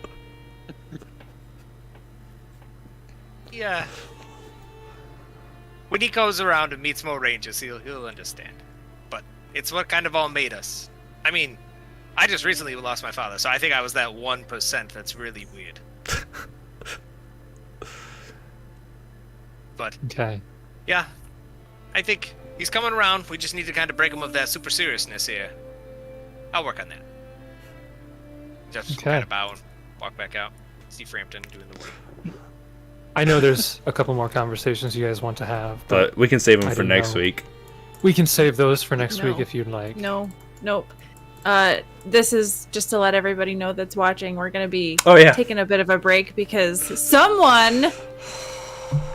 Yeah. When he goes around and meets more rangers, he'll understand. But it's what kind of all made us. I mean, I just recently lost my father, so I think I was that 1% that's really weird. But Okay. yeah, I think he's coming around. We just need to kind of break him of that super seriousness here. I'll work on that. Just Okay. kind of bow and walk back out. See Frampton doing the work. I know there's a couple more conversations you guys want to have, But we can save them I for don't next know. week. we can save those for next week No. if you'd like. Nope. This is just to let everybody know that's watching. We're gonna be Oh, yeah. taking a bit of a break because someone,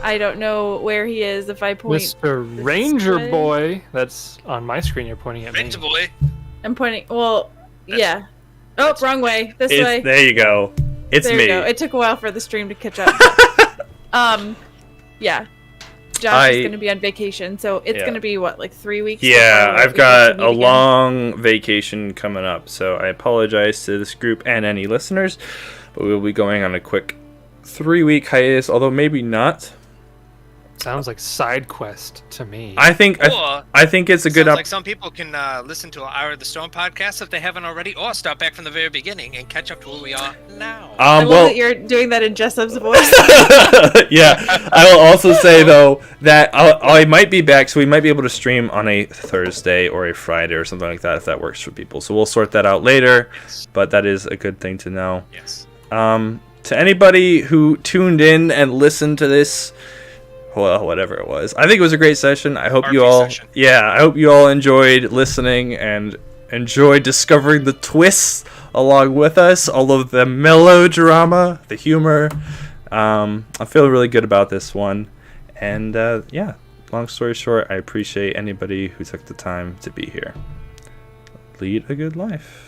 I don't know where he is. If I point, Mr. this Ranger way. Boy, that's on my screen. You're pointing at me. Ranger Boy. I'm pointing. Well, yeah. Oh, wrong way. This way. There you go. It's There me. we go. It took a while for the stream to catch up. Yeah. Josh is going to be on vacation, so it's Yeah. going to be what, like 3 weeks? Yeah, before I've we got get to a meet again? long vacation coming up, so I apologize to this group and any listeners, but we'll be going on a quick 3-week hiatus, although maybe not. Sounds like side quest to me. I think Or I think it's a good sounds up. like some people can listen to our Hour of the Storm podcast if they haven't already, or start back from the very beginning and catch up to where we are now. I love Well, that you're doing that in Jessup's voice. yeah. I will also say though that I might be back, so we might be able to stream on a Thursday or a Friday or something like that if that works for people. So we'll sort that out later. Yes. But that is a good thing to know. Yes. To anybody who tuned in and listened to this, well, whatever it was, I think it was a great session. I hope RP you all, session. I hope you all enjoyed listening and enjoyed discovering the twists along with us, all of the melodrama, the humor. I feel really good about this one, and long story short, I appreciate anybody who took the time to be here. Lead a good life.